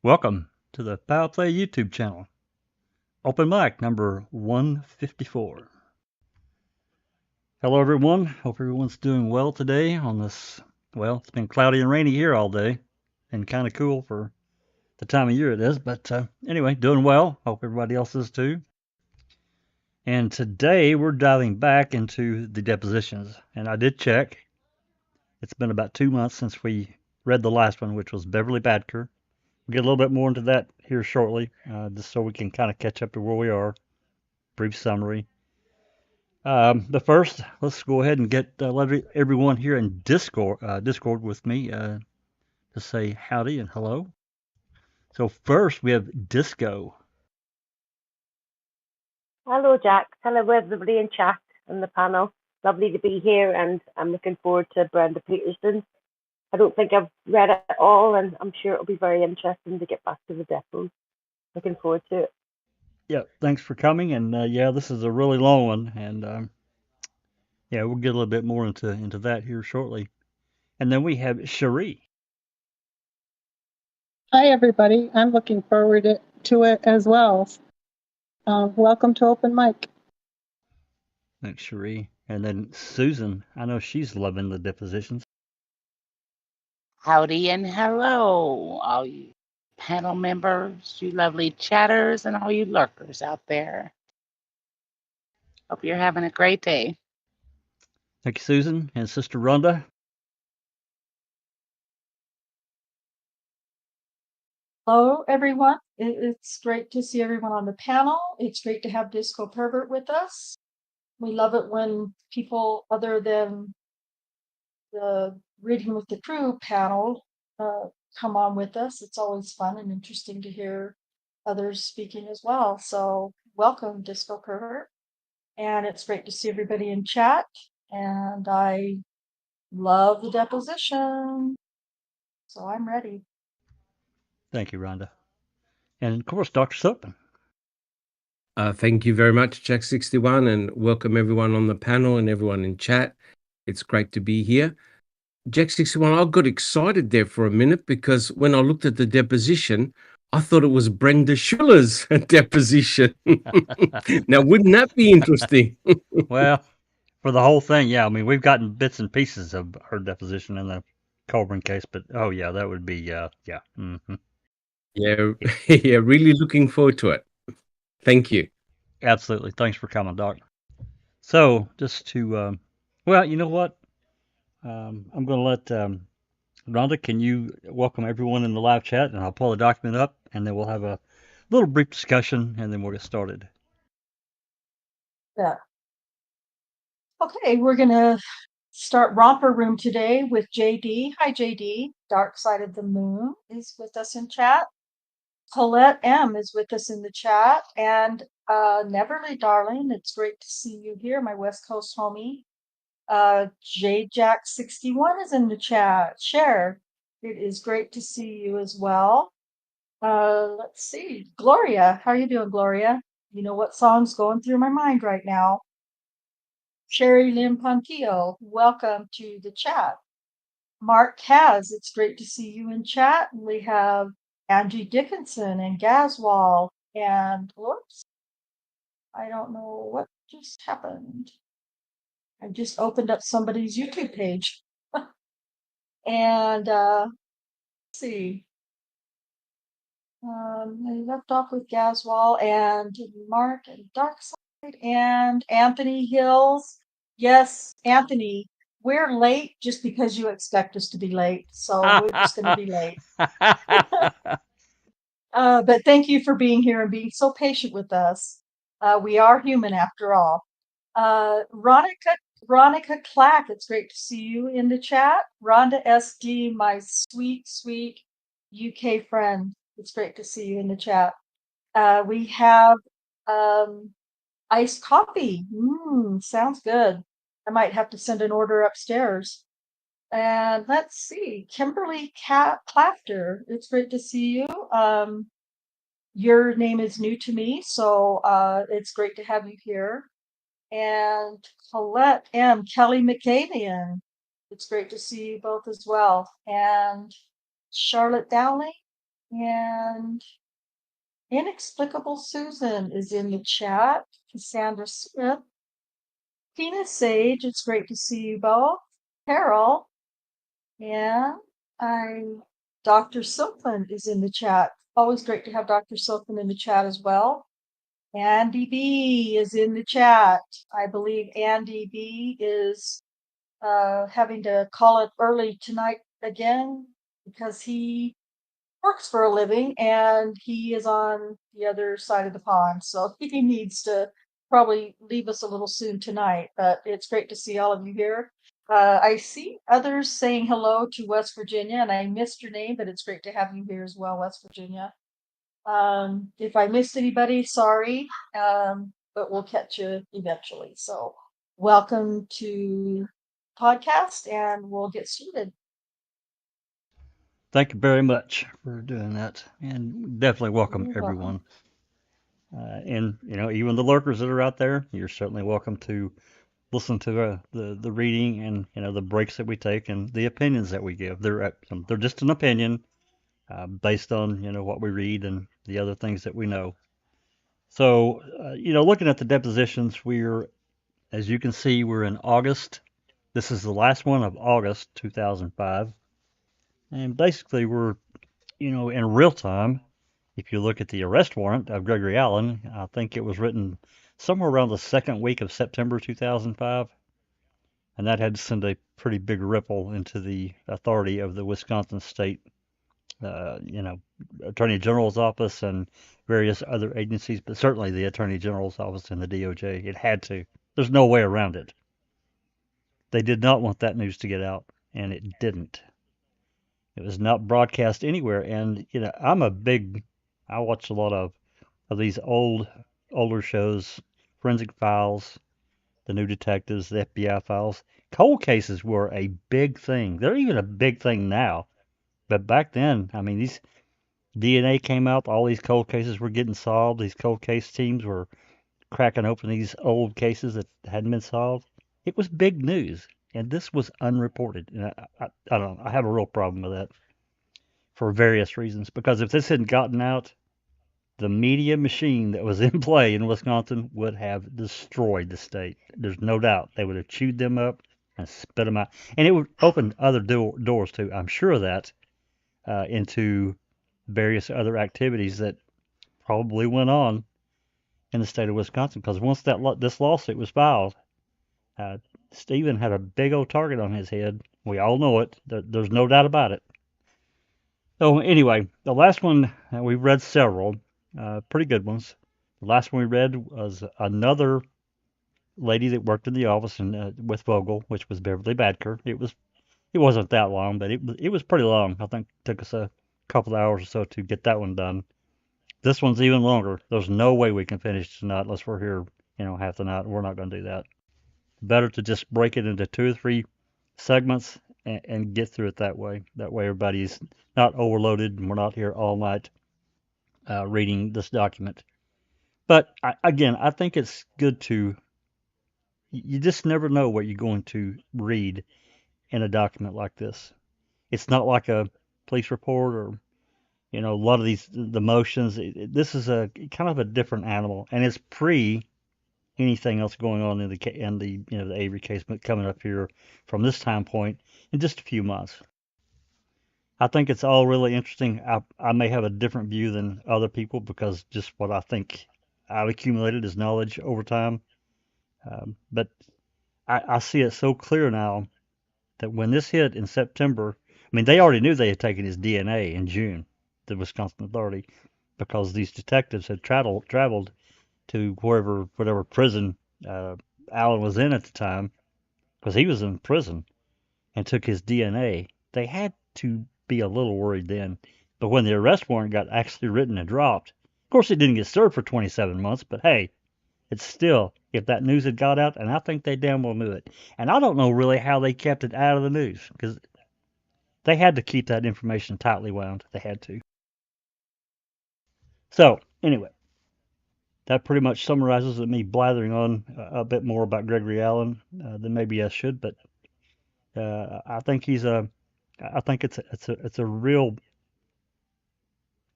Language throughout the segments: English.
Welcome to the Power Play YouTube channel. Open mic number 154. Hello everyone. Hope everyone's doing well today on this, well, it's been cloudy and rainy here all day and kind of cool for the time of year it is, but anyway, doing well. Hope everybody else is too. And today we're diving back into the depositions, and I did check. It's been about 2 months since we read the last one, which was Beverly Badker. We'll get a little bit more into that here shortly, just so we can kind of catch up to where we are. Brief summary. But first, let's go ahead and let everyone here in Discord with me to say howdy and hello. So first, we have Disco. Hello, Jack. Hello, everybody in chat and the panel. Lovely to be here, and I'm looking forward to Brenda Petersen. I don't think I've read it all, and I'm sure it'll be very interesting to get back to the depots. Looking forward to it. Yeah, thanks for coming. And yeah, this is a really long one, and yeah, we'll get a little bit more into that here shortly. And then we have Cherie. Hi, everybody. I'm looking forward to it as well. Welcome to Open Mic. Thanks, Cherie. And then Susan. I know she's loving the depositions. Howdy and hello, all you panel members, you lovely chatters, and all you lurkers out there. Hope you're having a great day. Thank you, Susan. And Sister Rhonda. Hello, everyone. It's great to see everyone on the panel. It's great to have Disco Pervert with us. We love it when people other than the Reading with the Crew panel come on with us. It's always fun and interesting to hear others speaking as well. So welcome, Disco Pervert. And it's great to see everybody in chat. And I love the deposition. So I'm ready. Thank you, Rhonda. And of course, Dr. Silkman. Thank you very much, Jack61, and welcome everyone on the panel and everyone in chat. It's great to be here. Jack61, I got excited there for a minute because when I looked at the deposition, I thought it was Brenda Schuller's deposition. Now, wouldn't that be interesting? Well, for the whole thing, yeah. I mean, we've gotten bits and pieces of her deposition in the Colburn case, but oh yeah, that would be yeah. Mm-hmm. Yeah, yeah, really looking forward to it. Thank you. Absolutely. Thanks for coming, Doc. So just to, well, you know what? I'm going to let Rhonda, can you welcome everyone in the live chat, and I'll pull the document up, and then we'll have a little brief discussion, and then we'll get started. Yeah. Okay, we're going to start Romper Room today with JD. Hi, JD. Dark Side of the Moon is with us in chat. Colette M is with us in the chat. And Neverly, darling, it's great to see you here, my West Coast homie. JJack61 is in the chat. Cher, it is great to see you as well. Let's see. Gloria, how are you doing, Gloria? You know what song's going through my mind right now? Sherry Lynn Pontillo, welcome to the chat. Mark Kaz, it's great to see you in chat. We have Angie Dickinson and Gazwall and whoops, I don't know what just happened. I just opened up somebody's YouTube page. And let's see. I left off with Gazwall and Mark and Darkside and Anthony Hills. Yes, Anthony, we're late just because you expect us to be late. So we're just going to be late. But thank you for being here and being so patient with us. We are human after all. Veronica Clack, it's great to see you in the chat. Rhonda SD, my sweet, sweet UK friend. It's great to see you in the chat. We have iced coffee. Sounds good. I might have to send an order upstairs. And let's see, Kimberly Clafter, it's great to see you. Your name is new to me, so it's great to have you here. And Colette M. Kelly McCavian, it's great to see you both as well. And Charlotte Dowling, And Inexplicable Susan is in the chat. Cassandra Smith. Tina Sage, it's great to see you both. Carol. And Dr. Silkman is in the chat. Always great to have Dr. Silkman in the chat as well. Andy B is in the chat. I believe Andy B is having to call it early tonight again because he works for a living and he is on the other side of the pond. So he needs to probably leave us a little soon tonight, but it's great to see all of you here. I see others saying hello to West Virginia, and I missed your name, but it's great to have you here as well, West Virginia. If I missed anybody, sorry, but we'll catch you eventually. So welcome to podcast, and we'll get started. Thank you very much for doing that, and definitely welcome You're welcome. everyone. And even the lurkers that are out there, you're certainly welcome to listen to the reading and the breaks that we take and the opinions that we give. They're just an opinion based on what we read and the other things that we know. So looking at the depositions, as you can see, we're in August. This is the last one of August 2005, and basically we're in real time. If you look at the arrest warrant of Gregory Allen, I think it was written somewhere around the second week of September 2005. And that had to send a pretty big ripple into the authority of the Wisconsin State, Attorney General's office and various other agencies, but certainly the Attorney General's office and the DOJ. It had to. There's no way around it. They did not want that news to get out, and it didn't. It was not broadcast anywhere. And I watch a lot of these older shows, Forensic Files, the New Detectives, the FBI Files. Cold cases were a big thing. They're even a big thing now. But back then, I mean, these DNA came out, all these cold cases were getting solved. These cold case teams were cracking open these old cases that hadn't been solved. It was big news, and this was unreported. And I don't know. I have a real problem with that for various reasons. Because if this hadn't gotten out, the media machine that was in play in Wisconsin would have destroyed the state. There's no doubt. They would have chewed them up and spit them out. And it would open other doors too, I'm sure of that, into various other activities that probably went on in the state of Wisconsin. Because once this lawsuit was filed, Stephen had a big old target on his head. We all know it. There's no doubt about it. So anyway, the last one, we've read several. Pretty good ones. The last one we read was another lady that worked in the office with Vogel, which was Beverly Badker. It wasn't that long, but it was pretty long. I think it took us a couple of hours or so to get that one done. This one's even longer. There's no way we can finish tonight unless we're here, half the night. We're not going to do that. Better to just break it into 2 or 3 segments and get through it that way. That way everybody's not overloaded and we're not here all night reading this document. But again, I think it's good you just never know what you're going to read in a document like this. It's not like a police report or, a lot of the motions. This is a kind of a different animal, and it's pre anything else going on in the Avery case coming up here from this time point in just a few months. I think it's all really interesting. I may have a different view than other people because just what I think I've accumulated as knowledge over time. But I see it so clear now that when this hit in September, I mean, they already knew they had taken his DNA in June, the Wisconsin Authority, because these detectives had traveled to whatever prison Allen was in at the time, because he was in prison, and took his DNA. They had to be a little worried then. But when the arrest warrant got actually written and dropped, of course it didn't get served for 27 months, but hey, it's still, if that news had got out, and I think they damn well knew it. And I don't know really how they kept it out of the news, because they had to keep that information tightly wound. They had to. So, anyway, that pretty much summarizes me blathering on a bit more about Gregory Allen than maybe I should, but I think I think it's a real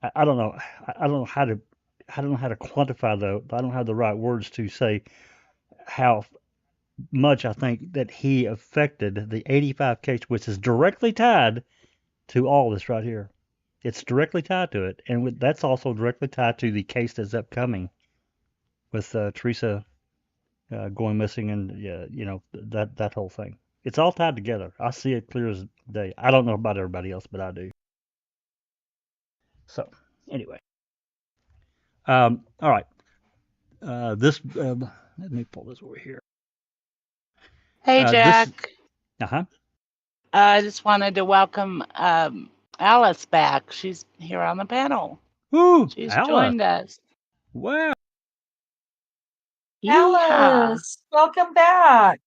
I don't know. I don't know how to. I don't know how to quantify though. I don't have the right words to say how much I think that he affected the 85 case, which is directly tied to all this right here. It's directly tied to it, and that's also directly tied to the case that's upcoming with Teresa going missing, and that whole thing. It's all tied together. I see it clear as day. I don't know about everybody else, but I do. So anyway, all right. Let me pull this over here. Hey, This, Jack. uh-huh. I just wanted to welcome Alice back. She's here on the panel. Woo, She's Alice. joined us. Wow. Yeehaw. Alice, welcome back.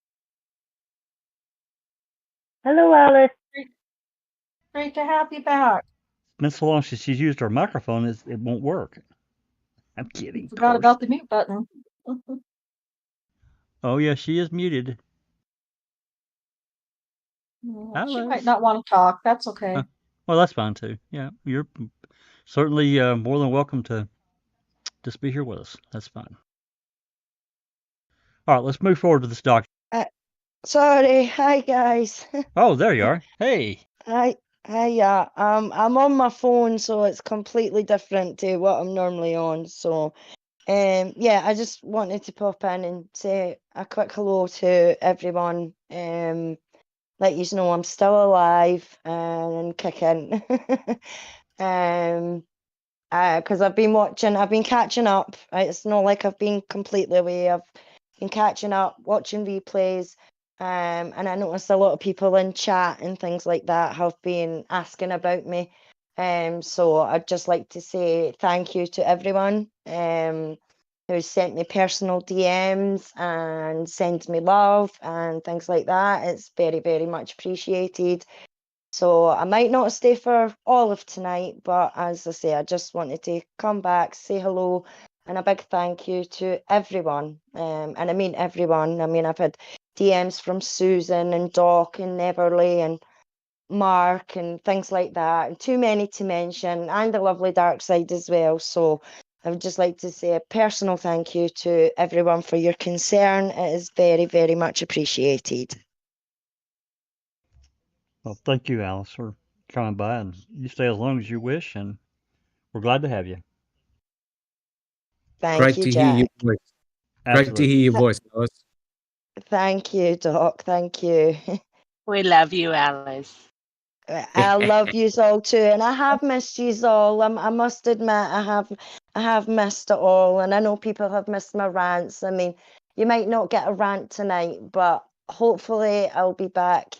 Hello, Alice. Great to have you back. It's been so long since she's used her microphone, it won't work. I'm kidding. Forgot about the mute button. Oh yeah, she is muted. She might not want to talk. That's okay. Well, that's fine too. Yeah, you're certainly more than welcome to just be here with us. That's fine. All right, let's move forward to this document. Sorry, hi guys. Oh, there you are. Hey. Hi, yeah. I'm on my phone, so it's completely different to what I'm normally on. So, yeah, I just wanted to pop in and say a quick hello to everyone. Let you know I'm still alive and kicking. Because I've been catching up. It's not like I've been completely away. I've been catching up, watching replays. And I noticed a lot of people in chat and things like that have been asking about me. So I'd just like to say thank you to everyone who sent me personal DMs and sent me love and things like that. It's very, very much appreciated. So I might not stay for all of tonight, but as I say, I just wanted to come back, say hello, and a big thank you to everyone. And I mean everyone. I mean, I've had DMs from Susan and Doc and Neverly and Mark and things like that, and too many to mention, and the lovely Dark Side as well. So I would just like to say a personal thank you to everyone for your concern. It is very, very much appreciated. Well, thank you, Alice, for coming by, and you stay as long as you wish, and we're glad to have you. Thank you, Jack. Hear your voice. Great to hear your voice, Alice. Thank you, Doc. Thank you. We love you, Alice. I love you all too, and I have missed you all. I must admit, I have missed it all, and I know people have missed my rants. I mean, you might not get a rant tonight, but hopefully I'll be back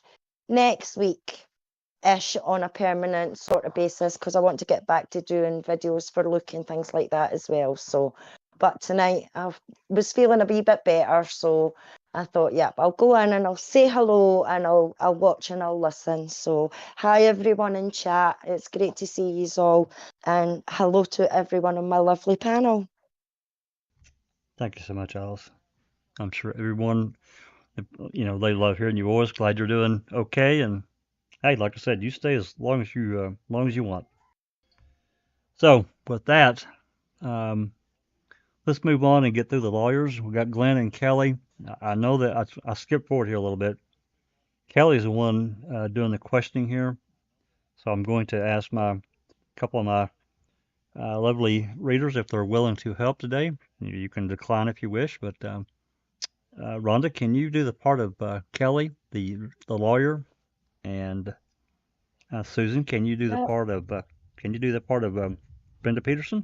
next week-ish on a permanent sort of basis, because I want to get back to doing videos for Luke and things like that as well. So, but tonight I was feeling a wee bit better, so I thought, yep, I'll go in and I'll say hello and I'll watch and I'll listen. So hi everyone in chat. It's great to see you all, and hello to everyone on my lovely panel. Thank you so much, Alice. I'm sure everyone, they love hearing your voice. Glad you're doing okay, and hey, like I said, you stay as long as you want. So with that, let's move on and get through the lawyers. We got Glenn and Kelly. I know that I skipped forward here a little bit. Kelly's the one doing the questioning here, so I'm going to ask a couple of my lovely readers if they're willing to help today. You can decline if you wish, but Rhonda, can you do the part of Kelly, the lawyer, and Susan, can you do the part of Brenda Petersen?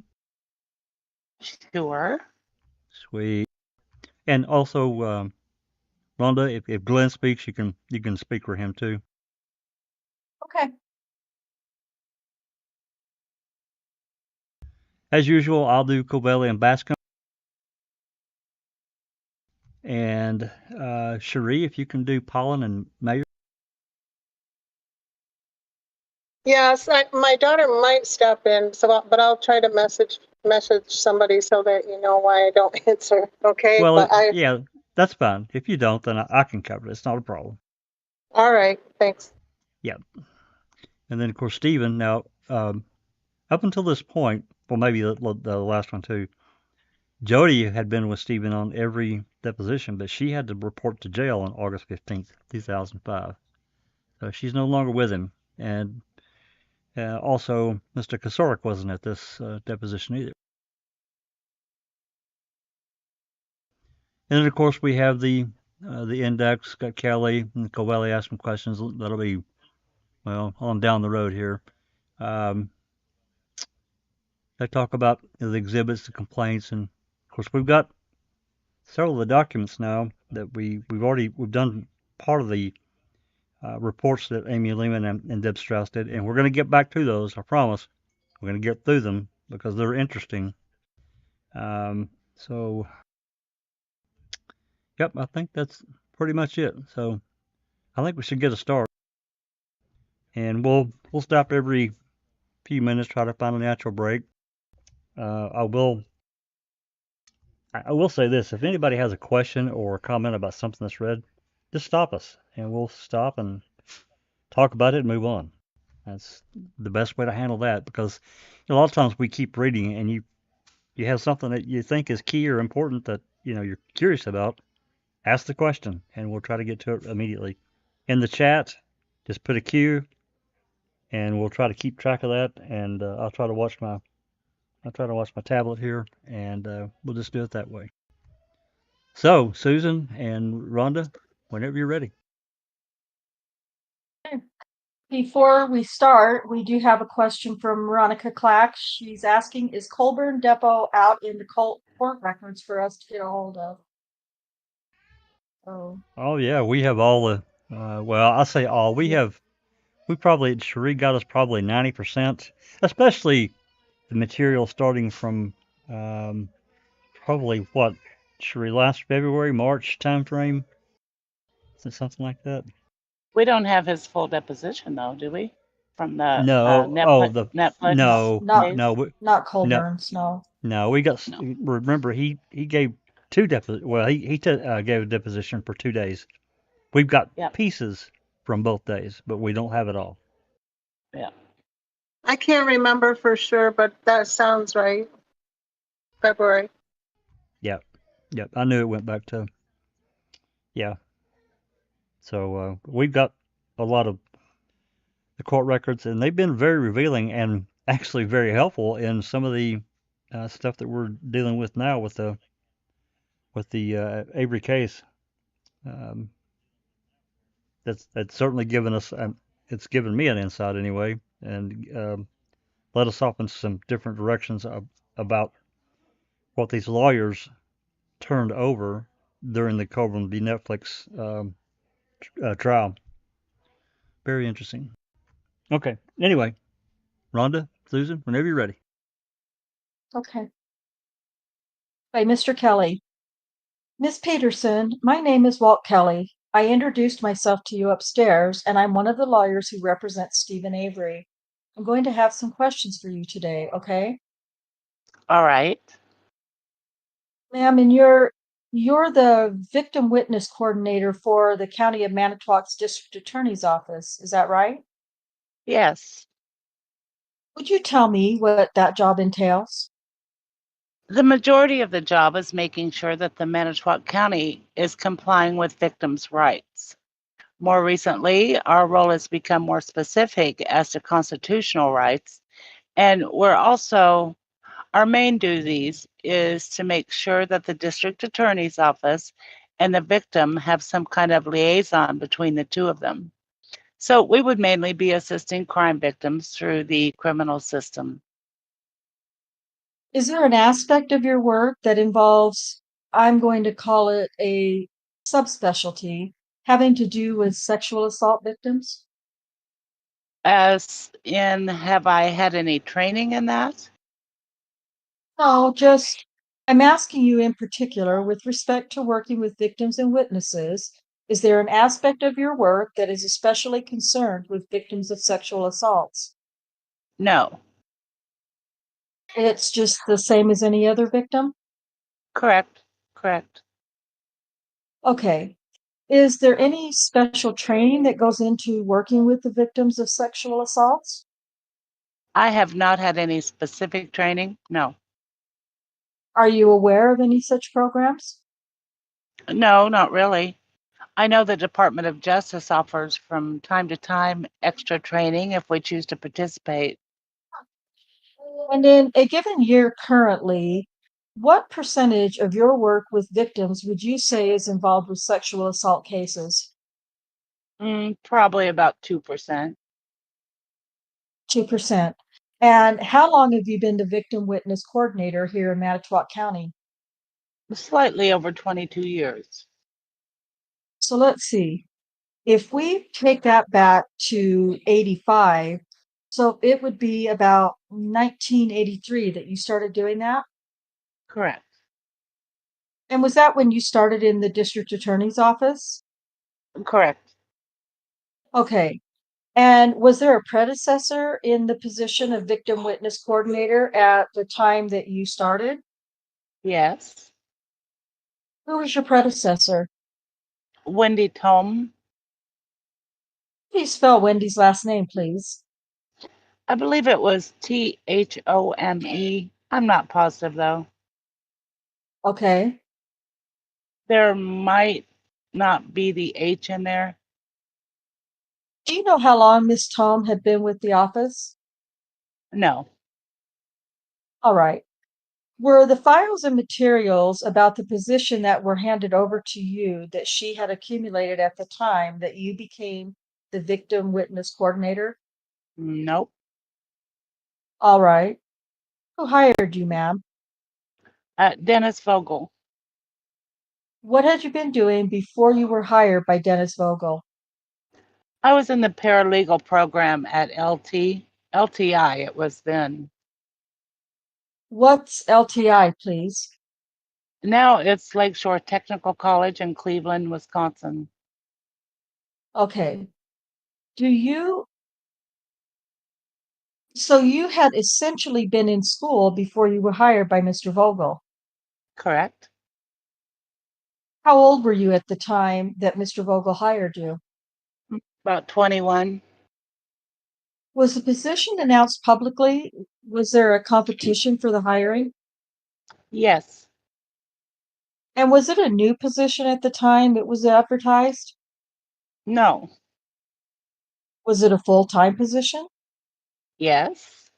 Sure. Sweet. And also, Rhonda, if Glenn speaks, you can speak for him too. Okay. As usual, I'll do Covelli and Bascom. And Cherie, if you can do Pollen and Mayer. Yes, my daughter might step in, but I'll try to message somebody so that you know why I don't answer. Okay. Well, yeah, that's fine. If you don't, then I can cover it. It's not a problem. All right. Thanks. Yeah. And then of course Stephen. Now, up until this point, well, maybe the last one too, Jody had been with Stephen on every deposition, but she had to report to jail on August 15th, 2005. So she's no longer with him. And also, Mr. Kosarik wasn't at this deposition either. And then, of course, we have the index, got Kelly and Covelli asking questions. That'll be, well, on down the road here. They talk about the exhibits, the complaints, and of course we've got several of the documents now that we've done part of the reports that Amy Lehman and Deb Strauss did, and we're going to get back to those. I promise. We're going to get through them because they're interesting. So, yep, I think that's pretty much it. So, I think we should get a start, and we'll stop every few minutes, try to find a natural break. I will say this: if anybody has a question or a comment about something that's read, just stop us, and we'll stop and talk about it and move on. That's the best way to handle that, because a lot of times we keep reading and you have something that you think is key or important that you're curious about. Ask the question, and we'll try to get to it immediately. In the chat, just put a Q, and we'll try to keep track of that. And I'll try to watch my tablet here, and we'll just do it that way. So, Susan and Rhonda, whenever you're ready. Before we start, we do have a question from Veronica Clack. She's asking, is Colburn Depot out in the court records for us to get a hold of? Oh yeah, we have all the, well, I say all. We probably, Cherie got us probably 90%, especially the material starting from probably what, Cherie, last February, March timeframe? Is it something like that? We don't have his full deposition, though, do we? From the No, Netflix days? Not Colburn's, no. No, we got. Remember, he gave two depositions. Well, he gave a deposition for 2 days. We've got pieces from both days, but we don't have it all. Yeah. I can't remember for sure, but that sounds right. February. Yep. I knew it went back to. Yeah. So we've got a lot of the court records, and they've been very revealing and actually very helpful in some of the stuff that we're dealing with now with the Avery case. That's certainly given us. It's given me an insight anyway, and led us off in some different directions about what these lawyers turned over during the Colburn v. Netflix trial. Very interesting. Okay. Anyway, Rhonda, Susan, whenever you're ready. Okay. By Mr. Kelly. Miss Petersen, my name is Walt Kelly. I introduced myself to you upstairs, and I'm one of the lawyers who represents Stephen Avery. I'm going to have some questions for you today, okay? All right. Ma'am, and you're the victim witness coordinator for the County of Manitowoc's District Attorney's Office. Is that right? Yes. Would you tell me what that job entails? The majority of the job is making sure that the Manitowoc County is complying with victims' rights. More recently, our role has become more specific as to constitutional rights, and our main duties is to make sure that the district attorney's office and the victim have some kind of liaison between the two of them. So we would mainly be assisting crime victims through the criminal system. Is there an aspect of your work that involves, I'm going to call it a subspecialty, having to do with sexual assault victims? As in, have I had any training in that? No, I'm asking you in particular with respect to working with victims and witnesses. Is there an aspect of your work that is especially concerned with victims of sexual assaults? No. It's just the same as any other victim? Correct. Okay. Is there any special training that goes into working with the victims of sexual assaults? I have not had any specific training. No. Are you aware of any such programs? No, not really. I know the Department of Justice offers from time to time extra training if we choose to participate. And in a given year currently, what percentage of your work with victims would you say is involved with sexual assault cases? Probably about 2%. 2%. And how long have you been the victim witness coordinator here in Manitowoc County? Slightly over 22 years. So let's see. If we take that back to 85, so it would be about 1983 that you started doing that? Correct. And was that when you started in the district attorney's office? Correct. Okay. And was there a predecessor in the position of victim witness coordinator at the time that you started? Yes. Who was your predecessor? Wendy Tom. Please spell Wendy's last name, please. I believe it was Thome. I'm not positive though. Okay. There might not be the H in there. Do you know how long Miss Tom had been with the office? No. All right. Were the files and materials about the position that were handed over to you that she had accumulated at the time that you became the victim witness coordinator? Nope. All right. Who hired you, ma'am? Dennis Vogel. What had you been doing before you were hired by Dennis Vogel? I was in the paralegal program at LTI it was then. What's LTI, please? Now it's Lakeshore Technical College in Cleveland, Wisconsin. Okay. So you had essentially been in school before you were hired by Mr. Vogel. Correct. How old were you at the time that Mr. Vogel hired you? About 21. Was the position announced publicly? Was there a competition for the hiring? Yes. And was it a new position at the time it was advertised? No. Was it a full-time position? Yes.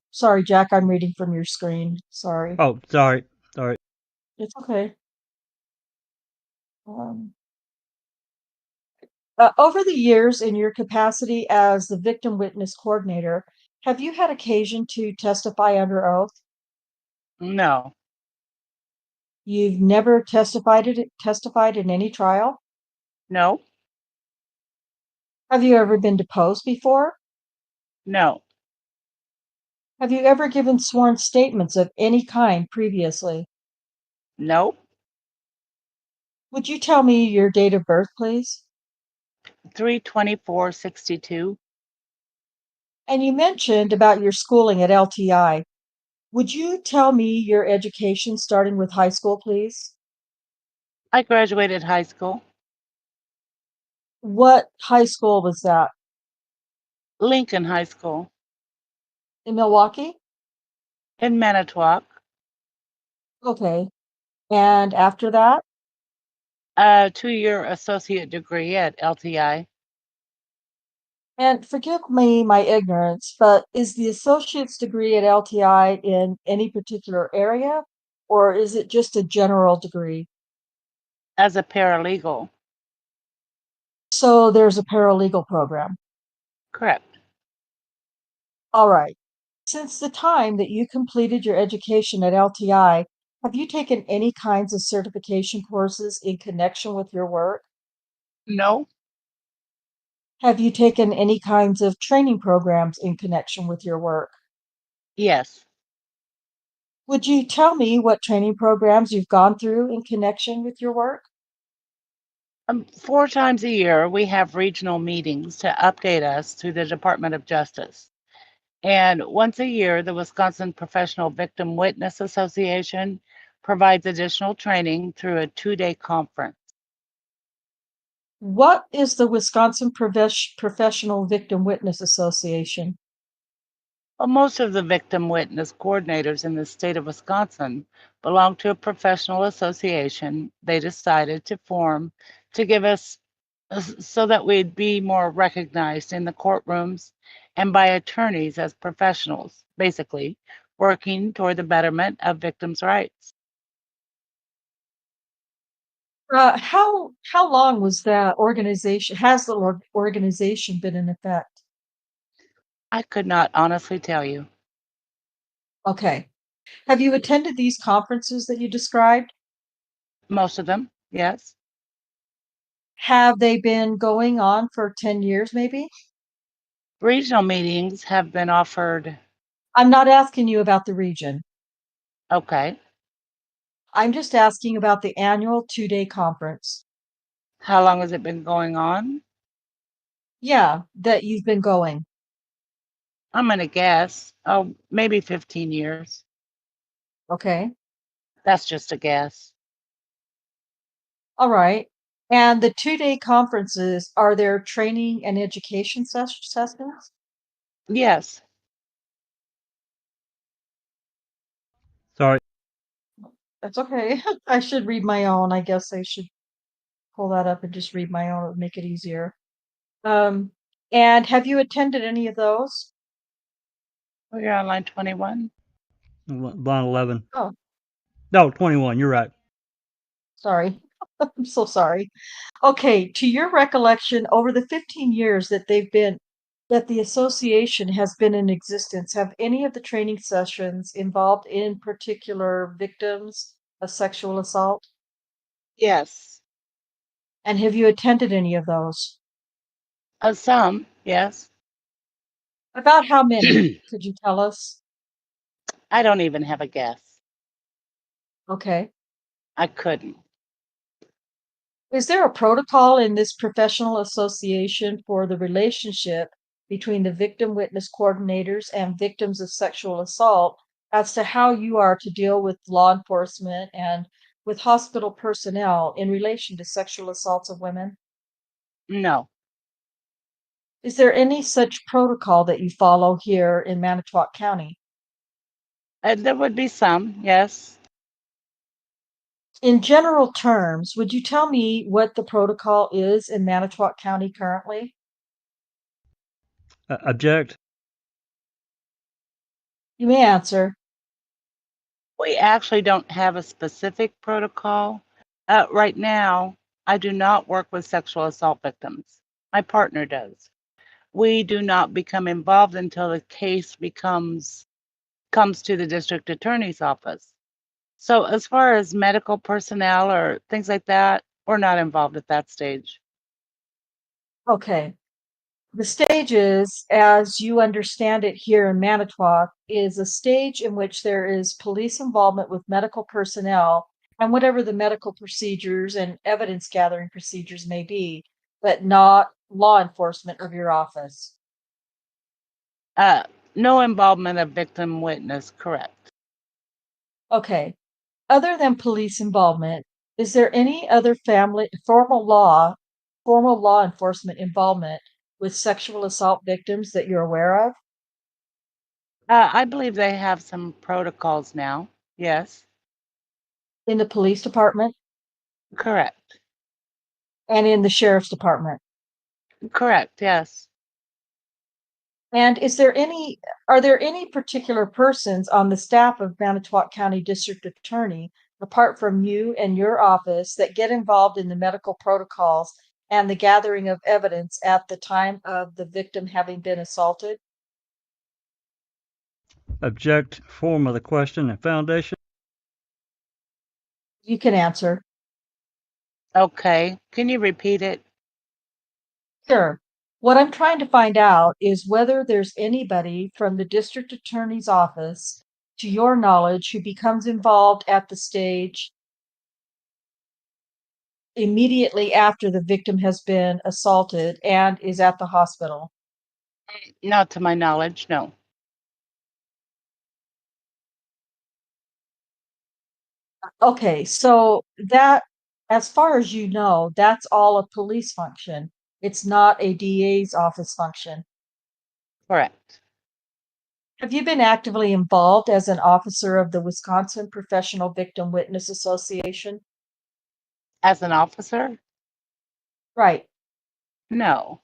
Sorry, Jack, I'm reading from your screen. Sorry. Oh, sorry. It's okay. Over the years, in your capacity as the victim witness coordinator, have you had occasion to testify under oath? No. You've never testified in any trial? No. Have you ever been deposed before? No. Have you ever given sworn statements of any kind previously? Nope. Would you tell me your date of birth, please? 3/24/62. And you mentioned about your schooling at LTI. Would you tell me your education starting with high school, please? I graduated high school. What high school was that? Lincoln High School. In Milwaukee? In Manitowoc. Okay. And after that? A 2-year associate degree at LTI. And forgive me my ignorance, but is the associate's degree at LTI in any particular area, or is it just a general degree? As a paralegal. So there's a paralegal program. Correct. All right. Since the time that you completed your education at LTI, have you taken any kinds of certification courses in connection with your work? No. Have you taken any kinds of training programs in connection with your work? Yes. Would you tell me what training programs you've gone through in connection with your work? 4 times a year, we have regional meetings to update us through the Department of Justice. And once a year, the Wisconsin Professional Victim Witness Association provides additional training through a 2-day conference. What is the Wisconsin Professional Victim Witness Association? Well, most of the victim witness coordinators in the state of Wisconsin belong to a professional association they decided to form to give us so that we'd be more recognized in the courtrooms and by attorneys as professionals, basically working toward the betterment of victims' rights. How long was that organization? Has the organization been in effect? I could not honestly tell you. Okay. Have you attended these conferences that you described? Most of them, yes. Have they been going on for 10 years, maybe? Regional meetings have been offered. I'm not asking you about the region. Okay. I'm just asking about the annual 2-day conference. How long has it been going on? Yeah, that you've been going. I'm going to guess. Oh, maybe 15 years. Okay. That's just a guess. All right. And the 2-day conferences, are there training and education sessions? Yes. Sorry. That's okay. I should read my own. I guess I should pull that up and just read my own. It would make it easier. And have you attended any of those? Oh, you're on line 21? Line 11. Oh, No, 21. You're right. sorry. I'm so sorry. Okay, to your recollection, over the 15 years that the association has been in existence, have any of the training sessions involved in particular victims of sexual assault? Yes. And have you attended any of those? Some, yes. About how many? Could you tell us? I don't even have a guess. Okay. I couldn't. Is there a protocol in this professional association for the relationship between the victim witness coordinators and victims of sexual assault as to how you are to deal with law enforcement and with hospital personnel in relation to sexual assaults of women? No. Is there any such protocol that you follow here in Manitowoc County? There would be some, yes. In general terms, would you tell me what the protocol is in Manitowoc County currently? Object. You may answer. We actually don't have a specific protocol. Right now, I do not work with sexual assault victims. My partner does. We do not become involved until the case comes to the district attorney's office. So as far as medical personnel or things like that, we're not involved at that stage. Okay. The stage is, as you understand it here in Manitowoc, is a stage in which there is police involvement with medical personnel and whatever the medical procedures and evidence gathering procedures may be, but not law enforcement of your office. No involvement of victim witness, correct. Okay. Other than police involvement, is there any other formal law enforcement involvement with sexual assault victims that you're aware of? I believe they have some protocols now. Yes, In the police department correct. and in the sheriff's department? Correct, yes. And are there any particular persons on the staff of Manitowoc County District Attorney, apart from you and your office, that get involved in the medical protocols and the gathering of evidence at the time of the victim having been assaulted? Object. Form of the question and foundation. You can answer. Okay, can you repeat it? Sure. What I'm trying to find out is whether there's anybody from the district attorney's office, to your knowledge, who becomes involved at the stage immediately after the victim has been assaulted and is at the hospital. Not to my knowledge, no. Okay, so that as far as you know, that's all a police function. It's not a DA's office function. Correct. Have you been actively involved as an officer of the Wisconsin Professional Victim Witness Association? As an officer? Right. No.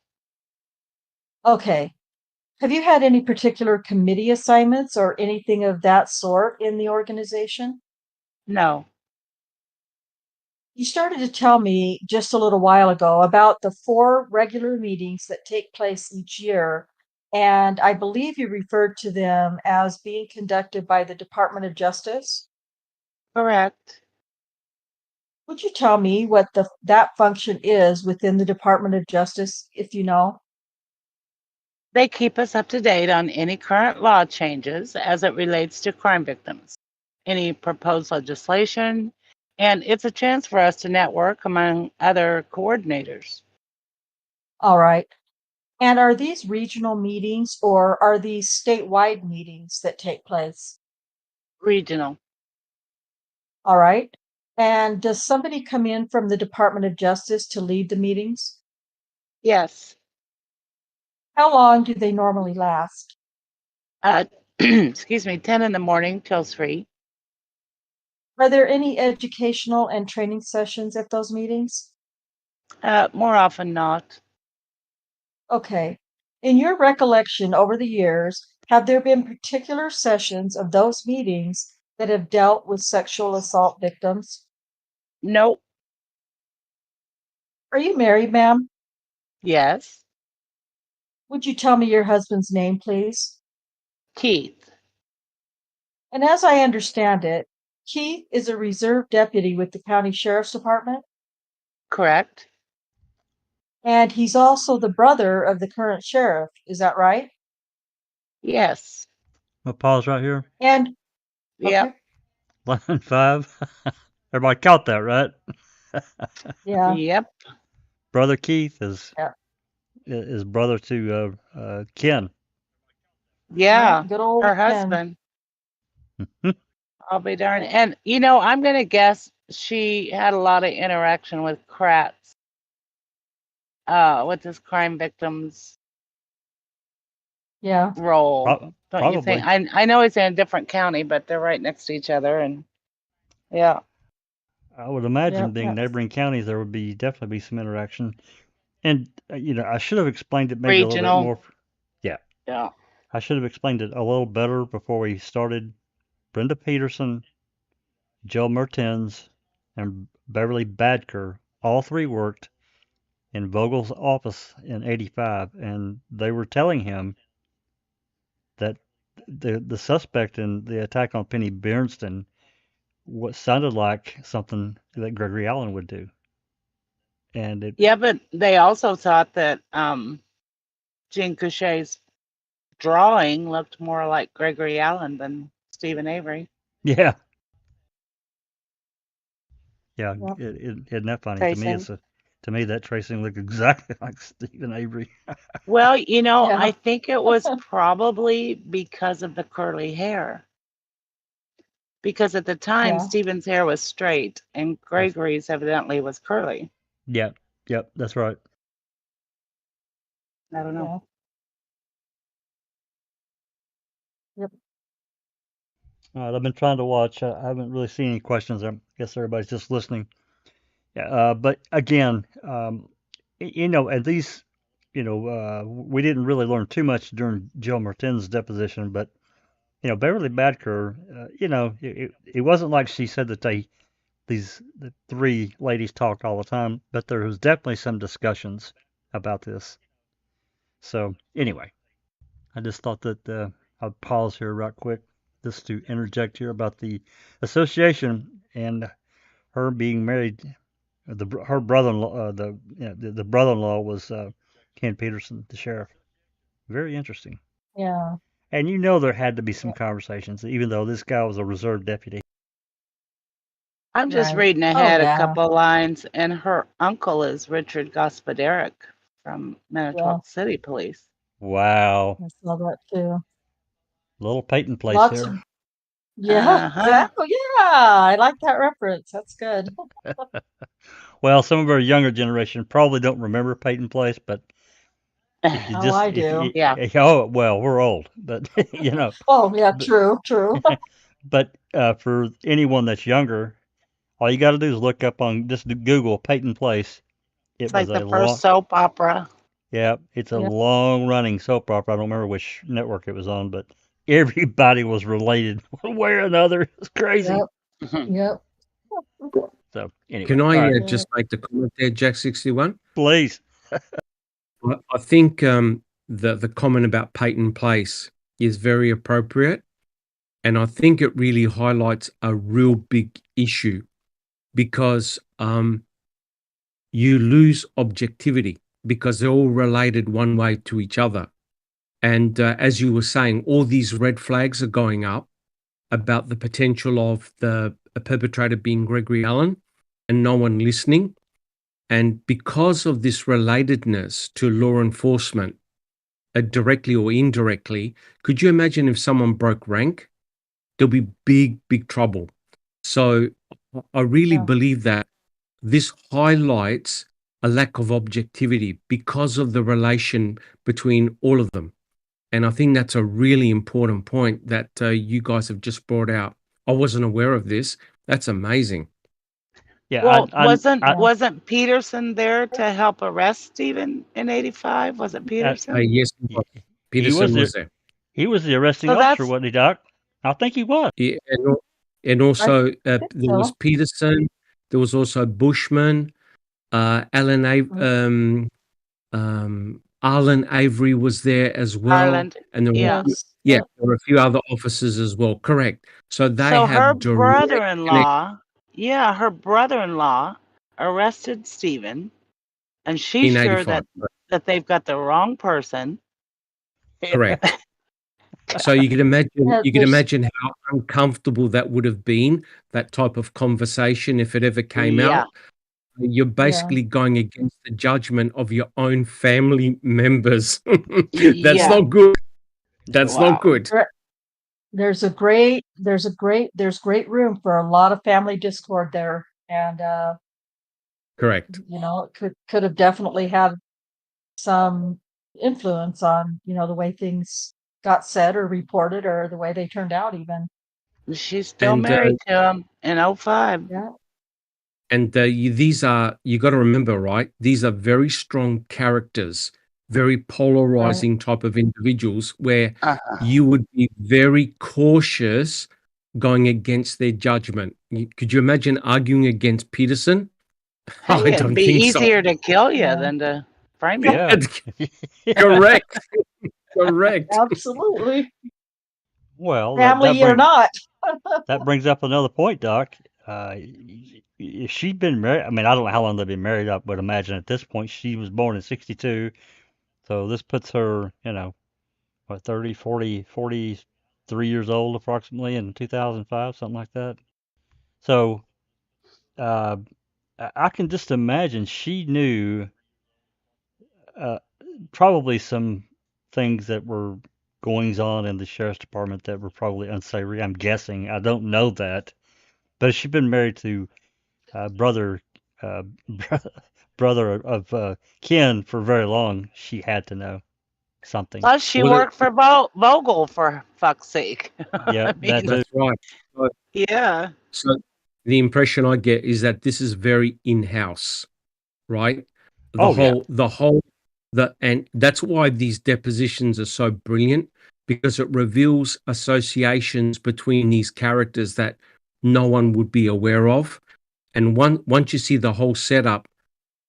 Okay. Have you had any particular committee assignments or anything of that sort in the organization? No. You started to tell me just a little while ago about the 4 regular meetings that take place each year, and I believe you referred to them as being conducted by the Department of Justice. Correct. Would you tell me what that function is within the Department of Justice, if you know? They keep us up to date on any current law changes as it relates to crime victims, any proposed legislation, and it's a chance for us to network among other coordinators. All right. And are these regional meetings or are these statewide meetings that take place? Regional. All right. And does somebody come in from the Department of Justice to lead the meetings? Yes. How long do they normally last? Excuse me, 10 in the morning till 3. Are there any educational and training sessions at those meetings? More often not. Okay. In your recollection over the years, have there been particular sessions of those meetings that have dealt with sexual assault victims? Nope. Are you married, ma'am? Yes. Would you tell me your husband's name, please? Keith. And as I understand it, Keith is a reserve deputy with the county sheriff's department, Correct. and he's also the brother of the current sheriff. Is that right? Yes. I'll pause right here. And Yep. okay, Line 5. Everybody caught that, right? yeah, Yep. Brother Keith is Yeah. brother to Ken. Yeah. good old Her Ken. husband. I'll be darned. And, I'm going to guess she had a lot of interaction with Kratz, with his crime victims Yeah, role. Don't you think? Probably. I know it's in a different county, but they're right next to each other. And yeah. I would imagine Yep, being yep. neighboring counties, there would definitely be some interaction. And I should have explained it maybe a little bit Regional. more. Yeah, Yeah. I should have explained it a little better before we started. Brenda Petersen, Jill Mertens, and Beverly Badker, all 3 worked in Vogel's office in '85, and they were telling him that the suspect in the attack on Penny Bernstein what sounded like something that Gregory Allen would do. And it, Yeah, but they also thought that Jean Couchet's drawing looked more like Gregory Allen than Stephen Avery. yeah, yeah, Yep. isn't that funny? Tracing. To me, that tracing looked exactly like Stephen Avery. Well, Yeah. I think it was probably because of the curly hair. Because at the time, Yeah. Stephen's hair was straight and Gregory's evidently was curly. Yep, that's right. I don't know. Yeah. Yep. All right, I've been trying to watch. I haven't really seen any questions. I guess everybody's just listening. Yeah, but again, and these, we didn't really learn too much during Jill Mertens' deposition, but Beverly Badker, it wasn't like she said that the 3 ladies talked all the time, but there was definitely some discussions about this. So anyway, I just thought that I'd pause here right quick just to interject here about the association and her being married. Her brother-in-law, the brother-in-law was Ken Petersen, the sheriff. Very interesting. Yeah. And there had to be some conversations, even though this guy was a reserve deputy. I'm just Right. reading Oh, ahead a yeah. couple lines, and her uncle is Richard Gospoderic from Manitowoc City Police. Wow. I saw that too. Little Peyton place Lots here. of Yeah, Uh-huh. exactly. Yeah, I like that reference. That's good. Well, some of our younger generation probably don't remember Peyton Place, but if you Oh, just I if do. you Yeah. oh well, we're old, but you know, Oh, yeah, but true. but for anyone that's younger, all you got to do is look up on just Google Peyton Place. It It's was like a the first long, soap opera. yeah, it's a Yeah. long running soap opera. I don't remember which network it was on, but everybody was related one way or another. It's crazy. Yep. Yep. So Can anyway, I all right, Yeah. just make the comment there, Jack 61? please. I think the comment about Peyton Place is very appropriate. And I think it really highlights a real big issue because you lose objectivity because they're all related one way to each other. And as you were saying, all these red flags are going up about the potential of the perpetrator being Gregory Allen and no one listening. And because of this relatedness to law enforcement, directly or indirectly, could you imagine if someone broke rank? There'll be big trouble. So I really Yeah. believe that this highlights a lack of objectivity because of the relation between all of them. And I think that's a really important point that you guys have just brought out. I wasn't aware of this. That's amazing. Yeah, Well, I, wasn't Petersen there to help arrest Stephen in '85? Was it Petersen? Yes, he was Peterson was there. he was the arresting So officer, that's wasn't he, Doc? I think he was. Yeah, and also I there think was so. Peterson. There was also Bushman. Alan Arlen Avery was there as well, Ireland. and there were Yeah. Yes. there were a few other officers as well. Correct. So they So her have direct connection her brother-in-law arrested Stephen, and she's in sure 85. that they've got the wrong person. Correct. So you can imagine Yeah, there's how uncomfortable that would have been, that type of conversation, if it ever came Yeah. out. You're yeah. basically going against the judgment of your own family members. That's Yeah. not good. That's Wow. not good. There's great room for a lot of family discord there. And Correct. you know, it could have definitely had some influence on, you know, the way things got said or reported or the way they turned out even. She's still And married to him in 05. Yeah. and these are, you got to remember, right? These are very strong characters, very polarizing type of individuals where Uh-huh. you would be very cautious going against their judgment. Could you imagine arguing against Peterson? I Hey, don't it'd be think so. easier to kill you Yeah. than to frame you. Yeah. Correct. Correct. Absolutely. Well, Family or not. that brings up another point, Doc. If she'd been married, I mean, I don't know how long they've been married. I would imagine at this point she was born in '62, so this puts her, you know, what, 30, 40, 43 years old approximately in 2005, something like that. So uh, I can just imagine she knew uh, probably some things that were goings on in the sheriff's department that were probably unsavory. I'm guessing. I don't know that, but if she'd been married to brother uh, brother of Ken for very long, she had to know something. Plus, she Well, worked for Vogel, for fuck's sake. Yeah, I mean, that that's right. So, yeah. so the impression I get is that this is very in-house, right? Oh, yeah. And that's why these depositions are so brilliant, because it reveals associations between these characters that no one would be aware of. And once you see the whole setup,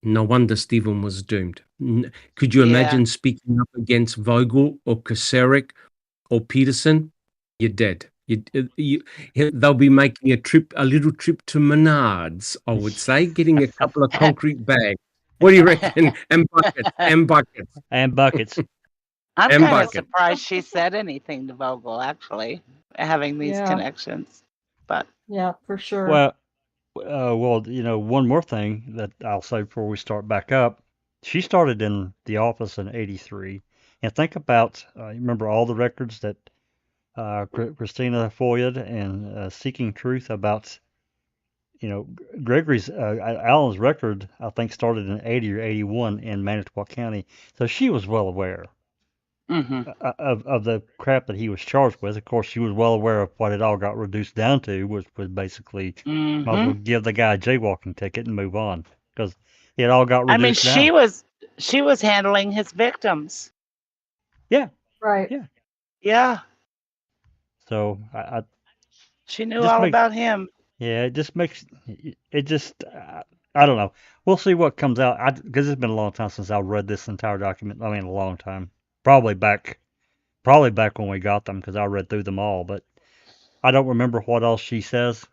no wonder Stephen was doomed. Could you Yeah. imagine speaking up against Vogel or Kosarik or Peterson? You're dead. They'll be making a little trip to Menards, I would say, getting a couple of concrete bags. What do you reckon? And buckets. And buckets. I'm And kind of bucket. surprised she said anything to Vogel, actually, having these Yeah. connections. But Yeah, for sure. Well, you know, one more thing that I'll say before we start back up. She started in the office in '83, and think about, you remember all the records that Christina FOIA'd and seeking truth about, Gregory's, Alan's record, I think, started in 80 or 81 in Manitowoc County. So she was well aware Hmm. of the crap that he was charged with. Of course, she was well aware of what it all got reduced down to, which was basically might as Hmm. well give the guy a jaywalking ticket and move on because it all got I mean, reduced down. she was handling his victims. Yeah, Right. yeah. Yeah, So I she knew just all make about him. yeah, it just makes it just I don't know. We'll see what comes out. Because it's been a long time since I read this entire document. I mean, a long time. Probably back when we got them because I read through them all. But I don't remember what else she says.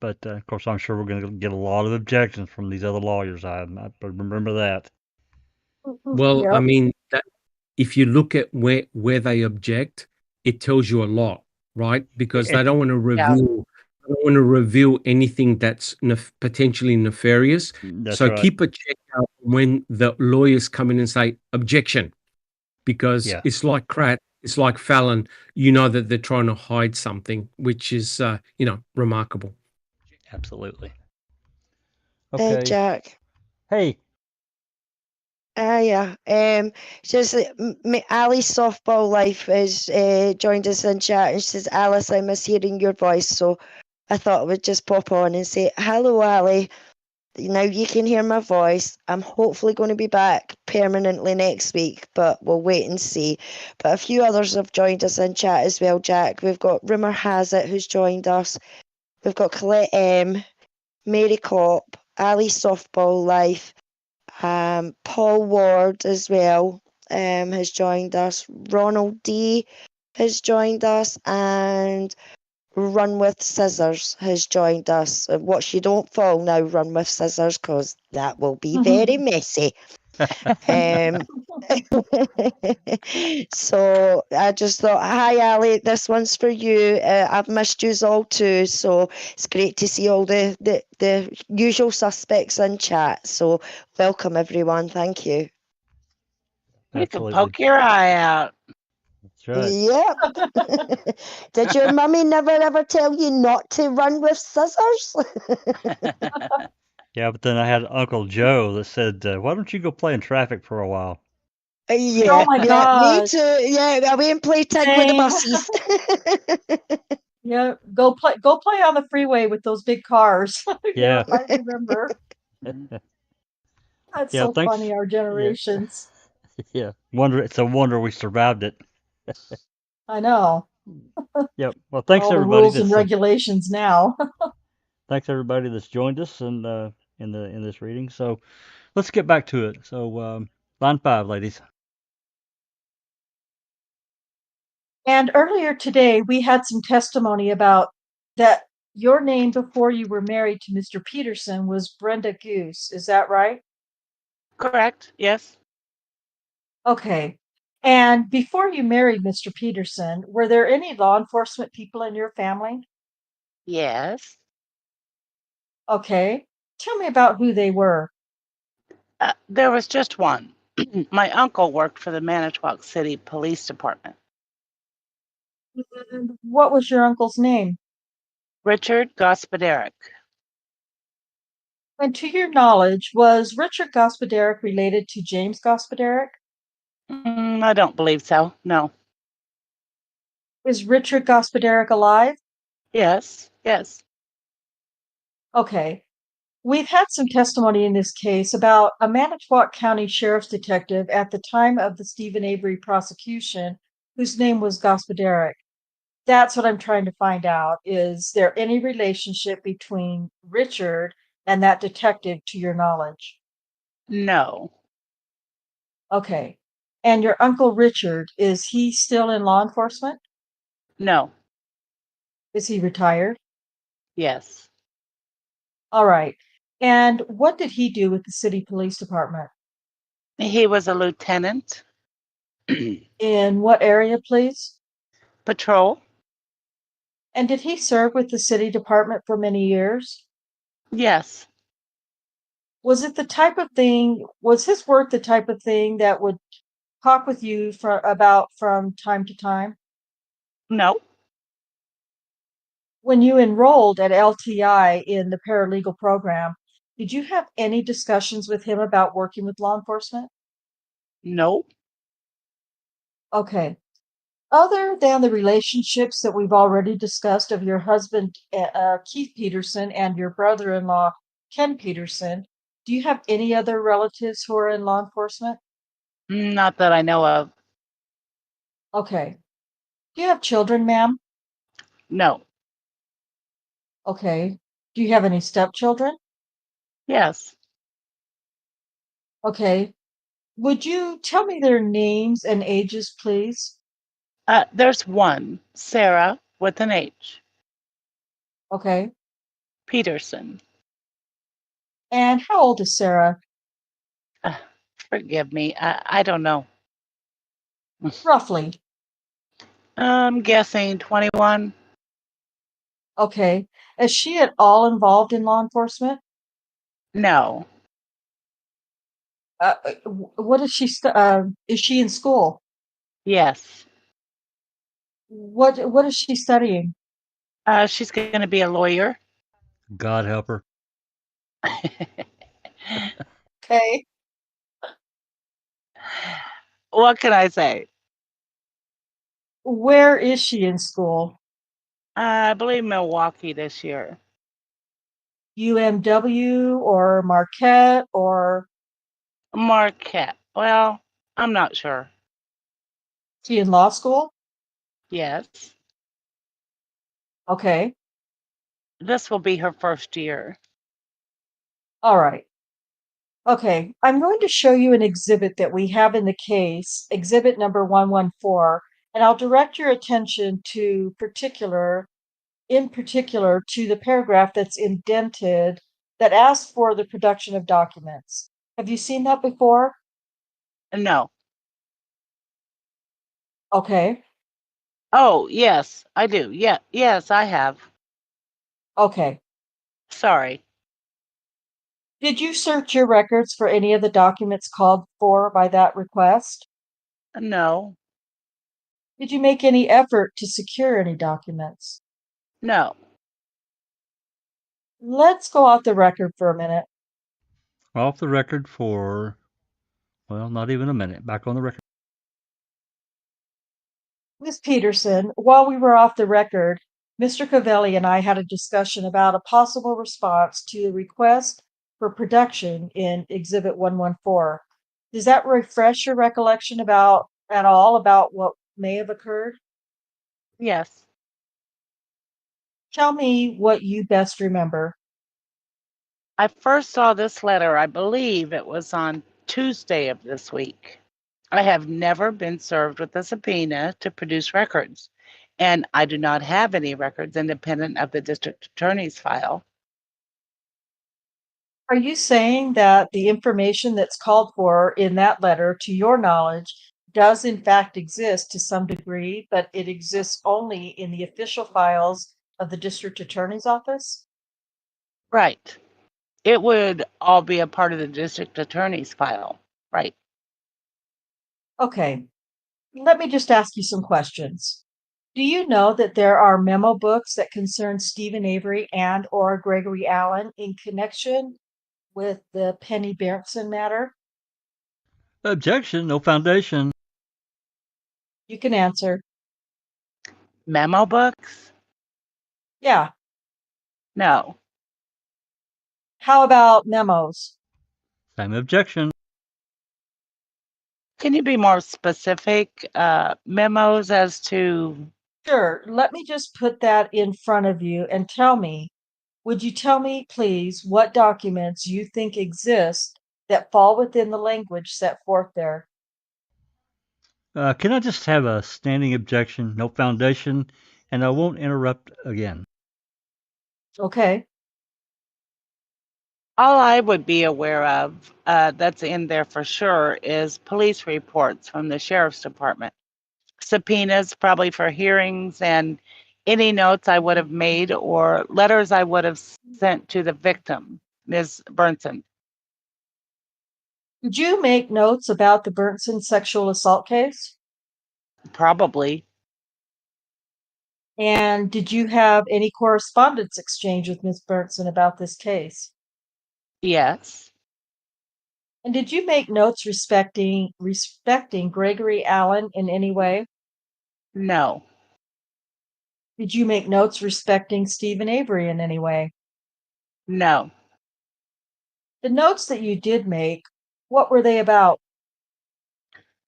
But of course, I'm sure we're going to get a lot of objections from these other lawyers. I remember that. Well, I Yep. mean, if you look at where they object, it tells you a lot, right? Because they don't want to Yeah. reveal anything that's potentially nefarious. That's So right. keep a check out when the lawyers come in and say objection, because Yeah. it's like Pratt, it's like Fallon. You know that they're trying to hide something, which is remarkable. Absolutely. Hey, Okay. Jack. Hey. Yeah. Says Ali's softball life has joined us in chat, and she says, Alice, I miss hearing your voice, so I thought I would just pop on and say, hello, Ali. Now you can hear my voice. I'm hopefully going to be back permanently next week, but we'll wait and see. But a few others have joined us in chat as well, Jack. We've got Rumour Has It, who's joined us. We've got Colette M, Mary Cop, Ali Softball Life, Paul Ward as well has joined us. Ronald D has joined us, and Run with Scissors has joined us. Watch you don't fall now, Run with Scissors, because that will be very messy. So I just thought, hi Ali, this one's for you. I've missed yous all too, so it's great to see all the usual suspects in chat. So welcome everyone, thank you. You can Absolutely. poke your eye out. That's right. Yep. Did your mummy never ever tell you not to run with scissors? Yeah, but then I had Uncle Joe that said, "Why don't you go play in traffic for a while?" Yeah, my yeah, me gosh. too. Yeah, I went and play tag with the Same. buses. Yeah, go play on the freeway with those big cars. Yeah. I remember. That's Yeah. so Thanks. funny, our Yeah. generations. Yeah. It's a wonder we survived it. I know. Yep. Well, thanks All the everybody. rules and regulations now. Thanks everybody that's joined us and in this reading. So let's get back to it. So line 5, ladies. And earlier today, we had some testimony about that your name before you were married to Mr. Petersen was Brenda Goose. Is that right? Correct. Yes. Okay. And before you married Mr. Petersen, were there any law enforcement people in your family? Yes. Okay. Tell me about who they were. There was just one. My uncle worked for the Manitowoc City Police Department. And what was your uncle's name? Richard Gospodarek. And to your knowledge, was Richard Gospodarek related to James Gospodarek? I don't believe so. No. Is Richard Gospodarek alive? Yes. Yes. Okay. We've had some testimony in this case about a Manitowoc County Sheriff's detective at the time of the Stephen Avery prosecution whose name was Gospodarek. That's what I'm trying to find out. Is there any relationship between Richard and that detective to your knowledge? No. Okay. And your Uncle Richard, is he still in law enforcement? No. Is he retired? Yes. All right. And what did he do with the city police department? He was a lieutenant. In what area, please? Patrol. And did he serve with the city department for many years? Yes. Was his work the type of thing that would talk with you about from time to time? No. When you enrolled at LTI in the paralegal program, did you have any discussions with him about working with law enforcement? Nope. Okay. Other than the relationships that we've already discussed of your husband, Keith Petersen, and your brother in law, Ken Petersen, do you have any other relatives who are in law enforcement? Not that I know of. Okay. Do you have children, ma'am? No. Okay. Do you have any stepchildren? Yes. Okay. Would you tell me their names and ages, please? There's one, Sarah, with an H. Okay. Petersen. And how old is Sarah? Forgive me. I don't know. Roughly. I'm guessing 21. Okay. Is she at all involved in law enforcement? No. What is is she in school? Yes. What is she studying? She's going to be a lawyer. God help her. Okay. What can I say? Where is she in school? I believe Milwaukee this year. UMW or Marquette or Marquette. Well, I'm not sure. she in law school? Yes. Okay. This will be her first year. All right. Okay. I'm going to show you an exhibit that we have in the case, exhibit number 114, and I'll direct your attention in particular to the paragraph that's indented that asks for the production of documents. Have you seen that before? No. Okay. Oh, yes, I do. Yeah, yes, I have. Okay. Sorry. Did you search your records for any of the documents called for by that request? No. Did you make any effort to secure any documents? No. Let's go off the record for a minute. Off the record for, well, not even a minute. Back on the record. Ms. Petersen, while we were off the record, Mr. Covelli and I had a discussion about a possible response to the request for production in Exhibit 114. Does that refresh your recollection at all about what may have occurred? Yes. Tell me what you best remember. I first saw this letter, I believe it was on Tuesday of this week. I have never been served with a subpoena to produce records, and I do not have any records independent of the district attorney's file. Are you saying that the information that's called for in that letter, to your knowledge, does in fact exist to some degree, but it exists only in the official files of the district attorney's office? Right. It would all be a part of the district attorney's file. Right. Okay, let me just ask you some questions. Do you know that there are memo books that concern Stephen Avery and or Gregory Allen in connection with the Penny Berntsen matter? Objection, no foundation. You can answer. Memo books? Yeah. No. How about memos? Same objection. Can you be more specific? Memos as to. Sure. Let me just put that in front of you and would you tell me, please, what documents you think exist that fall within the language set forth there? Can I just have a standing objection, no foundation, and I won't interrupt again? Okay. All I would be aware of that's in there for sure is police reports from the sheriff's department, subpoenas probably for hearings, and any notes I would have made or letters I would have sent to the victim, Ms. Burnson. Did you make notes about the Berntsen sexual assault case? Probably. And did you have any correspondence exchange with Ms. Berntsen about this case? Yes. And did you make notes respecting Gregory Allen in any way? No. Did you make notes respecting Stephen Avery in any way? No. The notes that you did make, what were they about?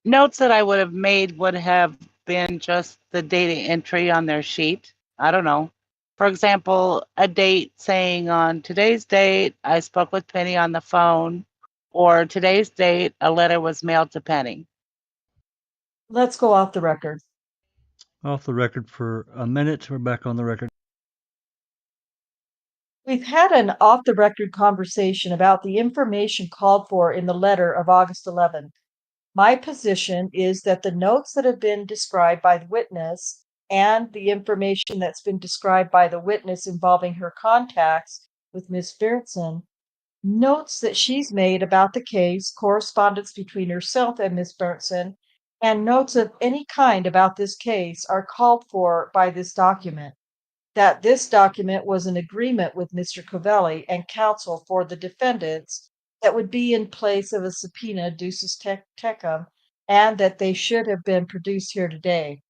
Notes that I would have made would have been just the data entry on their sheet. I don't know. For example, a date saying on today's date, I spoke with Penny on the phone, or today's date, a letter was mailed to Penny. Let's go off the record. Off the record for a minute. We're back on the record. We've had an off the record conversation about the information called for in the letter of August 11th. My position is that the notes that have been described by the witness and the information that's been described by the witness involving her contacts with Ms. Berntsen, notes that she's made about the case, correspondence between herself and Ms. Berntsen, and notes of any kind about this case are called for by this document. That this document was an agreement with Mr. Covelli and counsel for the defendants that would be in place of a subpoena ducis tecum, and that they should have been produced here today.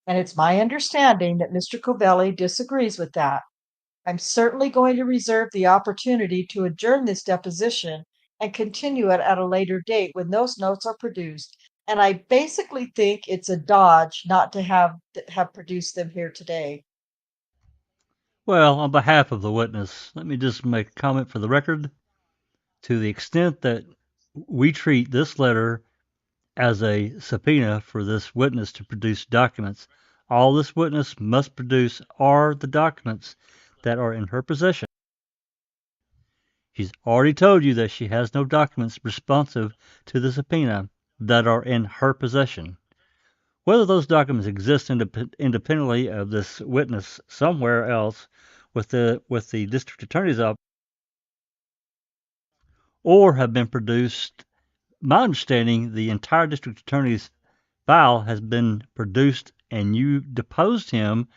And it's my understanding that Mr. Covelli disagrees with that. I'm certainly going to reserve the opportunity to adjourn this deposition and continue it at a later date when those notes are produced. And I basically think it's a dodge not to have produced them here today. Well, on behalf of the witness, let me just make a comment for the record. To the extent that we treat this letter as a subpoena for this witness to produce documents, all this witness must produce are the documents that are in her possession. She's already told you that she has no documents responsive to the subpoena that are in her possession. Whether those documents exist independently of this witness somewhere else with the district attorney's office or have been produced, my understanding, the entire district attorney's file has been produced and you deposed him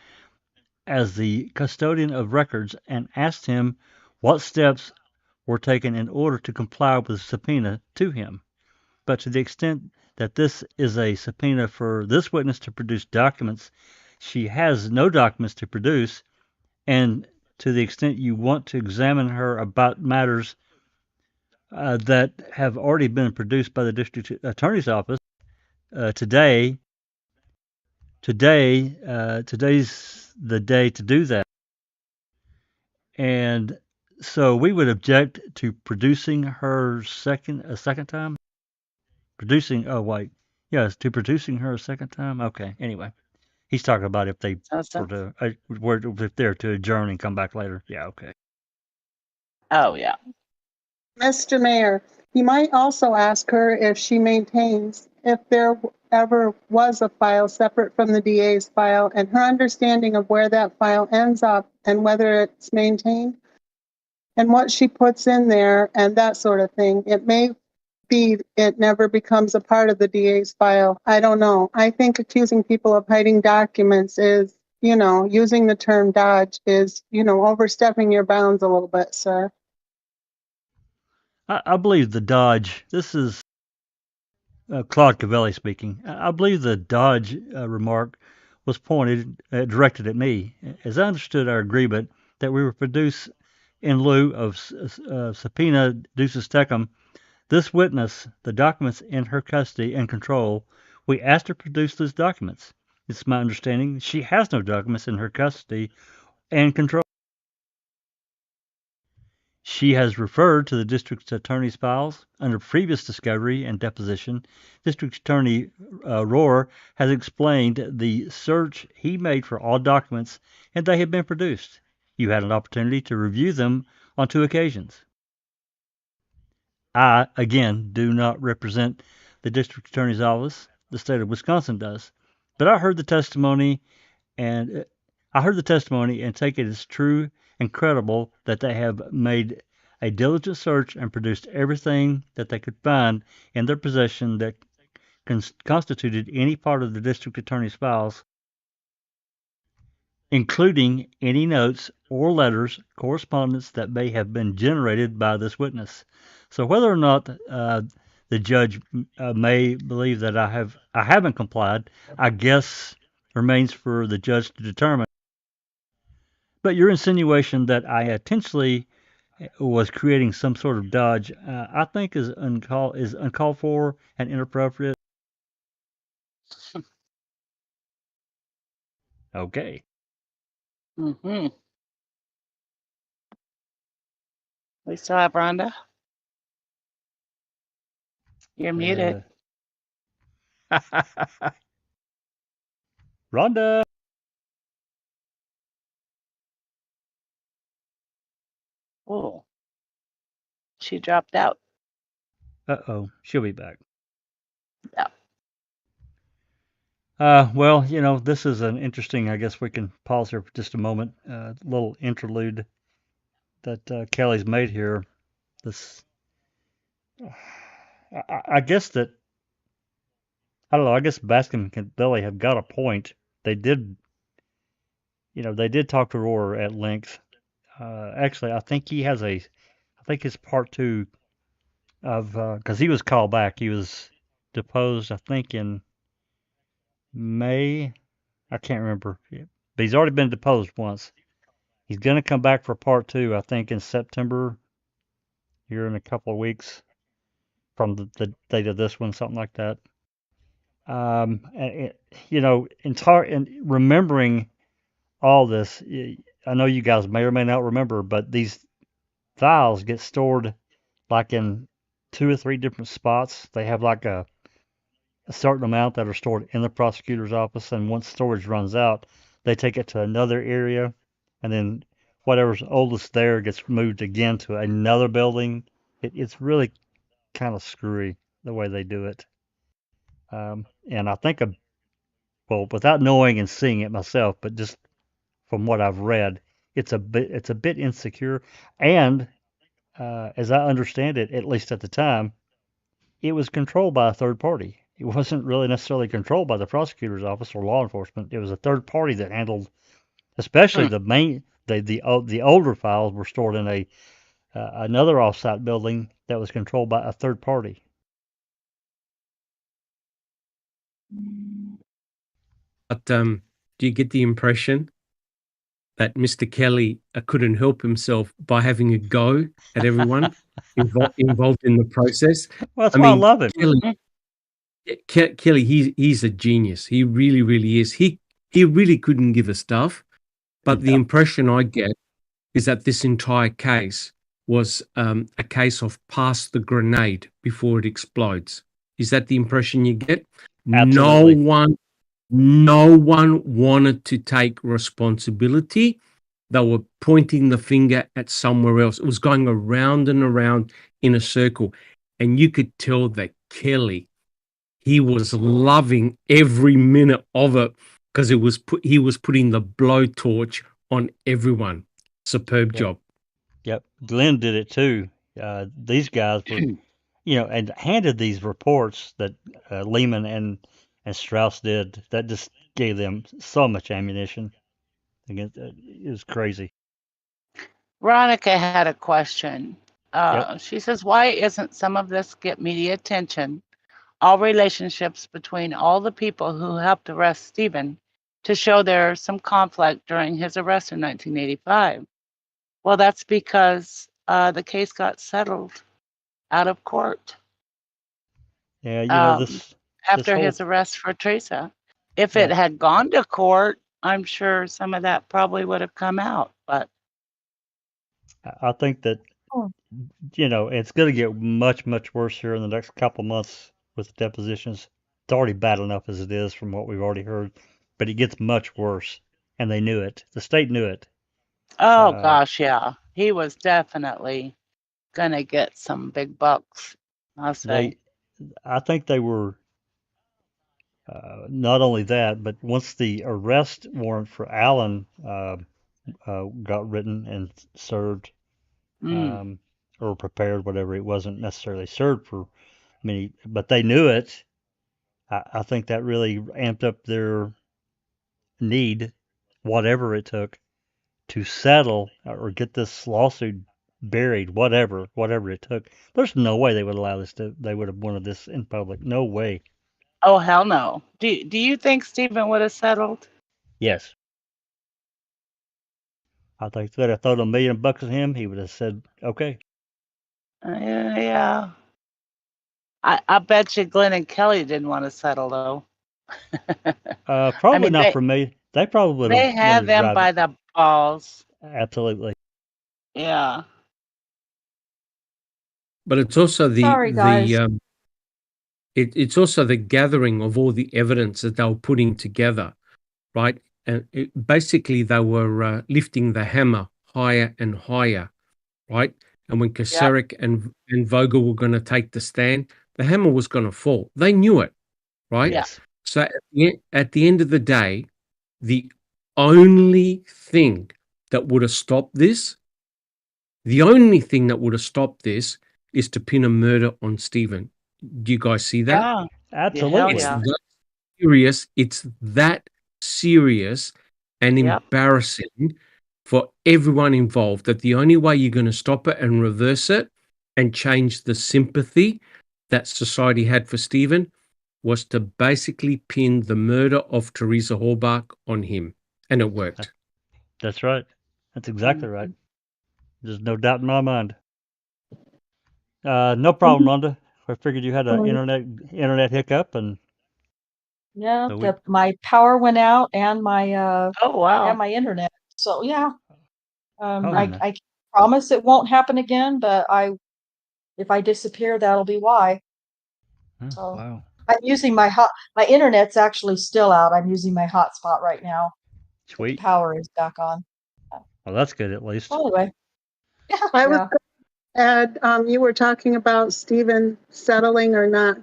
as the custodian of records and asked him what steps were taken in order to comply with the subpoena to him. But to the extent that this is a subpoena for this witness to produce documents, she has no documents to produce, and to the extent you want to examine her about matters that have already been produced by the district attorney's office, today's the day to do that. And so we would object to producing her a second time. Producing her a second time. Okay. Anyway, he's talking about if they if they're to adjourn and come back later. Yeah. Okay. Oh, yeah. Mr. Mayor, you might also ask her if she maintains if there ever was a file separate from the DA's file and her understanding of where that file ends up and whether it's maintained and what she puts in there and that sort of thing. It may be it never becomes a part of the DA's file. I don't know. I think accusing people of hiding documents is, using the term dodge is, overstepping your bounds a little bit, sir. I believe the dodge, this is Claude Covelli speaking. I believe the dodge remark was directed at me. As I understood our agreement that we would produce in lieu of subpoena ducis tecum, this witness, the documents in her custody and control, we asked her to produce those documents. It's my understanding she has no documents in her custody and control. She has referred to the district attorney's files under previous discovery and deposition. District Attorney Rohr has explained the search he made for all documents, and they have been produced. You had an opportunity to review them on 2 occasions. I, again, do not represent the district attorney's office. The state of Wisconsin does. But I heard the testimony and take it as true and credible that they have made a diligent search and produced everything that they could find in their possession that constituted any part of the district attorney's files. including any notes or letters, correspondence that may have been generated by this witness. So whether or not the judge may believe that I haven't complied, I guess remains for the judge to determine. But your insinuation that I intentionally was creating some sort of dodge, I think is uncalled for and inappropriate. Okay. Mm-hmm. We still have Rhonda. You're muted. Rhonda. Oh, she dropped out. Uh-oh, she'll be back. Yeah. Well, this is an interesting, I guess we can pause here for just a moment. Little interlude that Kelly's made here. This, I guess that, I don't know, I guess Baskin and Billy have got a point. They did, they did talk to Rohr at length. Actually, I think his part two of, because he was called back. He was deposed, I think, in May. I can't remember. But he's already been deposed once. He's going to come back for part two, I think, in September, here in a couple of weeks from the date of this one, something like that. In remembering all this, I know you guys may or may not remember, but these files get stored like in 2 or 3 different spots. They have like a certain amount that are stored in the prosecutor's office, and once storage runs out, they take it to another area, and then whatever's oldest there gets moved again to another building. It's really kind of screwy the way they do it. And I think, well, without knowing and seeing it myself, but just from what I've read, it's a bit insecure. And as I understand it, at least at the time, it was controlled by a third party. It wasn't really necessarily controlled by the prosecutor's office or law enforcement. It was a third party that handled, especially the older files were stored in another offsite building that was controlled by a third party. But do you get the impression that Mr. Kelly couldn't help himself by having a go at everyone involved in the process? Well, that's why I love him. Kelly, he's a genius. He really, really is. He really couldn't give a stuff. But the impression I get is that this entire case was a case of pass the grenade before it explodes. Is that the impression you get? Absolutely. No one wanted to take responsibility. They were pointing the finger at somewhere else. It was going around and around in a circle. And you could tell that Kelly, he was loving every minute of it because he was putting the blowtorch on everyone. Superb job. Yep. Glenn did it too. These guys were, and handed these reports that Lehman and Strauss did. That just gave them so much ammunition. It was crazy. Veronica had a question. Yep. She says, why isn't some of this get media attention? All relationships between all the people who helped arrest Stephen to show there's some conflict during his arrest in 1985. Well, that's because the case got settled out of court. Yeah, after his arrest for Teresa. If it had gone to court, I'm sure some of that probably would have come out. But I think that it's going to get much, much worse here in the next couple months with the depositions. It's already bad enough as it is from what we've already heard, but it gets much worse, and they knew it. The state knew it. Oh gosh, yeah, he was definitely gonna get some big bucks. I'll say. I think they were. Not only that, but once the arrest warrant for Allen got written and served, or prepared, whatever, it wasn't necessarily served for many, but they knew it. I think that really amped up their need whatever it took to settle or get this lawsuit buried, whatever it took. There's no way they would allow this they would have wanted this in public. No way. Oh, hell no. Do you think Stephen would have settled? Yes. I think if they'd have thrown $1 million at him, he would have said, okay. Yeah. I bet you Glenn and Kelly didn't want to settle, though. Probably mean, not for me. They probably would have They had wanted to them drive by it. the balls. Absolutely. Yeah. But it's also Sorry, guys. it's also the gathering of all the evidence that they were putting together, right? And basically they were lifting the hammer higher and higher, right? And when Kasarik and Vogel were going to take the stand, the hammer was going to fall. They knew it, right? Yes. So at the end of the day, the only thing that would have stopped this, is to pin a murder on Stephen. Do you guys see that? Yeah. Absolutely. It's Yeah. that serious. It's that serious and Yep. embarrassing for everyone involved that the only way you're going to stop it and reverse it and change the sympathy that society had for Stephen was to basically pin the murder of Teresa Halbach on him. And it worked. That's right. That's exactly right. There's no doubt in my mind. No problem, Rhonda. I figured you had an internet hiccup, and Yeah, so my power went out and my Oh, wow. and my internet. So yeah, no. I can't promise it won't happen again, but if I disappear, that'll be why. So Wow. I'm using my internet's actually still out. I'm using my hotspot right now. The Sweet. power is back on. Well, that's good at least. Anyway, yeah, I was gonna add, you were talking about Stephen settling or not.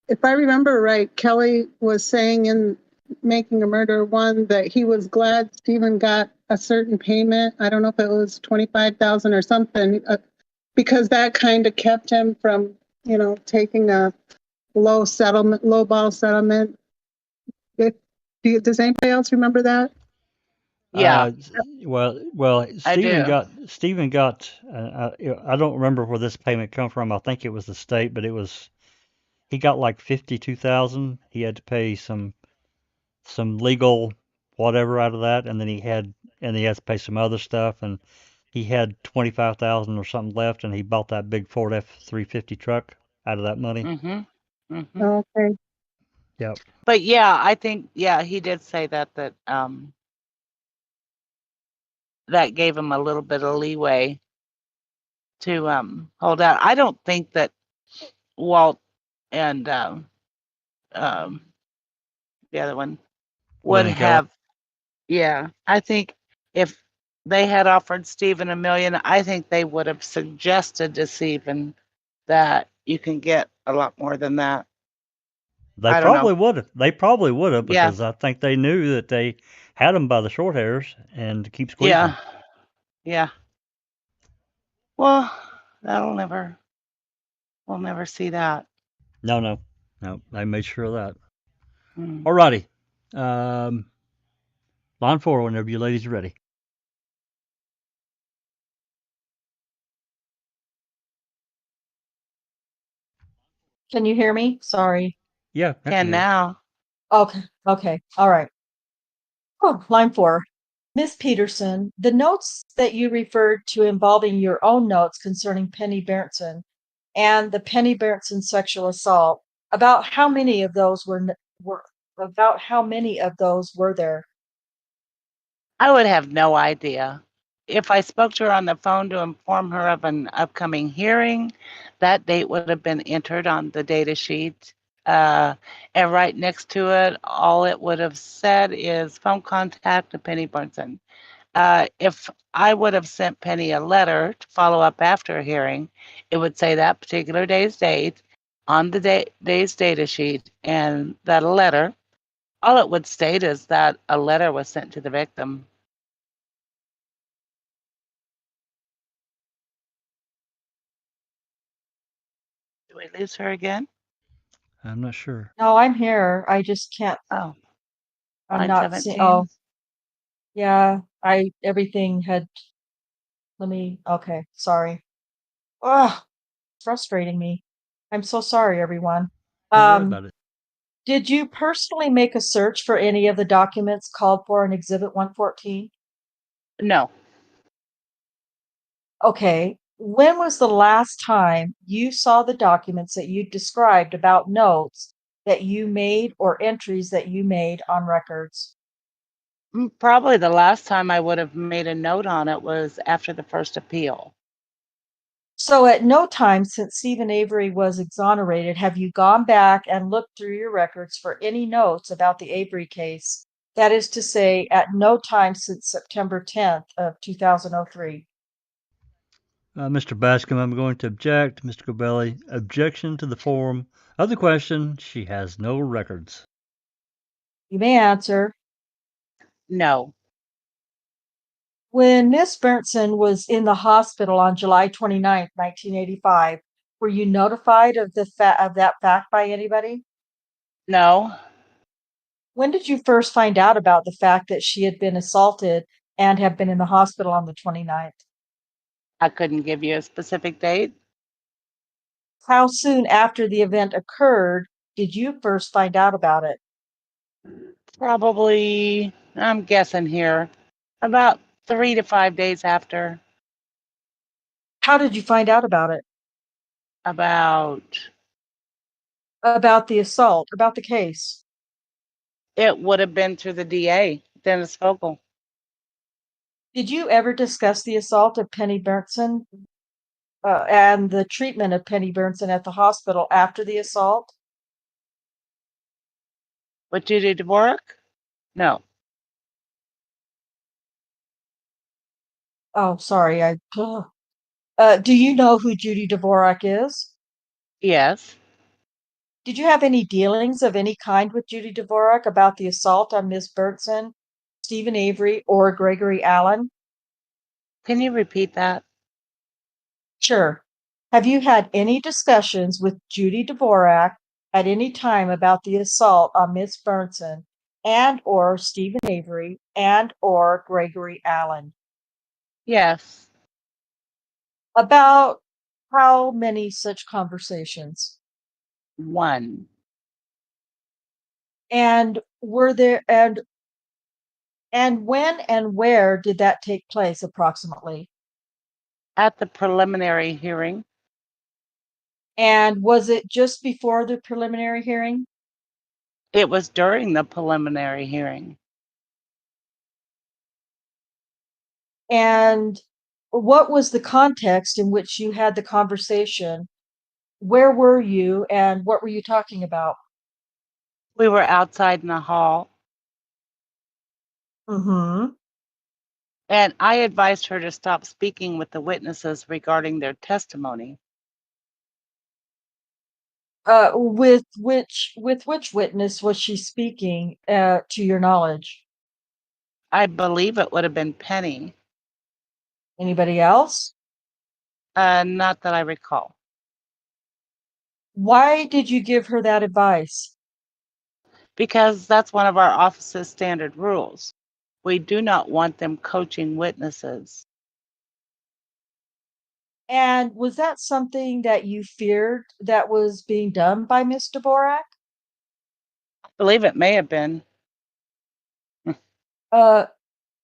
If I remember right, Kelly was saying in Making a Murder 1 that he was glad Stephen got a certain payment. I don't know if it was 25,000 or something, because that kind of kept him from, taking a low ball settlement. Does anybody else remember that? Yeah. Well, I do. Stephen got. I don't remember where this payment come from. I think it was the state, but he got like 52,000. He had to pay some legal whatever out of that, and then he has to pay some other stuff, and he had 25,000 or something left, and he bought that big Ford F-350 truck out of that money. Okay. Yep. But yeah, I think he did say that that gave him a little bit of leeway to hold out. I don't think that Walt and the other one would Glenn and Kelly. have. Yeah, I think if they had offered Stephen $1 million, I think they would have suggested to Stephen that you can get a lot more than that. They I don't probably know. would have. They probably would have, Yeah. because I think they knew that they had him by the short hairs and to keep squeezing. Yeah. Well, we'll never see that. No. They made sure of that. Alrighty. Line 4 whenever you ladies are ready. Can you hear me? Sorry. Yeah. I Can hear you. now. Okay. All right. Oh, line 4. Miss Petersen, the notes that you referred to involving your own notes concerning Penny Berntsen and the Penny Berntsen sexual assault, about how many of those were there? I would have no idea. If I spoke to her on the phone to inform her of an upcoming hearing, that date would have been entered on the data sheet. And right next to it, all it would have said is phone contact to Penny Berntsen. If I would have sent Penny a letter to follow up after a hearing, it would say that particular day's date on the day's data sheet, and that letter, all it would state is that a letter was sent to the victim. Do we lose her again? I'm not sure. No, I'm here. I just can't. Oh, I'm line not 17. seeing. Oh, Yeah, everything had, okay, sorry. Ugh, frustrating me. I'm so sorry, everyone. Don't worry about it. Did you personally make a search for any of the documents called for in Exhibit 114? No, Okay. When was the last time you saw the documents that you described about notes that you made or entries that you made on records? probably the last time I would have made a note on it was after the first appeal. So at no time since Stephen Avery was exonerated have you gone back and looked through your records for any notes about the Avery case. That is to say, at no time since September 10th of 2003. Mr. Bascom, I'm going to object. Mr. Gabelli, objection to the form of the question. She has no records. You may answer. No, When Miss Berntsen was in the hospital on July 29th, 1985, were you notified of that fact by anybody? no, When did you first find out about the fact that she had been assaulted and had been in the hospital on the 29th? I couldn't give you a specific date. How soon after the event occurred did you first find out about it? Probably, I'm guessing here, about 3 to 5 days after. How did you find out about it? About, About the assault, about the case? it would have been through the DA, Dennis Vogel. Did you ever discuss the assault of Penny Berntsen and the treatment of Penny Berntsen at the hospital after the assault? With Judy Dvorak? No. Oh, sorry. Do you know who Judy Dvorak is? Yes. Did you have any dealings of any kind with Judy Dvorak about the assault on Miss Berntsen, Stephen Avery, or Gregory Allen? Can you repeat that? Sure. Have you had any discussions with Judy Dvorak at any time about the assault on Miss Berntsen and or Stephen Avery and or Gregory Allen? Yes. About how many such conversations? One. And were there and when and where did that take place approximately? At the preliminary hearing. And was it just before the preliminary hearing? It was during the preliminary hearing. And what was the context in which you had the conversation? Where were you and what were you talking about? We were outside in the hall, Mm-hmm. and I advised her to stop speaking with the witnesses regarding their testimony. With which witness was she speaking, to your knowledge? I believe it would have been Penny. Anybody else? Not that I recall. Why did you give her that advice? Because that's one of our office's standard rules. We do not want them coaching witnesses. And was that something that you feared that was being done by Miss Dvorak? I believe it may have been.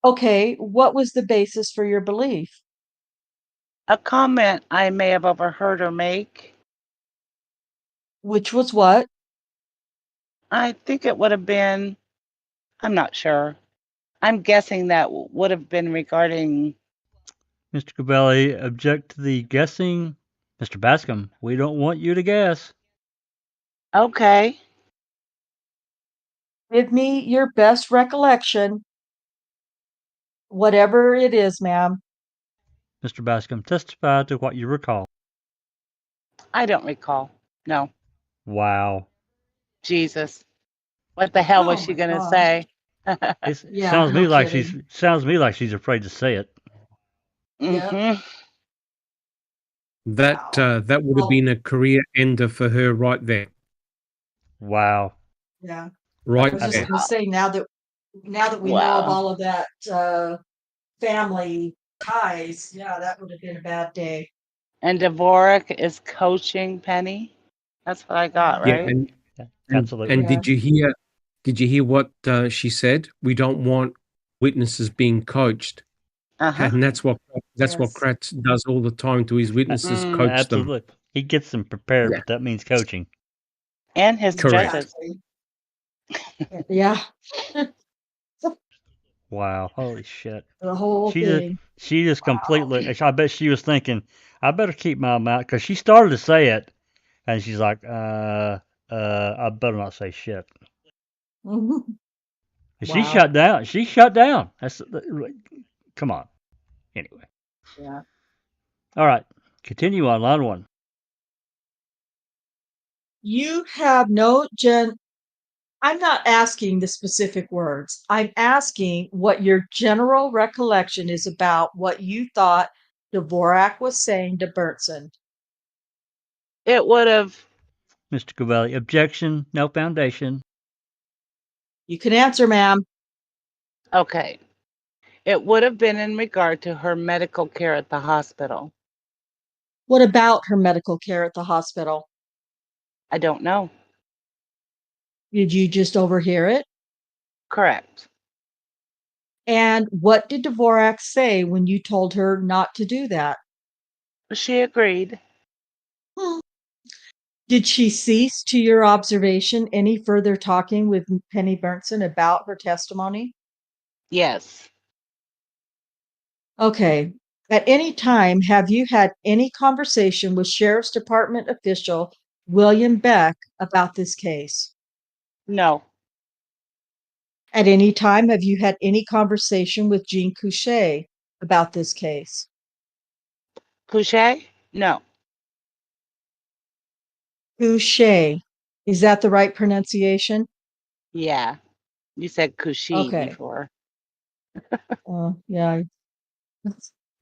Okay, what was the basis for your belief? A comment I may have overheard her make. Which was what? I think it would have been, I'm not sure. I'm guessing that would have been regarding. Mr. Gabelli, object to the guessing. Mr. Bascom, we don't want you to guess. Okay. Give me your best recollection, whatever it is, ma'am. Mr. Bascom, testify to what you recall. I don't recall. No. Wow. Jesus. What the hell Oh was she my going to gosh. say? It Yeah, sounds no me like kidding. she's afraid to say it. Yep. Mhm. That Wow. that would have Well, been a career ender for her right there. Wow. yeah. I Right was I've just there. going to say now that now that we know of Wow. all of that family ties, yeah, that would have been a bad day. And Dvorak is coaching Penny. That's what I got, Yeah. Yeah, right? Yeah, and absolutely. Yeah. did you hear what she said? We don't want witnesses being coached. Uh-huh. And that's what Yes. Kratz does all the time to his witnesses, coach them. Absolutely. He gets them prepared, Yeah. but that means coaching. And his Correct. judges. Exactly. Yeah, Wow, holy shit. the whole thing. She just Wow. completely. I bet she was thinking, I better keep my mouth, because she started to say it, and she's like, I better not say shit. Mhm. She Wow. shut down. She shut down. Come on. Anyway, Yeah. all right. Continue on line one. You have no I'm not asking the specific words. I'm asking what your general recollection is about what you thought Dvorak was saying to Bertson. It would have, Mr. Covelli, objection, no foundation. You can answer, ma'am. okay. It would have been in regard to her medical care at the hospital. What about her medical care at the hospital? I don't know. Did you just overhear it? Correct. And what did Dvorak say when you told her not to do that? She agreed. Hmm. Did she cease, to your observation, any further talking with Penny Bertson about her testimony? Yes. Okay. At any time, have you had any conversation with Sheriff's Department official William Beck about this case? No. At any time, have you had any conversation with Jean Couchet about this case? Couchet? No. Couchet. Is that the right pronunciation? Yeah. You said Couchy Okay. before. Yeah.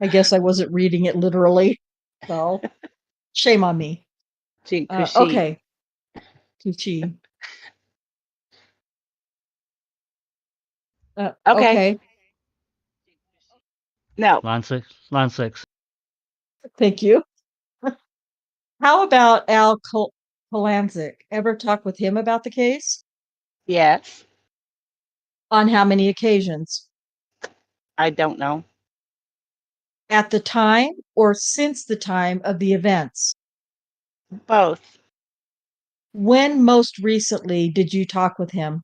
I guess I wasn't reading it literally. So shame on me. Jean Couchy. Okay. Couchy. Okay. Okay. No. Line six. Line six. Thank you. How about Al Polanzik? Ever talk with him about the case? Yes. On how many occasions? I don't know. At the time or since the time of the events? Both. When most recently did you talk with him?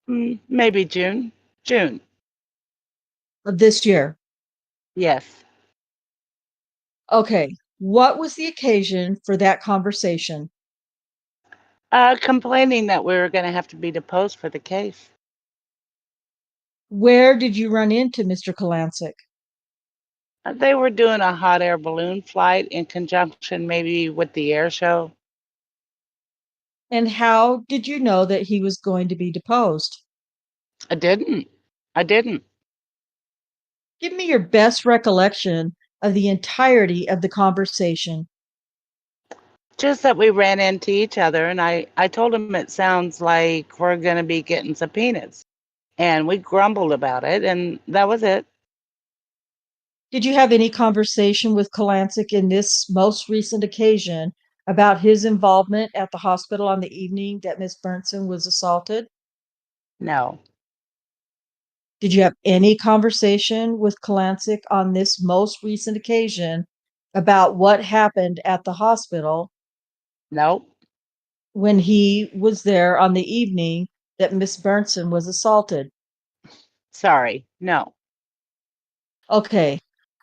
Maybe June. June. Of this year? Yes. Okay. What was the occasion for that conversation? Complaining that we were going to have to be deposed for the case. Where did you run into Mr. Kalancic? They were doing a hot air balloon flight in conjunction maybe with the air show. And how did you know that he was going to be deposed? I didn't. Give me your best recollection of the entirety of the conversation. Just that we ran into each other, and I told him it sounds like we're going to be getting subpoenas. And we grumbled about it, and that was it. Did you have any conversation with Kalancic in this most recent occasion about his involvement at the hospital on the evening that Miss Burnson was assaulted? No. Did you have any conversation with Kalancic on this most recent occasion about what happened at the hospital Nope. when he was there on the evening that Miss Burnson was assaulted? Sorry. No. Okay.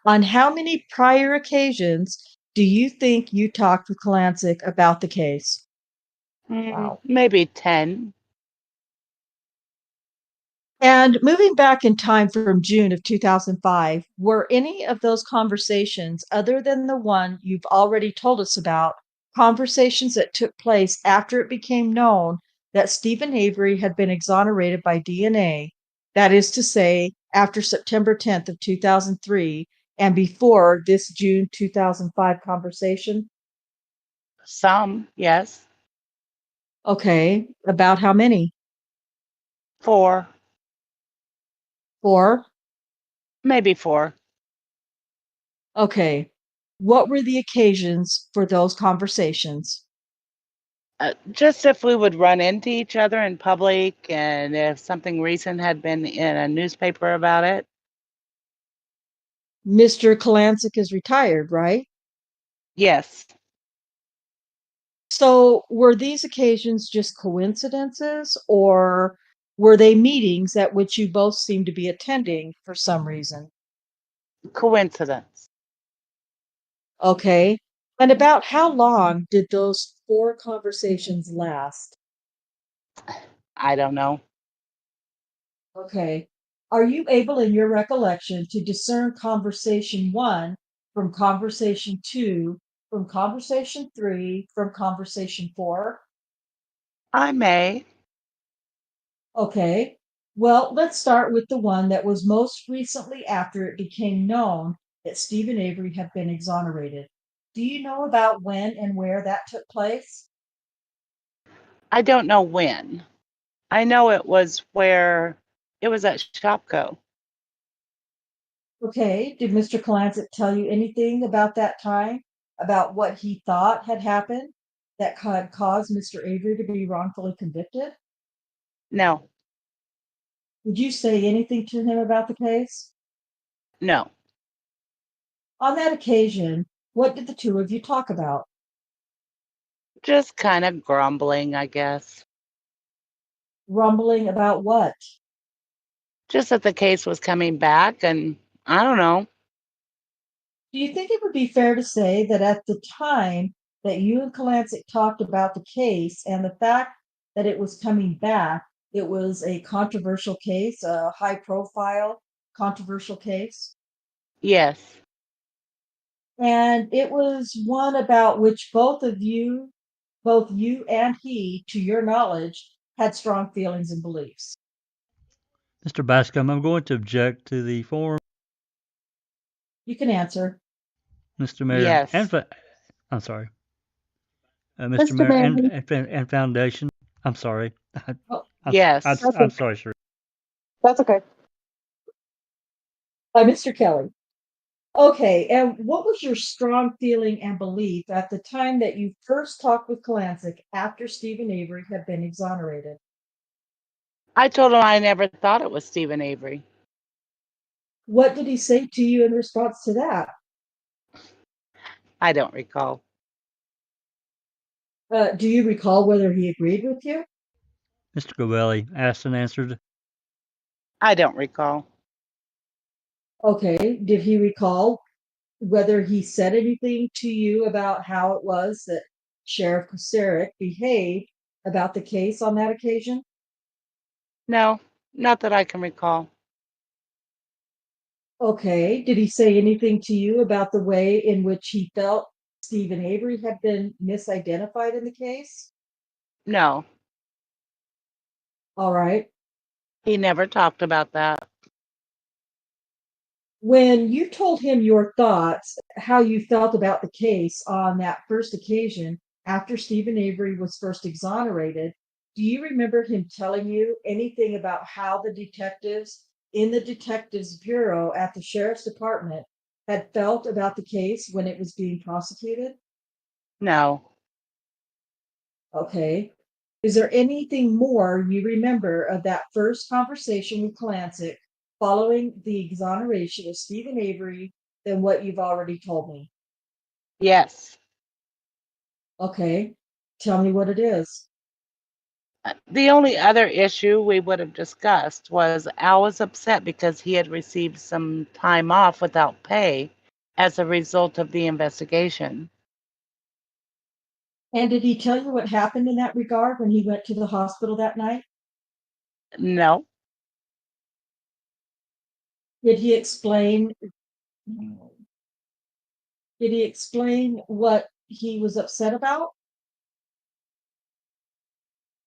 On how many prior occasions do you think you talked with Kalancic about the case? Wow. Maybe 10. And moving back in time from June of 2005, were any of those conversations, other than the one you've already told us about, conversations that took place after it became known that Stephen Avery had been exonerated by DNA? That is to say, after September 10th of 2003 and before this June 2005 conversation? Some, yes. Okay. About how many? 4. 4? Maybe 4. Okay. What were the occasions for those conversations? Just if we would run into each other in public and if something recent had been in a newspaper about it. Mr. Kalancic is retired, right? Yes. So were these occasions just coincidences, or were they meetings at which you both seemed to be attending for some reason? Coincidence. Okay. And about how long did those 4 conversations last? I don't know. Okay. Are you able in your recollection to discern conversation 1 from conversation 2, from conversation 3, from conversation 4? I may. Okay. Well, let's start with the one that was most recently after it became known that Stephen Avery had been exonerated. Do you know about when and where that took place? I don't know when. I know it was at Shopko. Okay. Did Mr. Kalancic tell you anything about that time? About what he thought had happened that had caused Mr. Avery to be wrongfully convicted? No. Would you say anything to him about the case? No. On that occasion, what did the two of you talk about? Just kind of grumbling, I guess. Rumbling about what? Just that the case was coming back, and I don't know. Do you think it would be fair to say that at the time that you and Kalancic talked about the case and the fact that it was coming back, it was a controversial case, a high profile controversial case? Yes. And it was one about which both you and he, to your knowledge, had strong feelings and beliefs. Mr. Bascom, I'm going to object to the form, You can answer. Mr. Mayor, Yes. I'm sorry, Mr. Mr. Mayor Mayor. and Foundation. I'm sorry. Oh, Yes. I'm sorry, sir. That's okay. by Mr. Kelly. Okay, and what was your strong feeling and belief at the time that you first talked with Kalancic after Stephen Avery had been exonerated? I told him I never thought it was Stephen Avery. What did he say to you in response to that? I don't recall. Do you recall whether he agreed with you? Mr. Govelli asked and answered. I don't recall. Okay, did he recall whether he said anything to you about how it was that Sheriff Kucerik behaved about the case on that occasion? No, not that I can recall. Okay, did he say anything to you about the way in which he felt Stephen Avery had been misidentified in the case? No, All right. he never talked about that. When you told him your thoughts, how you felt about the case on that first occasion after Stephen Avery was first exonerated, do you remember him telling you anything about how the detectives in the Detectives Bureau at the Sheriff's Department had felt about the case when it was being prosecuted? No. Okay. Is there anything more you remember of that first conversation with Kalancic following the exoneration of Stephen Avery than what you've already told me? Yes. Okay. Tell me what it is. The only other issue we would have discussed was Al was upset because he had received some time off without pay as a result of the investigation. And did he tell you what happened in that regard when he went to the hospital that night? No, Did he explain what he was upset about?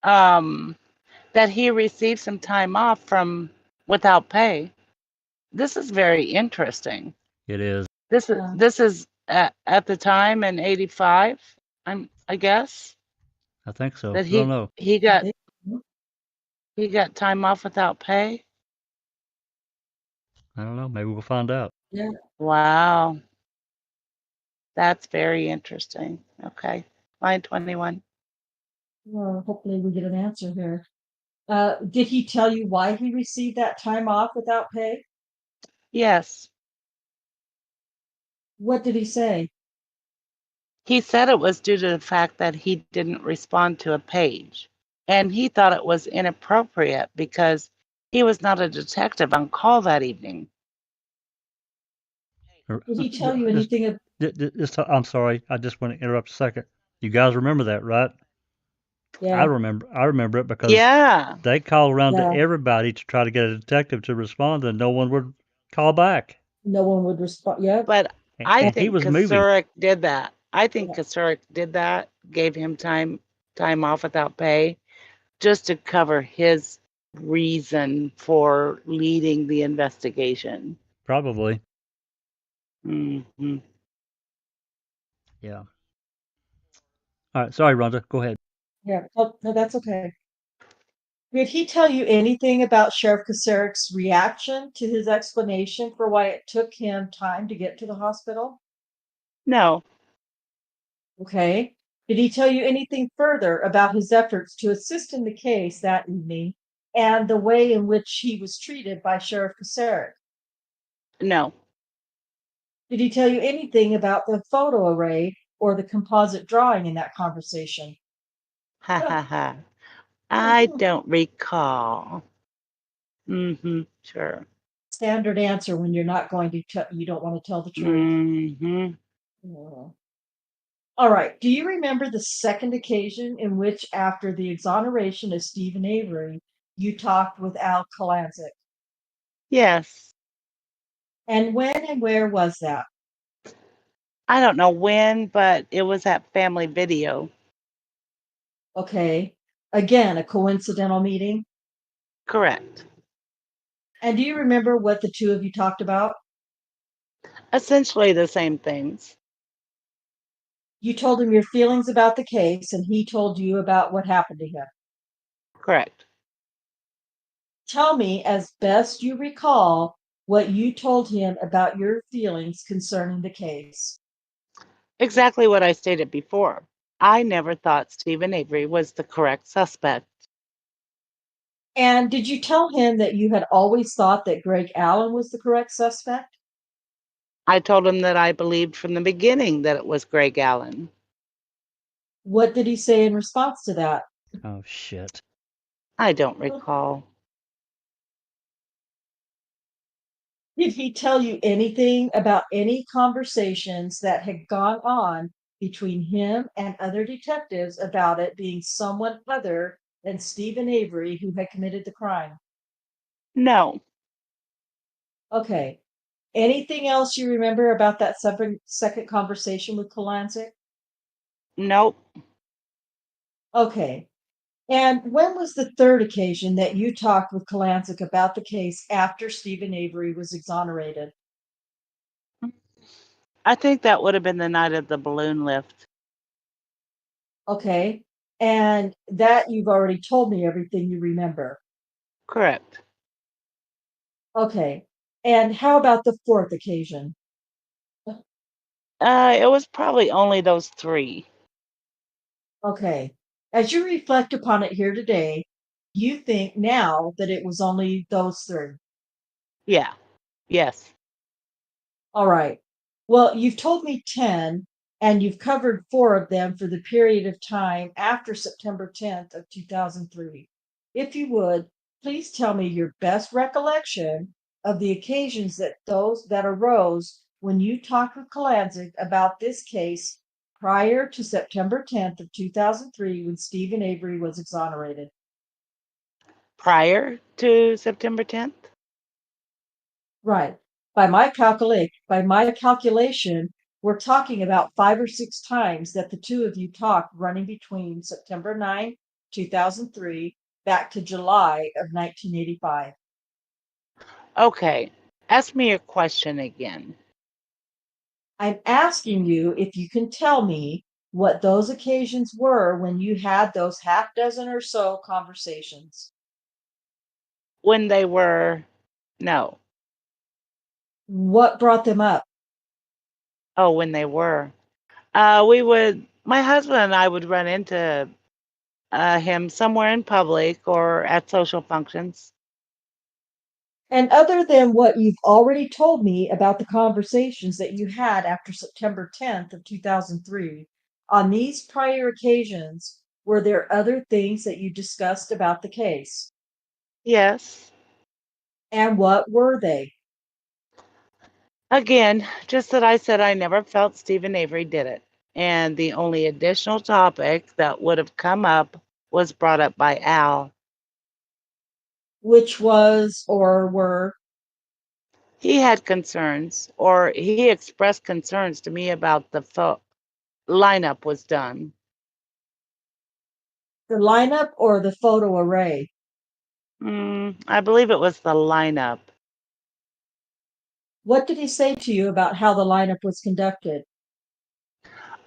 that he received some time off from without pay. This is very interesting. It is. This is at the time in '85. I guess I think so. that I don't know. he got time off without pay. I don't know. Maybe we'll find out. Yeah. Wow. That's very interesting. Okay. Line 21. Well, hopefully we get an answer here. Did he tell you why he received that time off without pay? Yes. What did he say? He said it was due to the fact that he didn't respond to a page. And he thought it was inappropriate because he was not a detective on call that evening. Did he tell you Just, anything of I'm sorry. I just want to interrupt a second. You guys remember that, right? yeah, I remember it because Yeah. they called around Yeah. to everybody to try to get a detective to respond, and no one would call back. no one would respond? Yeah. But I And he think was moving. Kasurik did that. I think Yeah. Kasurik did that, gave him time off without pay, just to cover his reason for leading the investigation. Probably. Hmm. Yeah. All right. Sorry, Rhonda. Go ahead. Yeah. Oh, no, that's okay. Did he tell you anything about Sheriff Kasarik's reaction to his explanation for why it took him time to get to the hospital? No. Okay. Did he tell you anything further about his efforts to assist in the case that evening and the way in which he was treated by Sheriff Kasarik? No. Did he tell you anything about the photo array or the composite drawing in that conversation? Ha ha ha. I don't recall. Sure. Standard answer when you're not going to you don't want to tell the truth. Mm-hmm. Yeah. All right. Do you remember the second occasion in which, after the exoneration of Stephen Avery, you talked with Al Kalanzik? Yes. And when and where was that? I don't know when, but it was at family video. Okay. Again, a coincidental meeting. Correct. And do you remember what the two of you talked about? Essentially the same things. You told him your feelings about the case, and he told you about what happened to him. Correct. Tell me, as best you recall, what you told him about your feelings concerning the case. Exactly what I stated before. I never thought Stephen Avery was the correct suspect. And did you tell him that you had always thought that Greg Allen was the correct suspect? I told him that I believed from the beginning that it was Greg Allen. What did he say in response to that? Oh, shit. I don't recall. Did he tell you anything about any conversations that had gone on between him and other detectives about it being someone other than Stephen Avery who had committed the crime? No. Okay. Anything else you remember about that second conversation with Kalancic? Nope. Okay. And when was the third occasion that you talked with Kalancic about the case after Stephen Avery was exonerated? I think that would have been the night of the balloon lift. Okay. And that you've already told me everything you remember. Correct. Okay. And how about the fourth occasion? It was probably only those three. Okay. As you reflect upon it here today, you think now that it was only those three. Yeah. Yes. All right. Well, you've told me 10, and you've covered 4 of them for the period of time after September 10th of 2003. If you would, please tell me your best recollection of the occasions that arose when you talked with Kalanzik about this case prior to September 10th of 2003 when Stephen Avery was exonerated. Prior to September 10th? Right. By my calculation, we're talking about 5 or 6 times that the two of you talked running between September 9, 2003, back to July of 1985. Okay. Ask me your question again. I'm asking you if you can tell me what those occasions were when you had those half dozen or so conversations. When they were, no. What brought them up? Oh, when they were. My husband and I would run into him somewhere in public or at social functions. And other than what you've already told me about the conversations that you had after September 10th of 2003, on these prior occasions, were there other things that you discussed about the case? Yes. And what were they? Again, just that I said I never felt Stephen Avery did it. And the only additional topic that would have come up was brought up by Al. Which was or were? He had concerns, or he expressed concerns to me about the lineup was done. The lineup or the photo array? I believe it was the lineup. What did he say to you about how the lineup was conducted?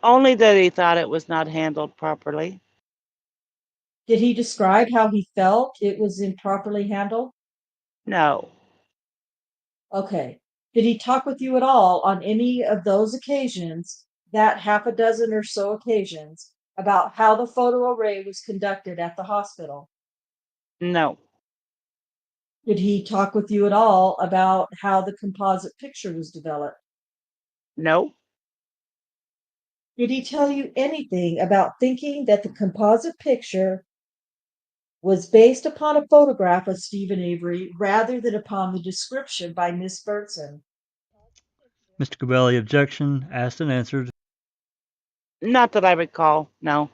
Only that he thought it was not handled properly. Did he describe how he felt it was improperly handled? No. Okay. Did he talk with you at all on any of those occasions, that half a dozen or so occasions, about how the photo array was conducted at the hospital? No. Did he talk with you at all about how the composite picture was developed? No. Did he tell you anything about thinking that the composite picture was based upon a photograph of Stephen Avery rather than upon the description by Miss Bertson? Mr. Cabelli, objection, asked and answered. Not that I recall. No.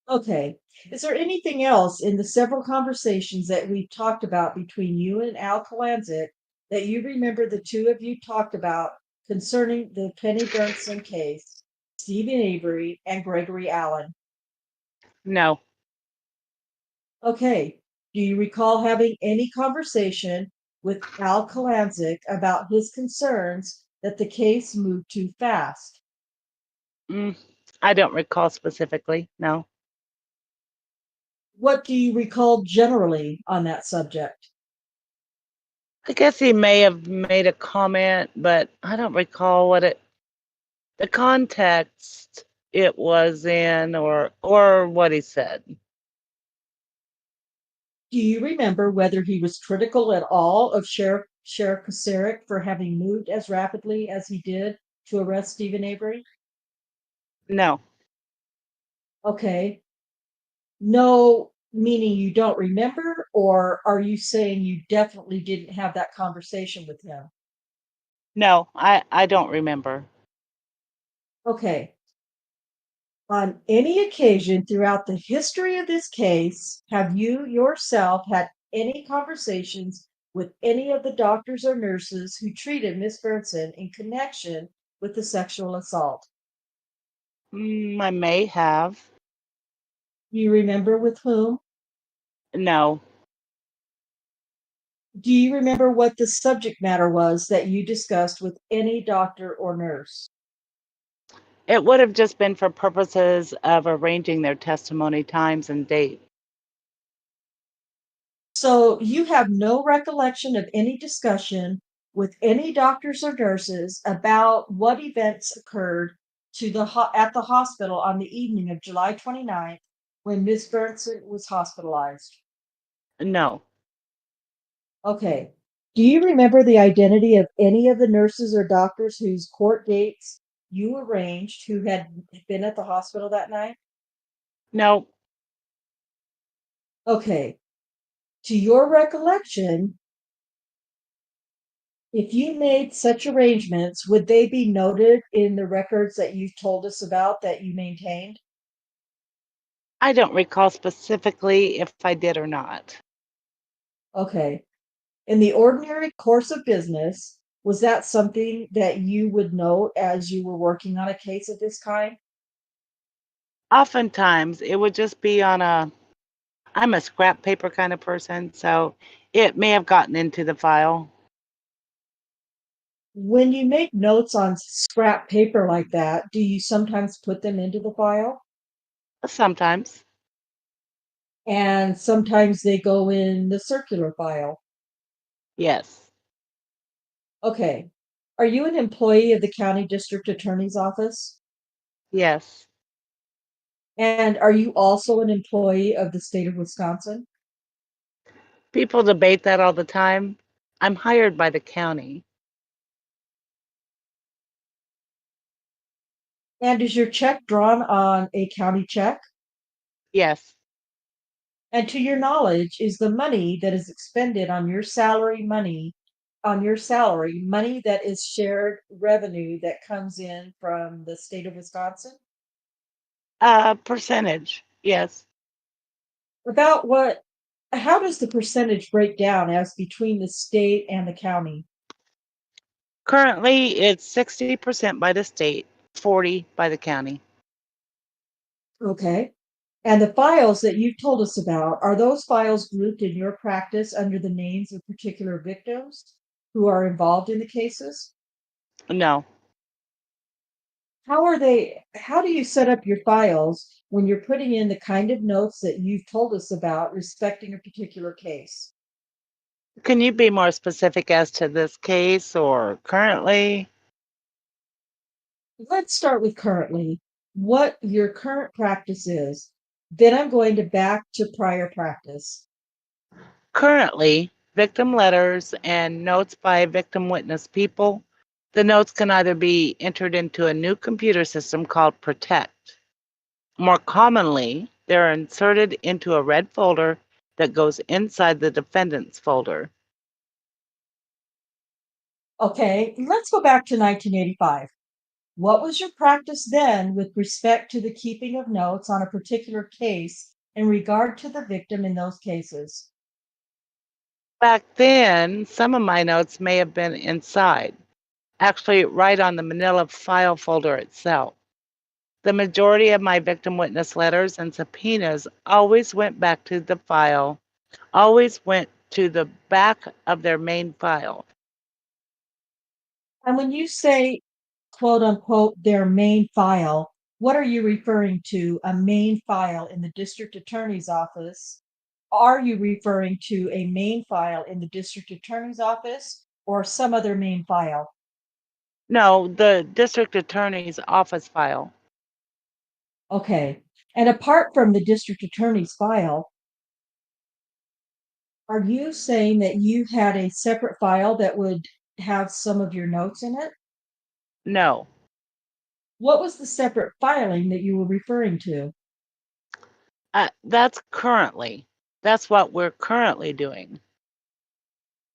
Okay. Is there anything else in the several conversations that we've talked about between you and Al Kalanzik that you remember the two of you talked about concerning the Penny Bernson case, Stephen Avery and Gregory Allen? No. Okay. Do you recall having any conversation with Al Kalanzik about his concerns that the case moved too fast? I don't recall specifically. No. What do you recall generally on that subject? I guess he may have made a comment, but I don't recall the context it was in or what he said. Do you remember whether he was critical at all of Sheriff Kosarik for having moved as rapidly as he did to arrest Stephen Avery? No. Okay. No, meaning you don't remember, or are you saying you definitely didn't have that conversation with him? No, I don't remember. Okay. On any occasion throughout the history of this case, have you yourself had any conversations with any of the doctors or nurses who treated Miss Bernson in connection with the sexual assault? I may have. Do you remember with whom? No. Do you remember what the subject matter was that you discussed with any doctor or nurse? It would have just been for purposes of arranging their testimony times and date. So you have no recollection of any discussion with any doctors or nurses about what events occurred at the hospital on the evening of July 29th when Miss Bernson was hospitalized? No. Okay. Do you remember the identity of any of the nurses or doctors whose court dates you arranged who had been at the hospital that night? No. Okay. To your recollection, if you made such arrangements, would they be noted in the records that you've told us about that you maintained? I don't recall specifically if I did or not. Okay. In the ordinary course of business, was that something that you would note as you were working on a case of this kind? Oftentimes it would just be I'm a scrap paper kind of person, so it may have gotten into the file. When you make notes on scrap paper like that, do you sometimes put them into the file? Sometimes. And sometimes they go in the circular file. Yes. Okay. Are you an employee of the county district attorney's office? Yes. And are you also an employee of the state of Wisconsin? People debate that all the time. I'm hired by the county. And is your check drawn on a county check? Yes. And to your knowledge, is the money that is expended on your salary money that is shared revenue that comes in from the state of Wisconsin? Percentage. Yes. About what, how does the percentage break down as between the state and the county? Currently, it's 60% by the state, 40 by the county. Okay. And the files that you've told us about, are those files grouped in your practice under the names of particular victims who are involved in the cases? No. How do you set up your files when you're putting in the kind of notes that you've told us about respecting a particular case? Can you be more specific as to this case or currently? Let's start with currently, what your current practice is. Then I'm going to back to prior practice. Currently, victim letters and notes by victim witness people. The notes can either be entered into a new computer system called Protect. More commonly, they're inserted into a red folder that goes inside the defendant's folder. Okay, let's go back to 1985. What was your practice then with respect to the keeping of notes on a particular case in regard to the victim in those cases? Back then, some of my notes may have been inside, actually right on the manila file folder itself. The majority of my victim witness letters and subpoenas always went back to the file, always went to the back of their main file. And when you say, quote unquote, their main file, what are you referring to? A main file in the district attorney's office? Are you referring to a main file in the district attorney's office or some other main file? No, the district attorney's office file. Okay. And apart from the district attorney's file, are you saying that you had a separate file that would have some of your notes in it? No, What was the separate filing that you were referring to? that's currently. That's what we're currently doing.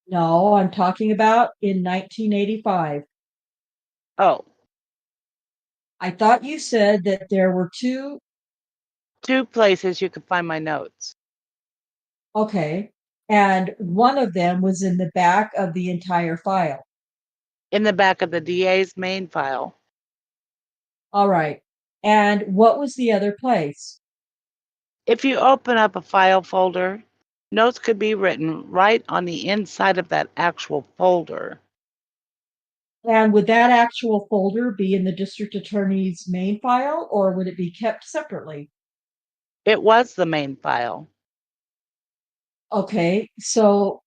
No, I'm talking about in 1985. Oh, I thought you said that there were two. two places you could find my notes. Okay. And one of them was in the back of the entire file. In the back of the DA's main file. All right. And what was the other place? If you open up a file folder, notes could be written right on the inside of that actual folder. And would that actual folder be in the district attorney's main file or would it be kept separately? It was the main file. Okay, so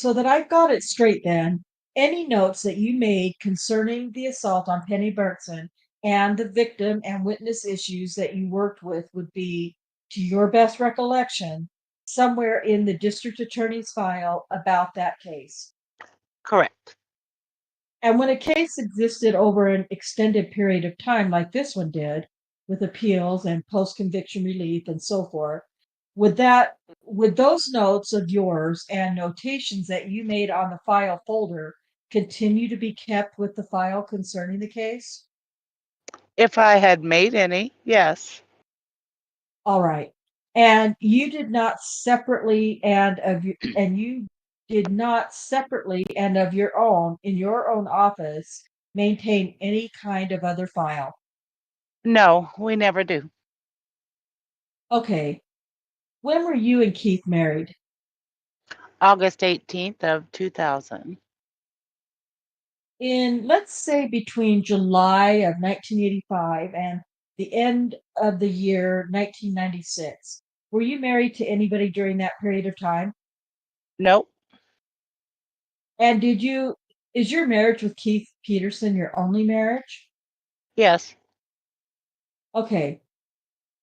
that I've got it straight then, any notes that you made concerning the assault on Penny Bertson and the victim and witness issues that you worked with would be, to your best recollection, somewhere in the district attorney's file about that case. Correct. And when a case existed over an extended period of time, like this one did, with appeals and post-conviction relief and so forth, would those notes of yours and notations that you made on the file folder continue to be kept with the file concerning the case? If I had made any, yes. All right. And you did not separately and of your own in your own office maintain any kind of other file. No, we never do. Okay. When were you and Keith married? August 18th of 2000. In, let's say, between July of 1985 and the end of the year 1996. Were you married to anybody during that period of time? Nope. And did you Is your marriage with Keith Petersen your only marriage? Yes. Okay.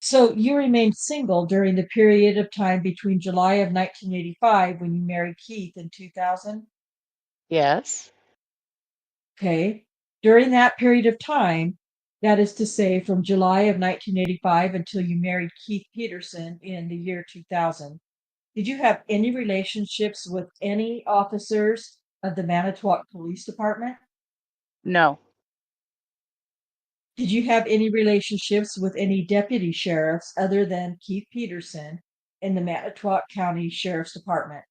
So you remained single during the period of time between July of 1985 when you married Keith in 2000? Yes. Okay. During that period of time, that is to say from July of 1985 until you married Keith Petersen in the year 2000, did you have any relationships with any officers of the Manitowoc Police Department? No. Did you have any relationships with any deputy sheriffs other than Keith Petersen in the Manitowoc County Sheriff's Department?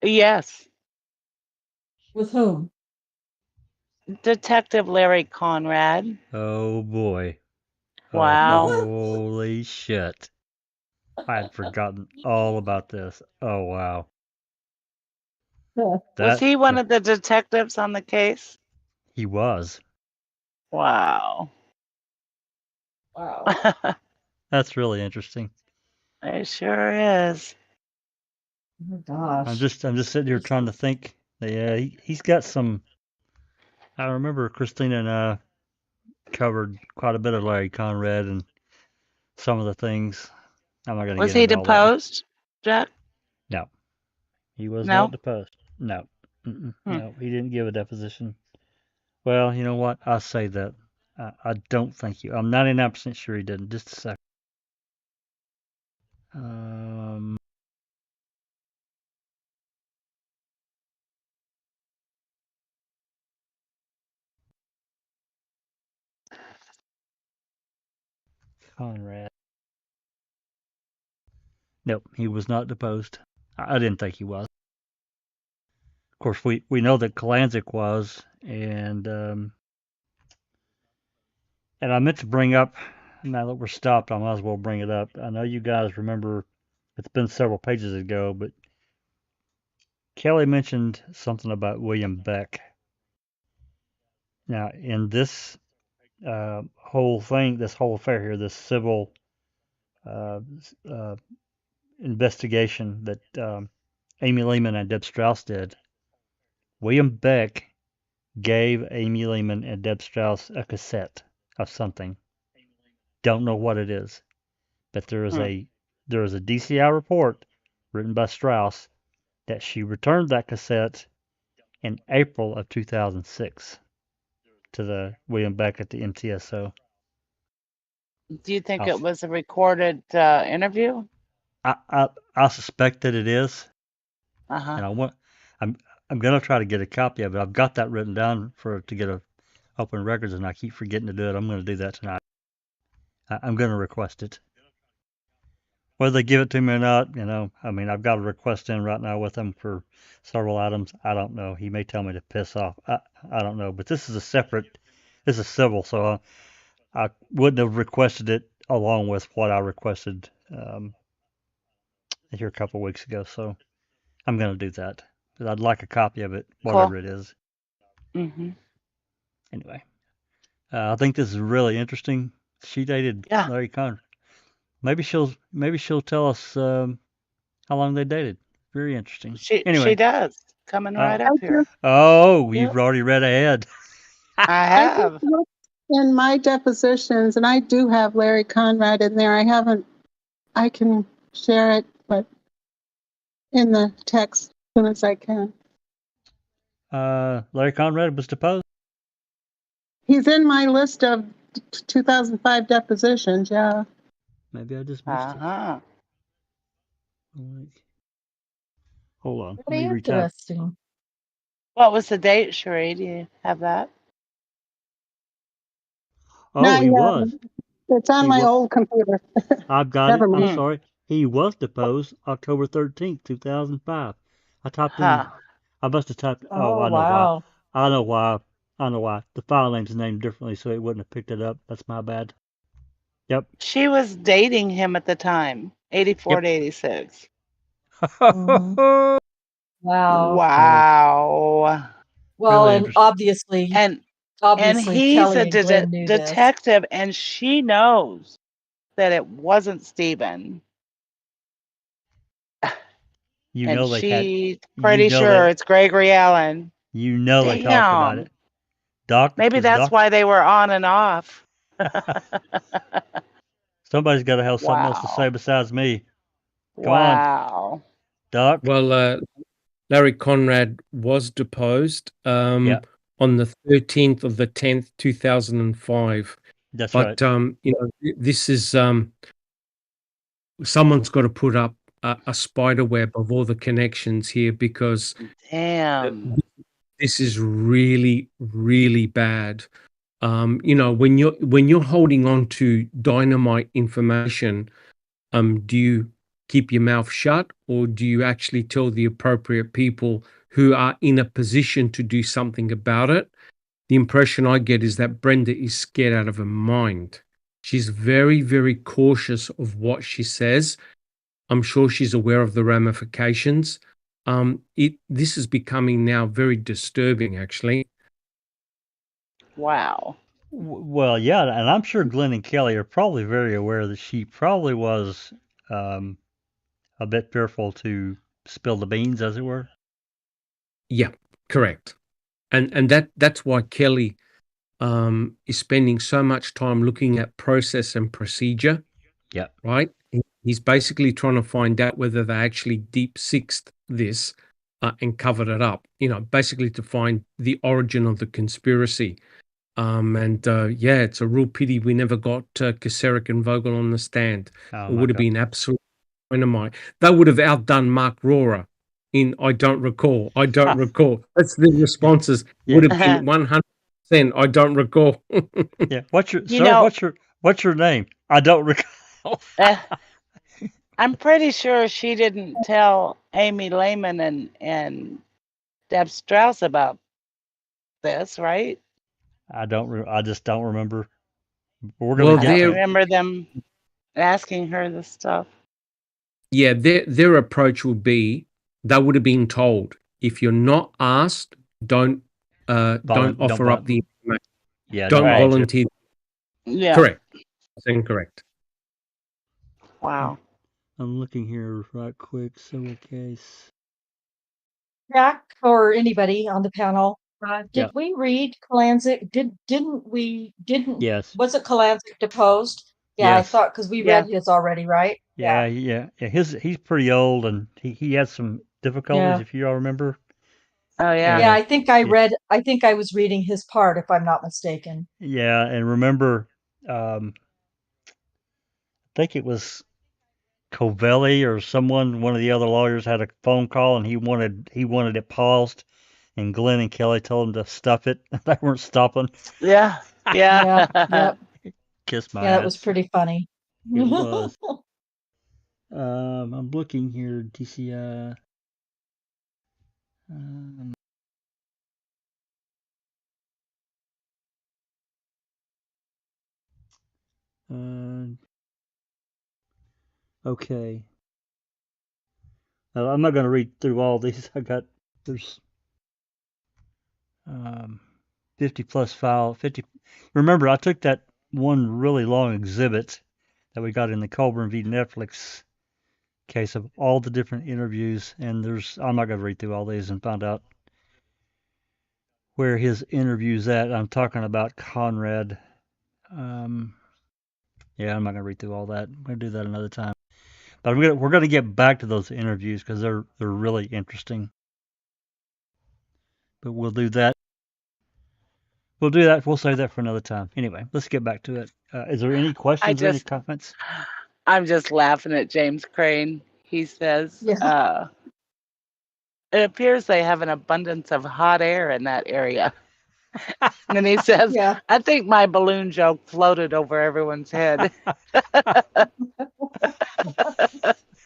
Yes. With whom? Detective Larry Conrad. Oh boy. Wow. Holy shit. I had forgotten all about this. Oh wow. Was he one of the detectives on the case? He was. Wow. Wow. That's really interesting. It sure is. Oh my gosh. I'm just sitting here trying to think. Yeah, he's got some. I remember Christina and I covered quite a bit of Larry Conrad and some of the things. I'm not going to Was get he into all that. deposed, Jack? No, he was No? not deposed. No, no, he didn't give a deposition. Well, you know what? I'll say that. I don't think he. I'm 99% sure he didn't. Just a second. Conrad. Nope, he was not deposed. I didn't think he was. Of course, we know that Kalanzik was, and I meant to bring up. Now that we're stopped, I might as well bring it up. I know you guys remember. It's been several pages ago, but Kelly mentioned something about William Beck. Now, in this whole thing, this whole affair here, this civil uh, investigation that Amy Lehman and Deb Strauss did, William Beck gave Amy Lehman and Deb Strauss a cassette of something. Don't know what it is, but there is a DCI report written by Strauss that she returned that cassette in April of 2006 to the William Beck at the MTSO. Do you think it was a recorded interview? I suspect that it is, Uh-huh. and I'm gonna try to get a copy of it. I've got that written down to get a open records, and I keep forgetting to do it. I'm gonna do that tonight. I'm gonna request it. Whether they give it to me or not, I mean, I've got a request in right now with them for several items. I don't know. He may tell me to piss off. I don't know. But this is civil, so I wouldn't have requested it along with what I requested here a couple of weeks ago. So I'm going to do that. But I'd like a copy of it, whatever it is. Mm-hmm. Anyway, I think this is really interesting. She dated Larry Conrad. Maybe she'll tell us how long they dated. Very interesting. She does. Coming right up here. Oh, you've already read ahead. I have. In my depositions, and I do have Larry Conrad in there. I can share it, but in the text as soon as I can. Larry Conrad was deposed? He's in my list of 2005 depositions, yeah. Maybe I just missed it. Hold on. Very interesting. What was the date, Sheree? Do you have that? Oh, he was. It's on my old computer. I've got it. I'm sorry. He was deposed October 13th, 2005. I typed in. I must have typed. Oh, I know why. I know why. The file name's named differently, so it wouldn't have picked it up. That's my bad. Yep. She was dating him at the time, 84 to 86. Wow. Wow. Well, really, and obviously, and he's Kelly a and Glenn knew detective, this. and she knows that it wasn't Stephen. You know she's pretty sure it's Gregory Allen. You know they talked about Damn. it. Doc, Maybe is that's Doc, why they were on and off. somebody's got to have something else to say Wow. besides me. Go on, Wow. Doc. Well, Larry Conrad was deposed Yeah, on the 13th of the 10th, 2005. that's But right. this is someone's got to put up a spider web of all the connections here, because Damn. this is really, really bad. When you're holding on to dynamite information, do you keep your mouth shut, or do you actually tell the appropriate people who are in a position to do something about it? The impression I get is that Brenda is scared out of her mind. She's very, very cautious of what she says. I'm sure she's aware of the ramifications. This is becoming now very disturbing, actually. Wow. Well, yeah, and I'm sure Glenn and Kelly are probably very aware that she probably was um, a bit fearful to spill the beans, as it were. Yeah, correct. And that's why Kelly is spending so much time looking at process and procedure. Yeah. Right? He's basically trying to find out whether they actually deep sixed this and covered it up, basically to find the origin of the conspiracy. It's a real pity we never got Kacerik and Vogel on the stand. Oh, It my would have God. been absolute dynamite. They would have outdone Mark Rohrer in I don't recall. I don't recall. That's the responses. Yeah. Would have been 100%. I don't recall. Yeah. What's your You sir? know- What's your name? I don't recall. I'm pretty sure she didn't tell Amy Lehman and Deb Strauss about this, right? I just don't remember. We're Well, gonna I get don't to. remember them asking her this stuff. Yeah, their approach would be they would have been told, if you're not asked, don't offer up the information. Yeah. Don't Right. volunteer. Yeah. Correct. That's incorrect. Wow. I'm looking here right quick. Civil case. Jack or anybody on the panel, Yeah. did we read Kalanzik? Didn't we? Yes. Was it Kalanzik deposed? Yeah, I Yes. thought, because we Yeah. read his already, right? Yeah. He's pretty old, and he had some difficulties, Yeah. if you all remember. Oh yeah. Yeah, I think I Yeah. read. I think I was reading his part, if I'm not mistaken. Yeah, and remember, I think it was Covelli or someone, one of the other lawyers had a phone call, and he wanted it paused, and Glenn and Kelly told him to stuff it. They weren't stopping. Yeah. Yeah. Yep. Kiss my Yeah, that was ass. pretty funny. It was. I'm looking here, DCI. Okay. I'm not going to read through all these. There's 50 plus file. 50. Remember, I took that one really long exhibit that we got in the Colburn v. Netflix case of all the different interviews, and I'm not going to read through all these and find out where his interview's at. I'm talking about Conrad. Yeah, I'm not going to read through all that. I'm going to do that another time. But we're going to get back to those interviews because they're really interesting. But we'll do that. We'll save that for another time. Anyway, let's get back to it. Is there any questions or any comments? I'm just laughing at James Crane. He says, Yeah. it appears they have an abundance of hot air in that area. And then he says, Yeah. I think my balloon joke floated over everyone's head.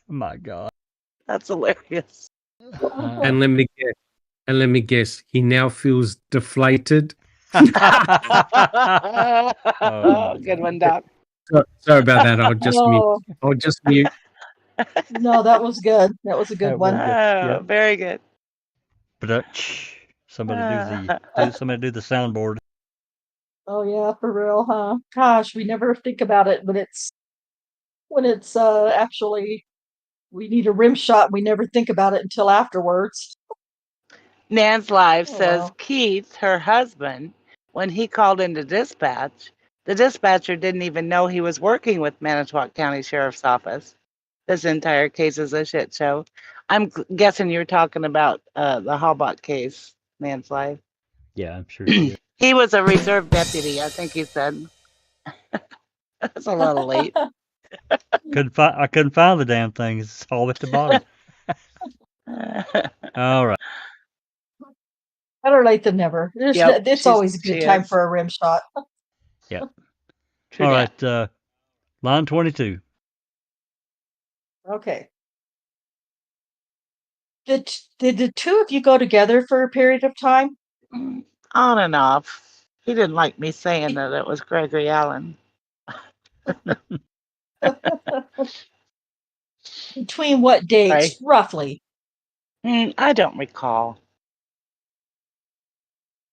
My God. That's hilarious. And let me guess, he now feels deflated. Oh, good one, Doc. Sorry about that. I'll just mute. No, that was good. That was a good That one. was good. Oh, Yep. very good. But somebody do the soundboard. Oh yeah, for real, huh? Gosh, we never think about it when it's actually we need a rim shot. We never think about it until afterwards. Nan's Live Oh, says wow. Keith, her husband, when he called into dispatch, the dispatcher didn't even know he was working with Manitowoc County Sheriff's Office. This entire case is a shit show. I'm guessing you're talking about the Halbach case, Nan's Live. Yeah, I'm sure she is. He was a reserve deputy, I think he said. That's a little late. I couldn't find the damn thing. It's all at the bottom. All right. Better late than never. Yep, It's always a good she time is. for a rim shot. Yep. True All that. right. Line 22. Okay. Did the two of you go together for a period of time? On and off. He didn't like me saying that it was Gregory Allen. Between what dates, Sorry. roughly? I don't recall.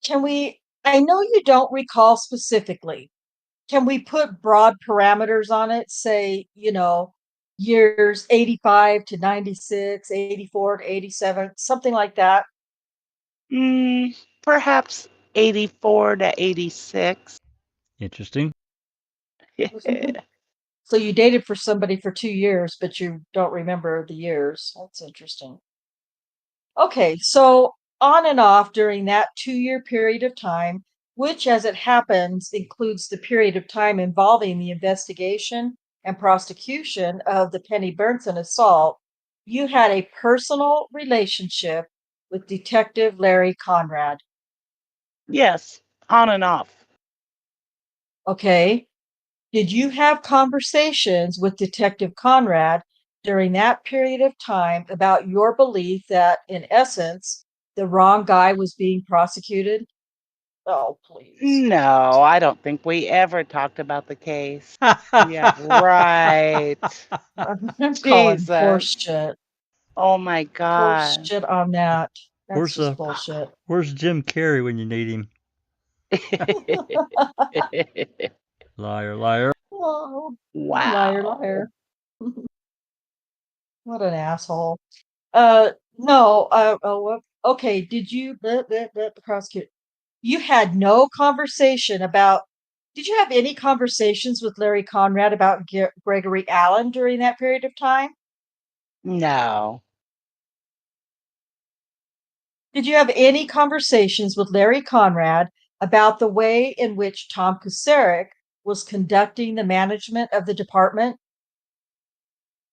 I know you don't recall specifically. Can we put broad parameters on it? Say, years 85 to 96, 84 to 87, something like that. Perhaps 84 to 86. Interesting. So you dated for somebody for 2 years, but you don't remember the years. That's interesting. Okay, so on and off during that 2-year period of time, which as it happens includes the period of time involving the investigation and prosecution of the Penny Burnson assault, you had a personal relationship with Detective Larry Conrad. Yes, on and off. Okay. Did you have conversations with Detective Conrad during that period of time about your belief that, in essence, the wrong guy was being prosecuted? Oh, please. No, I don't think we ever talked about the case. Yeah, right. I'm calling Jesus. horseshit. Oh my God. Horseshit on that. That's Where's just bullshit. Where's Jim Carrey when you need him? Liar, liar. Oh, Wow. liar, liar. What an asshole. No, okay, did you, the prosecutor, you had no conversation about, did you have any conversations with Larry Conrad about Gregory Allen during that period of time? No. Did you have any conversations with Larry Conrad about the way in which Tom Kuceric was conducting the management of the department?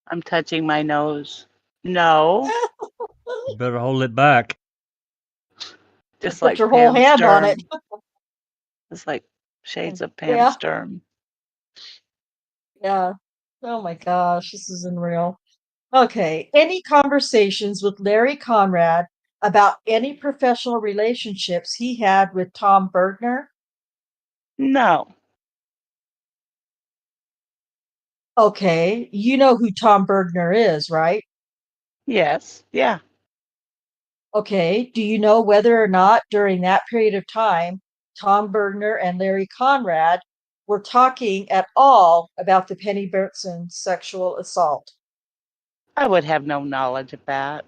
I'm touching my nose. No. You better hold it back. Just Put like your whole Pam hand on it. Sturm. It's like shades of Pam Yeah. Sturm. Yeah. Oh my gosh, this is unreal. Okay. Any conversations with Larry Conrad about any professional relationships he had with Tom Bergner? No. Okay. You know who Tom Bergner is, right? Yes. Yeah. Okay. Do you know whether or not during that period of time, Tom Bergner and Larry Conrad were talking at all about the Penny Burnson sexual assault? I would have no knowledge of that.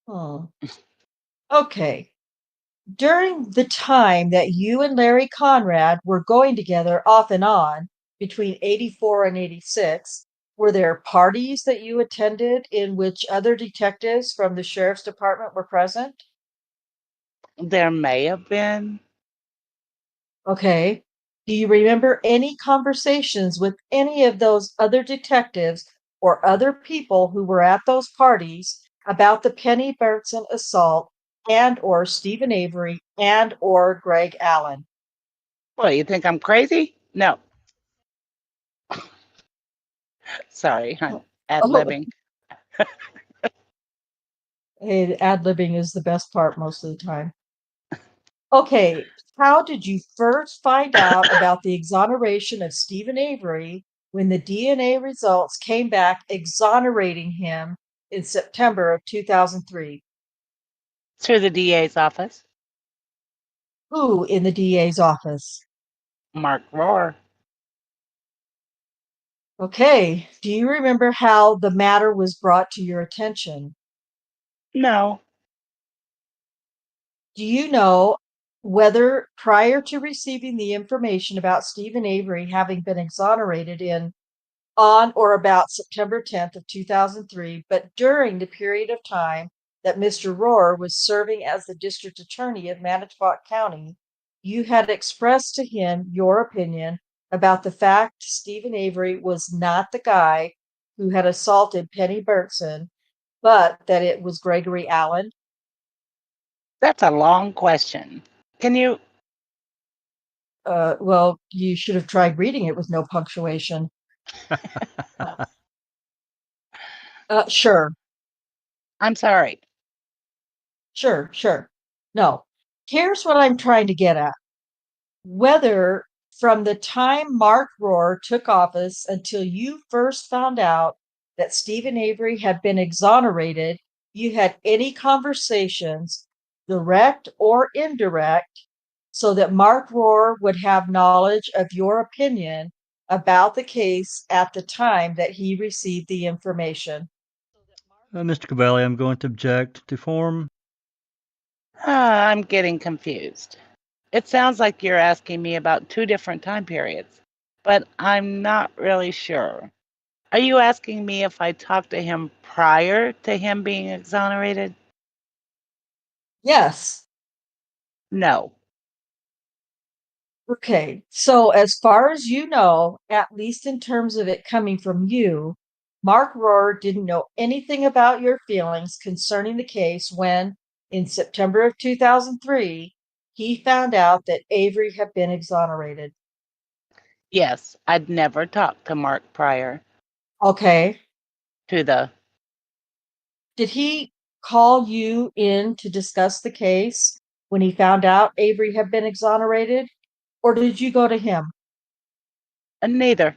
Hmm. Okay. During the time that you and Larry Conrad were going together off and on between 84 and 86, were there parties that you attended in which other detectives from the sheriff's department were present? There may have been. Okay. Do you remember any conversations with any of those other detectives or other people who were at those parties about the Penny Burnson assault and or Stephen Avery and or Greg Allen? What, you think I'm crazy? No. Sorry, I'm Oh, ad-libbing. hey, ad-libbing is the best part most of the time. Okay, how did you first find out about the exoneration of Stephen Avery when the DNA results came back exonerating him in September of 2003? Through the DA's office. Who in the DA's office? Mark Rohr. Okay, do you remember how the matter was brought to your attention? No. Do you know whether prior to receiving the information about Stephen Avery having been exonerated on or about September 10th of 2003, but during the period of time that Mr. Rohr was serving as the district attorney of Manitowoc County, you had expressed to him your opinion about the fact Stephen Avery was not the guy who had assaulted Penny Bertson, but that it was Gregory Allen? That's a long question. Can you? Well, you should have tried reading it with no punctuation. Sure. I'm sorry. Sure. No. Here's what I'm trying to get at. Whether from the time Mark Rohr took office until you first found out that Stephen Avery had been exonerated, you had any conversations, direct or indirect, so that Mark Rohr would have knowledge of your opinion about the case at the time that he received the information. Mr. Cavalli, I'm going to object to form. I'm getting confused. It sounds like you're asking me about two different time periods, but I'm not really sure. Are you asking me if I talked to him prior to him being exonerated? Yes. No. Okay, so as far as you know, at least in terms of it coming from you, Mark Rohr didn't know anything about your feelings concerning the case when, in September of 2003, he found out that Avery had been exonerated. Yes, I'd never talked to Mark prior Okay, to the. did he call you in to discuss the case when he found out Avery had been exonerated, or did you go to him? Neither.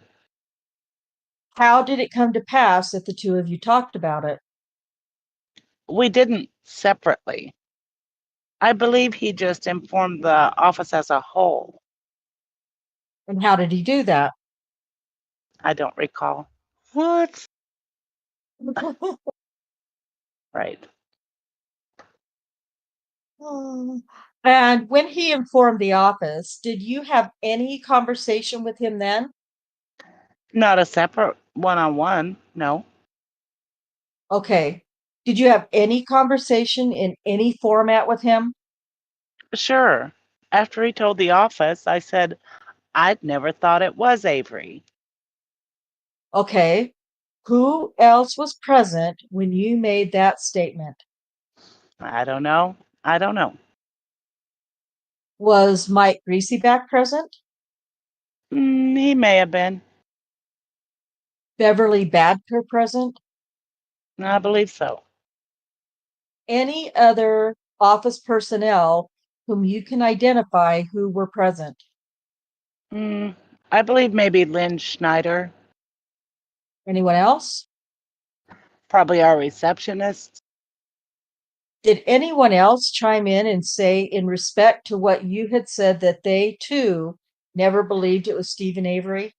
How did it come to pass that the two of you talked about it? We didn't separately. I believe he just informed the office as a whole. And how did he do that? I don't recall. What? Right. And when he informed the office, did you have any conversation with him then? Not a separate one-on-one, no. Okay. Did you have any conversation in any format with him? Sure. After he told the office, I said I'd never thought it was Avery. Okay. Who else was present when you made that statement? I don't know. I don't know. Was Mike Greasyback present? He may have been. Beverly Badker present? I believe so. Any other office personnel whom you can identify who were present? I believe maybe Lynn Schneider, Anyone else? probably our receptionist. Did anyone else chime in and say, in respect to what you had said, that they too never believed it was Stephen Avery?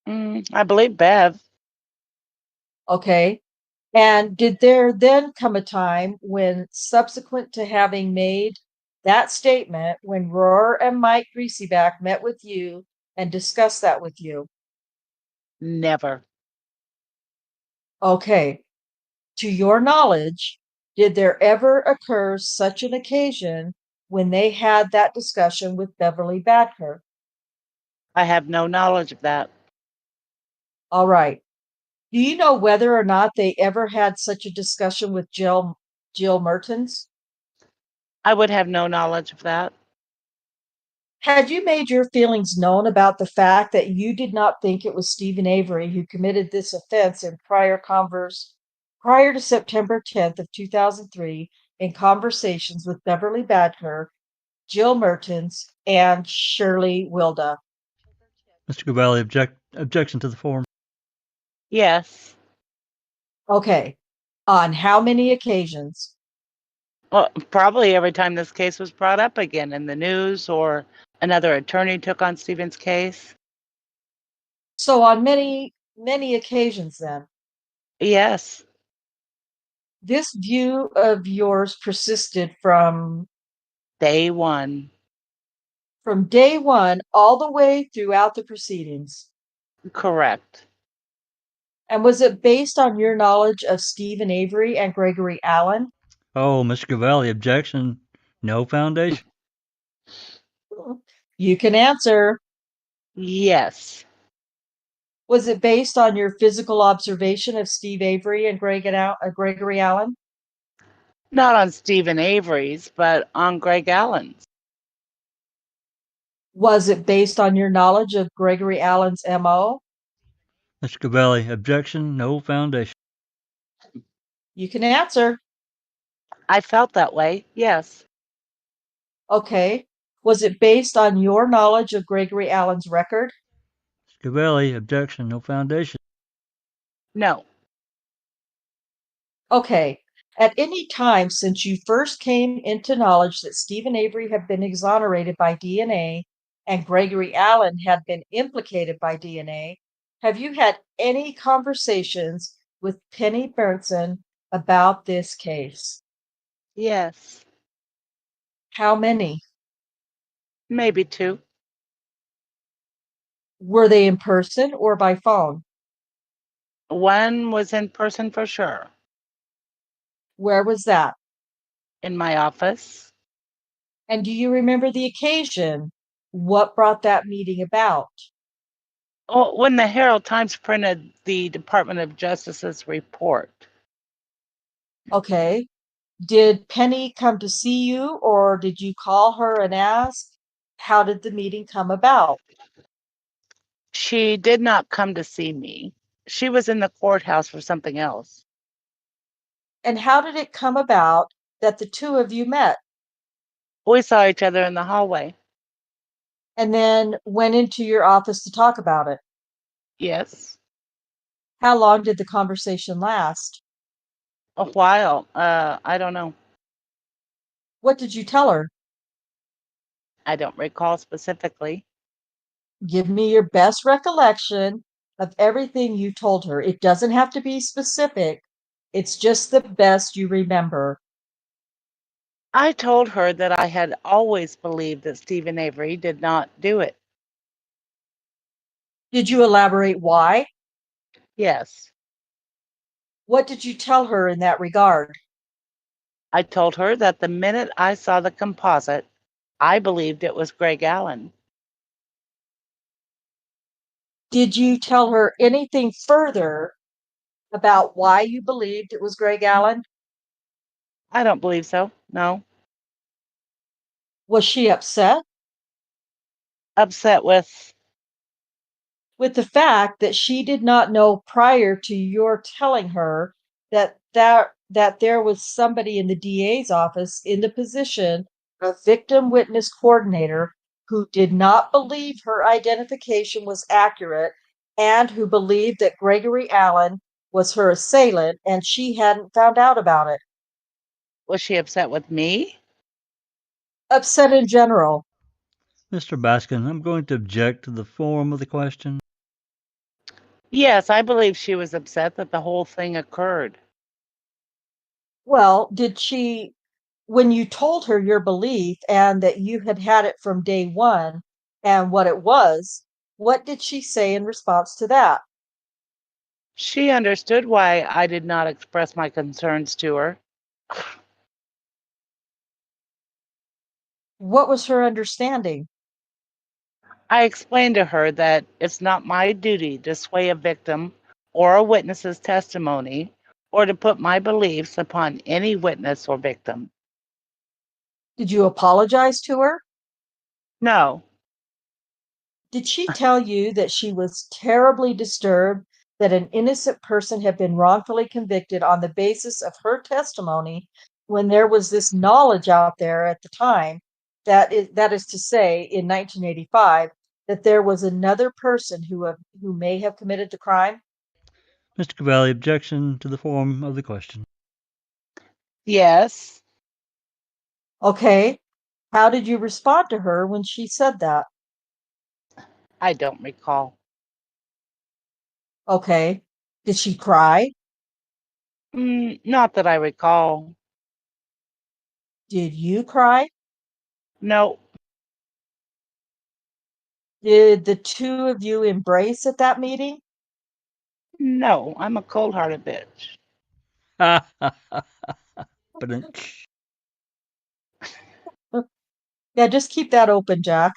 I believe Bev. Okay. And did there then come a time when, subsequent to having made that statement, when Rohr and Mike Greasyback met with you and discussed that with you? Never. Okay. To your knowledge, did there ever occur such an occasion when they had that discussion with Beverly Badker? I have no knowledge of that. All right. Do you know whether or not they ever had such a discussion with Jill Mertens? I would have no knowledge of that. Had you made your feelings known about the fact that you did not think it was Stephen Avery who committed this offense in prior to September 10th of 2003 in conversations with Beverly Badker, Jill Mertens, and Shirley Wilda? Mr. Cavalli, objection to the form. Yes. Okay. On how many occasions? Well, probably every time this case was brought up again in the news or another attorney took on Stephen's case. So on many, many occasions then. Yes. This view of yours persisted from Day one. From day one all the way throughout the proceedings. Correct. And was it based on your knowledge of Stephen Avery and Gregory Allen? Oh, Mr. Cavalli, objection. No foundation. You can answer. Yes. Was it based on your physical observation of Steve Avery and Gregory Allen? Not on Stephen Avery's, but on Greg Allen's. Was it based on your knowledge of Gregory Allen's MO? Mr. Cavalli, objection. No foundation. You can answer. I felt that way, yes. Okay. Was it based on your knowledge of Gregory Allen's record? Mr. Cavalli, objection. No foundation. No. Okay. At any time since you first came into knowledge that Stephen Avery had been exonerated by DNA and Gregory Allen had been implicated by DNA, have you had any conversations with Penny Bernson about this case? Yes. How many? Maybe two. Were they in person or by phone? One was in person for sure. Where was that? In my office. And do you remember the occasion? What brought that meeting about? Oh, when the Herald Times printed the Department of Justice's report. Okay. Did Penny come to see you or did you call her and ask? How did the meeting come about? She did not come to see me. She was in the courthouse for something else. And how did it come about that the two of you met We saw each other in the hallway. and then went into your office to talk about it? Yes. How long did the conversation last? A while. I don't know. What did you tell her? I don't recall specifically. Give me your best recollection of everything you told her. It doesn't have to be specific. It's just the best you remember. I told her that I had always believed that Stephen Avery did not do it. Did you elaborate why? Yes. What did you tell her in that regard? I told her that the minute I saw the composite, I believed it was Greg Allen. Did you tell her anything further about why you believed it was Greg Allen? I don't believe so. No. Was she upset Upset with. with the fact that she did not know prior to your telling her that there was somebody in the DA's office in the position of victim witness coordinator who did not believe her identification was accurate and who believed that Gregory Allen was her assailant and she hadn't found out about it? Was she upset with me? Upset in general. Mr. Baskin, I'm going to object to the form of the question. Yes, I believe she was upset that the whole thing occurred. Well, did she, when you told her your belief and that you had had it from day one and what it was, what did she say in response to that? She understood why I did not express my concerns to her. What was her understanding? I explained to her that it's not my duty to sway a victim or a witness's testimony or to put my beliefs upon any witness or victim. Did you apologize to her? No. Did she tell you that she was terribly disturbed that an innocent person had been wrongfully convicted on the basis of her testimony when there was this knowledge out there at the time, that is to say, in 1985, that there was another person who may have committed the crime? Mr. Cavalli, objection to the form of the question. Yes. Okay. How did you respond to her when she said that? I don't recall. Okay. Did she cry? Not that I recall. Did you cry? No, Did the two of you embrace at that meeting? no, I'm a cold-hearted bitch. But Yeah, just keep that open, Jack.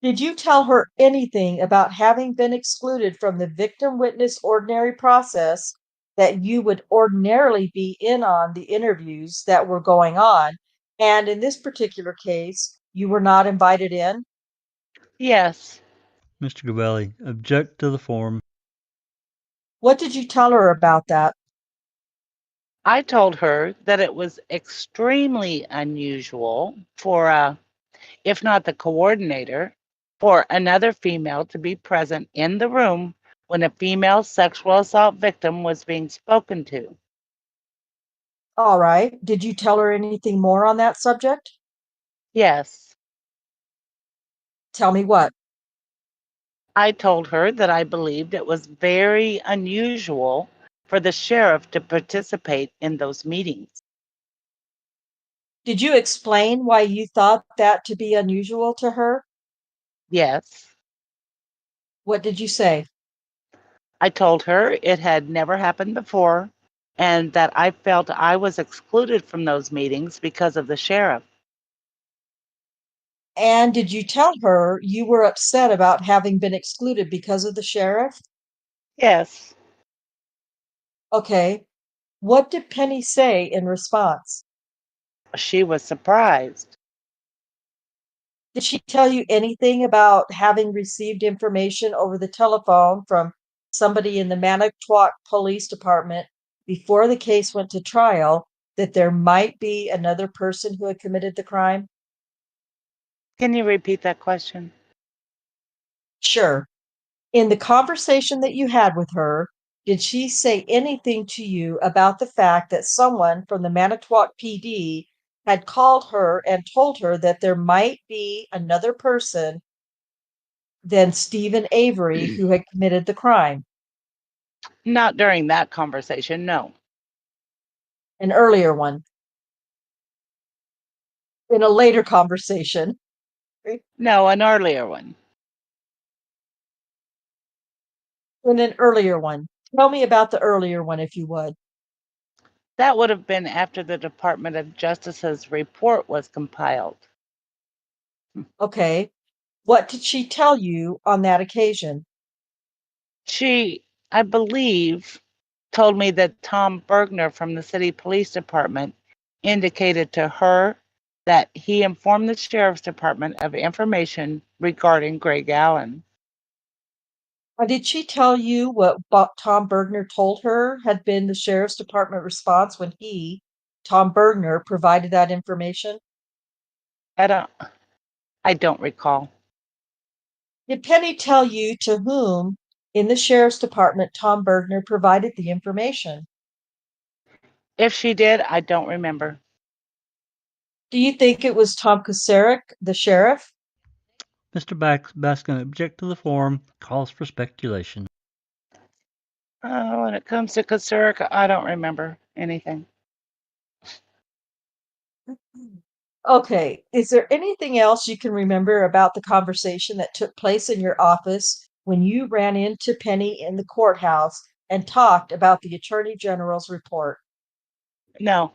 Did you tell her anything about having been excluded from the victim witness ordinary process that you would ordinarily be in on the interviews that were going on? And in this particular case, you were not invited in? Yes, Mr. Gabelli, object to the form. What did you tell her about that? I told her that it was extremely unusual for, if not the coordinator, for another female to be present in the room when a female sexual assault victim was being spoken to. All right. Did you tell her anything more on that subject? Yes, Tell me what. I told her that I believed it was very unusual for the sheriff to participate in those meetings. Did you explain why you thought that to be unusual to her? Yes, What did you say? I told her it had never happened before and that I felt I was excluded from those meetings because of the sheriff. And did you tell her you were upset about having been excluded because of the sheriff? Yes, Okay. What did Penny say in response? she was surprised. Did she tell you anything about having received information over the telephone from somebody in the Manitowoc Police Department before the case went to trial that there might be another person who had committed the crime? Can you repeat that question? Sure. In the conversation that you had with her, did she say anything to you about the fact that someone from the Manitowoc PD had called her and told her that there might be another person than Stephen Avery who had committed the crime? Not during that conversation, no. An earlier one, in a later conversation. No, an earlier one. In an earlier one. Tell me about the earlier one, if you would. That would have been after the Department of Justice's report was compiled. Okay. What did she tell you on that occasion? She, I believe, told me that Tom Bergner from the city police department indicated to her that he informed the sheriff's department of information regarding Greg Allen. Did she tell you what Tom Bergner told her had been the sheriff's department response when he, Tom Bergner, provided that information? I don't recall. Did Penny tell you to whom in the sheriff's department Tom Bergner provided the information? If she did, I don't remember. Do you think it was Tom Kosarik, the sheriff? Mr. Baskin, object to the form. Calls for speculation. When it comes to Kasurik, I don't remember anything. Okay. Is there anything else you can remember about the conversation that took place in your office when you ran into Penny in the courthouse and talked about the Attorney General's report No,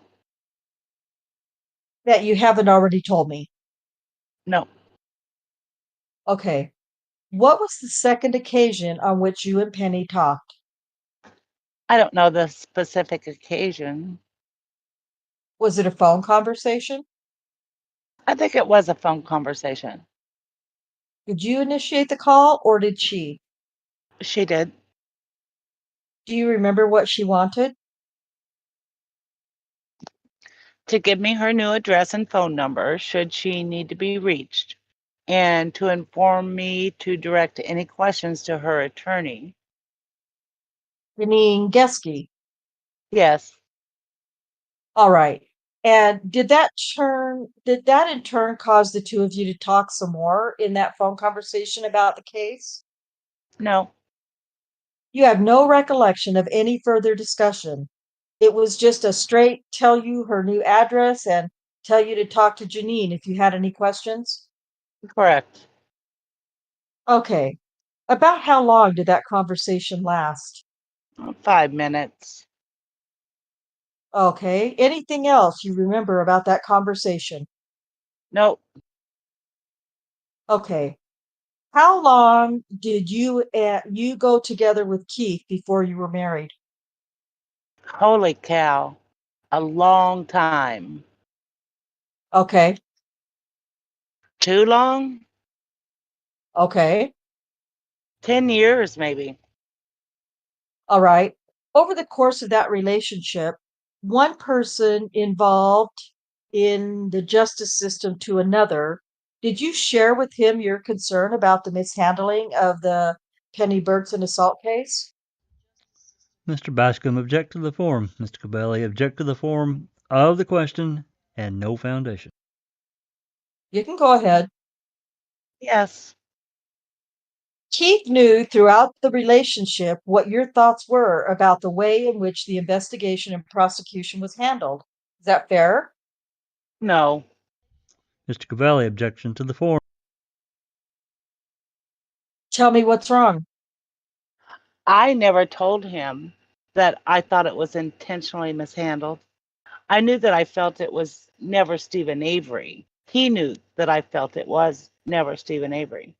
that you haven't already told me? no, Okay. What was the second occasion on which you and Penny talked? I don't know the specific occasion. Was it a phone conversation? I think it was a phone conversation. Did you initiate the call or did she? She did. Do you remember what she wanted? To give me her new address and phone number should she need to be reached, and to inform me to direct any questions to her attorney. Janine Geske. Yes, All right. And did that in turn cause the two of you to talk some more in that phone conversation about the case? no, You have no recollection of any further discussion. It was just a straight tell you her new address and tell you to talk to Janine if you had any questions? Correct. Okay. About how long did that conversation last? 5 minutes. Okay. Anything else you remember about that conversation? Nope. Okay. How long did you go together with Keith before you were married? Holy cow. A long time. Okay. Too long? Okay. 10 years, maybe. All right. Over the course of that relationship, one person involved in the justice system to another, did you share with him your concern about the mishandling of the Penny Bertson assault case? Mr. Bascom, object to the form. Mr. Cabelli, object to the form of the question and no foundation. You can go ahead. Yes. Keith knew throughout the relationship what your thoughts were about the way in which the investigation and prosecution was handled. Is that fair? No. Mr. Cabelli, objection to the form. Tell me what's wrong. I never told him that I thought it was intentionally mishandled. I knew that I felt it was never Stephen Avery. He knew that I felt it was never Stephen Avery.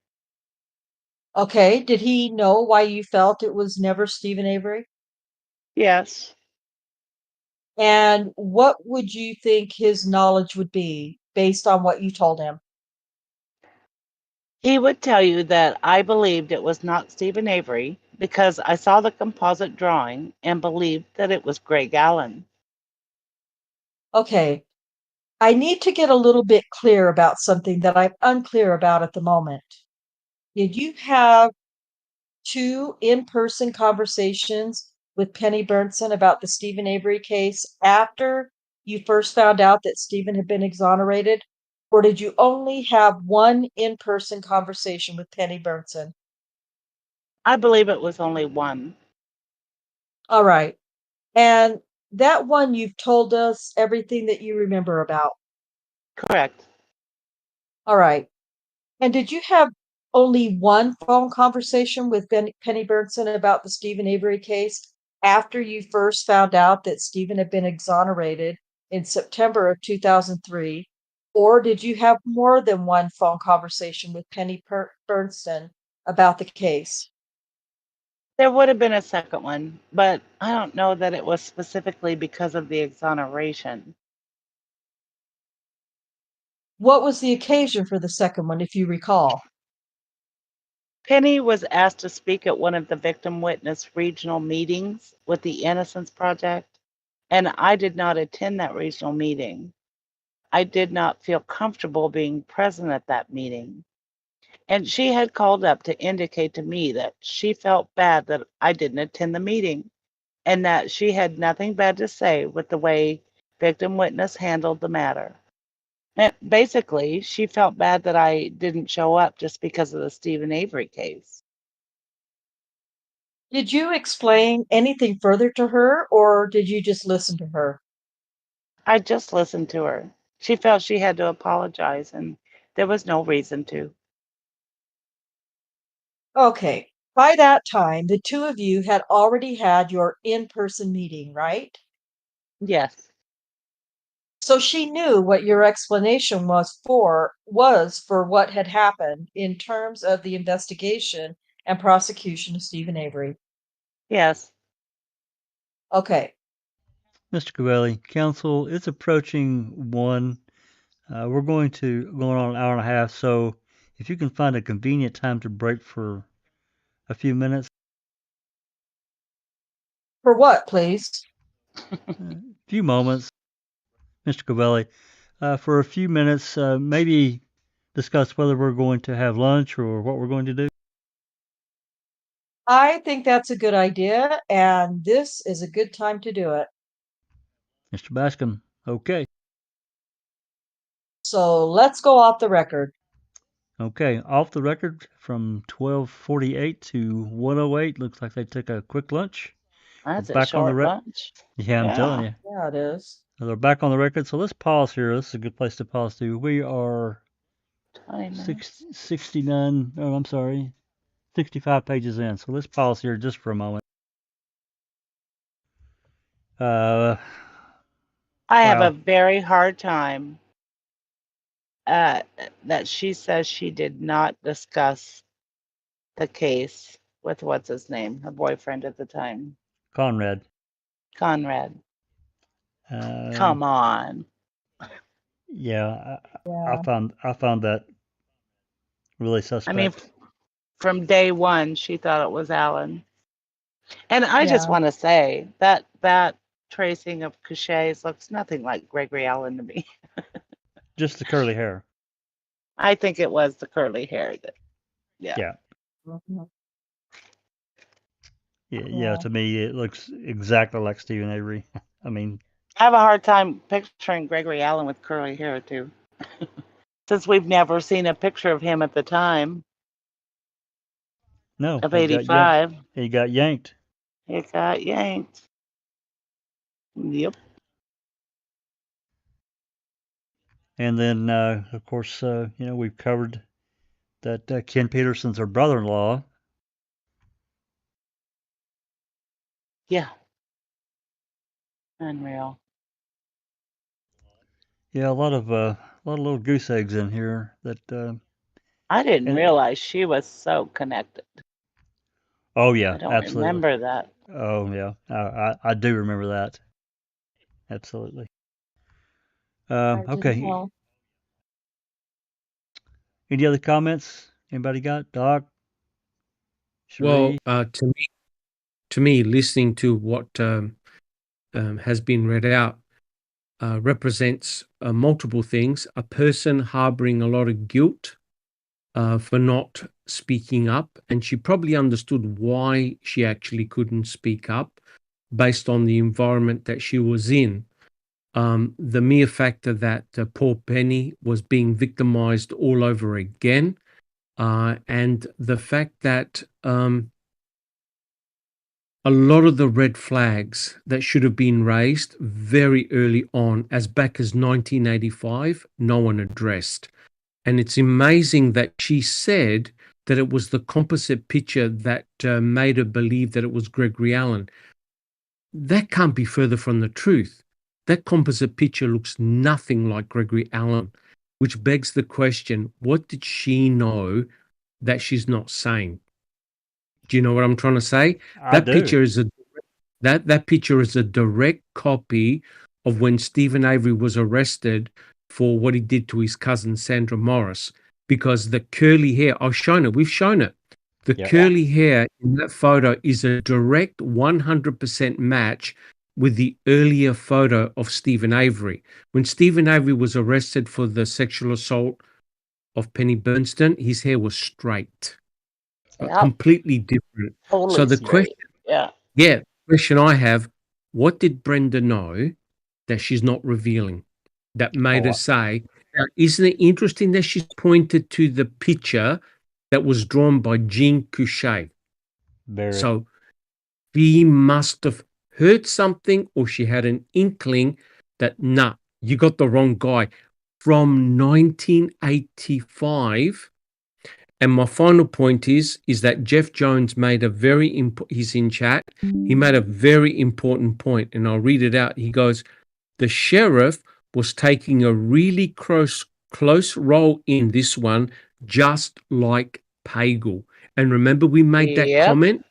Okay, did he know why you felt it was never Stephen Avery? Yes. And what would you think his knowledge would be based on what you told him? He would tell you that I believed it was not Stephen Avery because I saw the composite drawing and believed that it was Greg Allen. Okay, I need to get a little bit clear about something that I'm unclear about at the moment. Did you have two in-person conversations with Penny Burnson about the Stephen Avery case after you first found out that Stephen had been exonerated? Or did you only have one in-person conversation with Penny Burnson? I believe it was only one. All right. And that one you've told us everything that you remember about. Correct. All right. And did you have only one phone conversation with Penny Burnson about the Stephen Avery case after you first found out that Stephen had been exonerated in September of 2003? Or did you have more than one phone conversation with Penny Burnson about the case? There would have been a second one, but I don't know that it was specifically because of the exoneration. What was the occasion for the second one, if you recall? Penny was asked to speak at one of the victim witness regional meetings with the Innocence Project, and I did not attend that regional meeting. I did not feel comfortable being present at that meeting. And she had called up to indicate to me that she felt bad that I didn't attend the meeting and that she had nothing bad to say with the way victim witness handled the matter. And basically, she felt bad that I didn't show up just because of the Stephen Avery case. Did you explain anything further to her, or did you just listen to her? I just listened to her. She felt she had to apologize, and there was no reason to. Okay. By that time, the two of you had already had your in-person meeting, right? Yes, So she knew what your explanation was for what had happened in terms of the investigation and prosecution of Stephen Avery. yes. Okay. Mr. Cabelli, counsel, it's approaching 1. We're going on an hour and a half, so if you can find a convenient time to break for a few minutes. For what, please? A few moments, Mr. Cabelli, for a few minutes, maybe discuss whether we're going to have lunch or what we're going to do. I think that's a good idea, and this is a good time to do it. Mr. Bascom, okay. So let's go off the record. Okay, off the record from 12:48 to 1:08. Looks like they took a quick lunch. That's a Back on the short lunch. Yeah, I'm telling Yeah. you. Yeah, it is. So they're back on the record. So let's pause here. This is a good place to pause to. We are 69. Oh, I'm sorry. 65 pages in. So let's pause here just for a moment. I have a very hard time that she says she did not discuss the case with what's his name, her boyfriend at the time, Conrad. Come on. Yeah, I found that really suspect. I mean, from day one, she thought it was Alan. And I just want to say that tracing of Couchet's looks nothing like Gregory Allen to me. Just the curly hair. I think it was the curly hair that, Yeah. Yeah, to me, it looks exactly like Stephen Avery. I mean, I have a hard time picturing Gregory Allen with curly hair, too. Since we've never seen a picture of him at the time. No. Of 85. He got yanked. He got yanked. Yep. And then, of course, we've covered that Ken Petersen's her brother-in-law. Yeah. Unreal. Yeah, a lot of little goose eggs in here that. I didn't realize she was so connected. Oh yeah, I don't absolutely. remember that. Oh yeah, I do remember that. Absolutely. Okay. Any other comments? Anybody got? Doc? Cherie? Well, to me, listening to what has been read out represents multiple things. A person harboring a lot of guilt for not speaking up, and she probably understood why she actually couldn't speak up based on the environment that she was in. The mere factor that poor Penny was being victimized all over again, and the fact that a lot of the red flags that should have been raised very early on, as back as 1985, no one addressed. And it's amazing that she said that it was the composite picture that made her believe that it was Gregory Allen. That can't be further from the truth. That composite picture looks nothing like Gregory Allen, which begs the question, what did she know that she's not saying? Do you know what I'm trying to say? That picture is that picture is a direct copy of when Stephen Avery was arrested for what he did to his cousin Sandra Morris, because the curly hair, I've shown it, we've shown it. The curly hair in that photo is a direct 100% match with the earlier photo of Stephen Avery. When Stephen Avery was arrested for the sexual assault of Penny Bernstein, his hair was straight. Completely different. Totally so the straight. question, question I have, what did Brenda know that she's not revealing that made her say, now, isn't it interesting that she's pointed to the picture that was drawn by Jean Couchet? So she must have heard something, or she had an inkling that, nah, you got the wrong guy. From 1985, and my final point is that Jeff Jones made a very he's in chat. He made a very important point, and I'll read it out. He goes, the sheriff was taking a really close role in this one, just like Pagel. And remember, we made that comment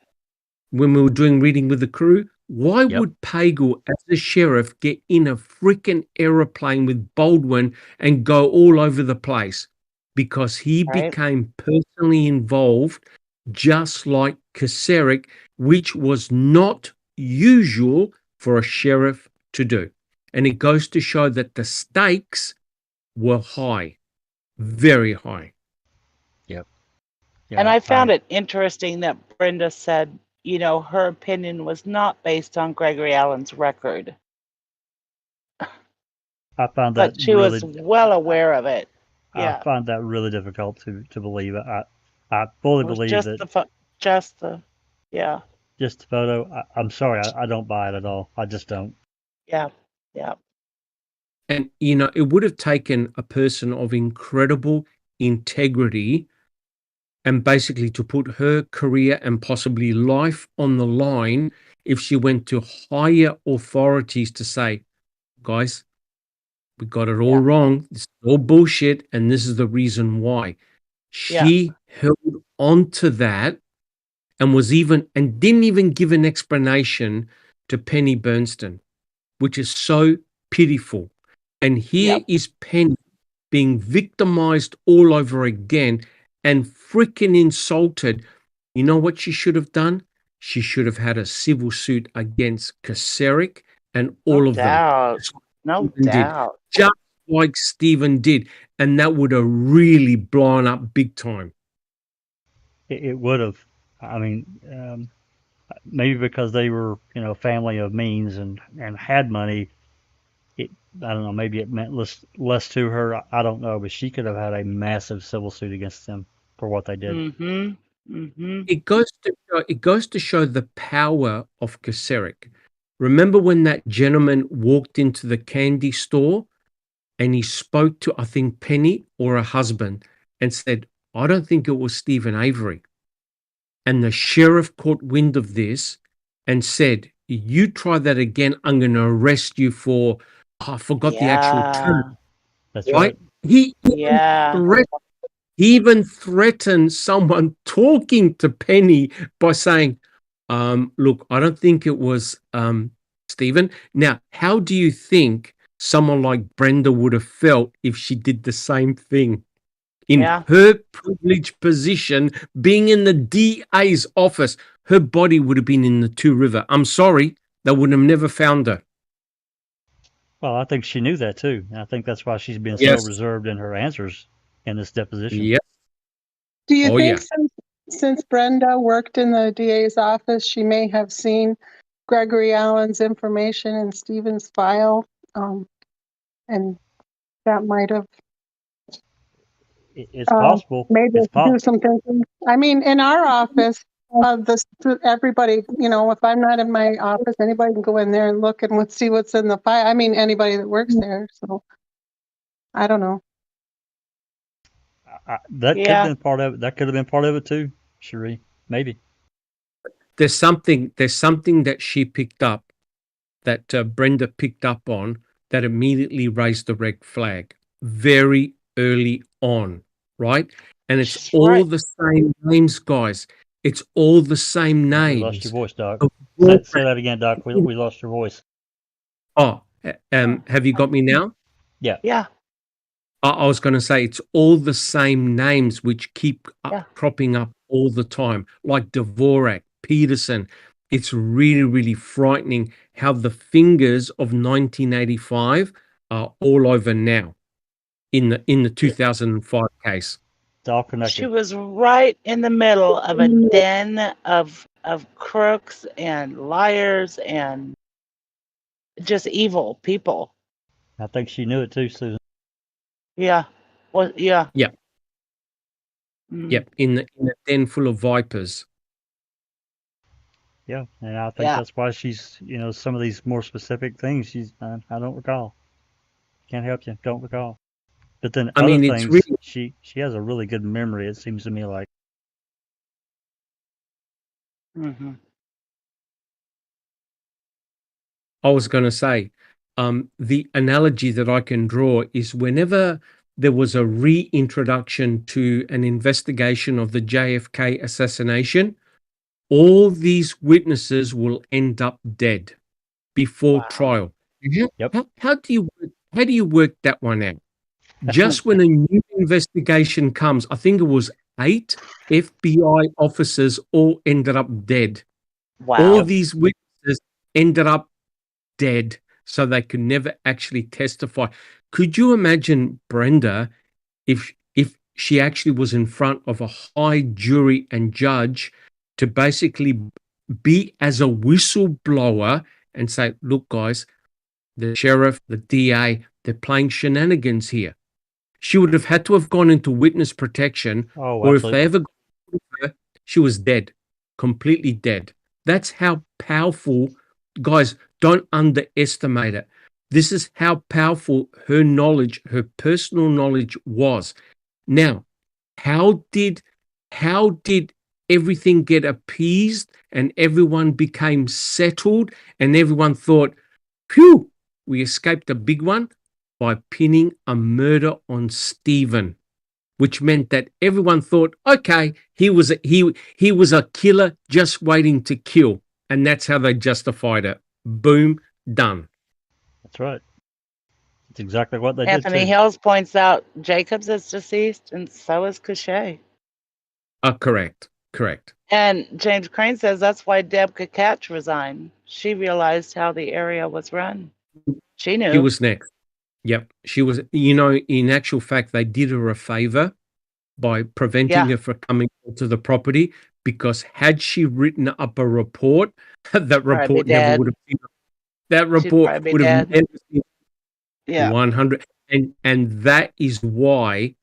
when we were doing Reading with the Crew. Why would Pagel, as the sheriff, get in a freaking aeroplane with Baldwin and go all over the place? Because he became personally involved, just like Kaseric, which was not usual for a sheriff to do. And it goes to show that the stakes were high, very high. Yep. And I found it interesting that Brenda said, you know, her opinion was not based on Gregory Allen's record. I found that but she was well aware of it. I find that really difficult to believe. I fully believe just that. Just the photo. I'm sorry, I don't buy it at all. I just don't. Yeah. And, you know, it would have taken a person of incredible integrity and basically to put her career and possibly life on the line if she went to higher authorities to say, guys, we got it all wrong. This is all bullshit. And this is the reason why. She held on to that and didn't even give an explanation to Penny Bernstein, which is so pitiful. And here is Penny being victimized all over again and freaking insulted. You know what she should have done? She should have had a civil suit against Kaseric and all of them. No doubt. Just like Stephen did. And that would have really blown up big time. It would have. I mean, maybe because they were, you know, a family of means and had money. I don't know. Maybe it meant less to her. I don't know, but she could have had a massive civil suit against them for what they did. It goes to show the power of Kaseric. Remember when that gentleman walked into the candy store and he spoke to, I think, Penny or her husband and said, I don't think it was Stephen Avery. And the sheriff caught wind of this and said, you try that again, I'm going to arrest you for, I forgot the actual term. That's right. He even threatened someone talking to Penny by saying, look, I don't think it was Stephen. Now, how do you think someone like Brenda would have felt if she did the same thing? In her privileged position, being in the DA's office, her body would have been in the Two River. I'm sorry, they would have never found her. Well, I think she knew that too. And I think that's why she's been so reserved in her answers in this deposition. Yep. Do you think since Brenda worked in the DA's office, she may have seen Gregory Allen's information in Stephen's file, and that might have it's possible. Maybe it's do some thinking. I mean, in our office, everybody, you know, if I'm not in my office, anybody can go in there and look and see what's in the file. I mean, anybody that works there. So I don't know. That could have been part of it. That could have been part of it too, Cherie. Maybe. There's something that she picked up, that Brenda picked up on, that immediately raised the red flag very early on, right? And it's all the same names, guys. It's all the same names. You lost your voice, Doc. Say that again, Doc. We lost your voice. Oh, have you got me now? Yeah. Yeah. I was going to say it's all the same names which keep cropping up all the time, like Dvorak, Petersen. It's really, really frightening how the fingers of 1985 are all over now in the 2005 case. It's all connected. She was right in the middle of a den of crooks and liars and just evil people. I think she knew it too, Susan. Yeah. Well, yeah. Yeah. Yep. In a den full of vipers. Yeah, and I think that's why she's, you know, some of these more specific things I don't recall. Can't help you, don't recall. But then other things, it's really, she has a really good memory. It seems to me like. I was going to say, the analogy that I can draw is whenever there was a reintroduction to an investigation of the JFK assassination, all these witnesses will end up dead before trial. Yep. How do you work that one out? Just when a new investigation comes, I think it was 8 FBI officers all ended up dead. Wow. All these witnesses ended up dead, so they could never actually testify. Could you imagine Brenda if she actually was in front of a high jury and judge to basically be as a whistleblower and say, look, guys, the sheriff, the DA, they're playing shenanigans here. She would have had to have gone into witness protection, or if they ever got her, she was dead, completely dead. That's how powerful, guys, don't underestimate it. This is how powerful her knowledge, her personal knowledge was. Now, how did everything get appeased and everyone became settled and everyone thought, phew, we escaped a big one? By pinning a murder on Stephen, which meant that everyone thought, okay, he was a killer just waiting to kill. And that's how they justified it. Boom, done. That's right. That's exactly what they Anthony did too. Hills points out Jacobs is deceased, and so is Cachet. Correct. And James Crane says that's why Deb Kakach resigned. She realized how the area was run. She knew. She was next. Yep. She was, in actual fact, they did her a favor by preventing her from coming to the property, because had she written up a report, that report never would have been. That report would have never been 100. And that is why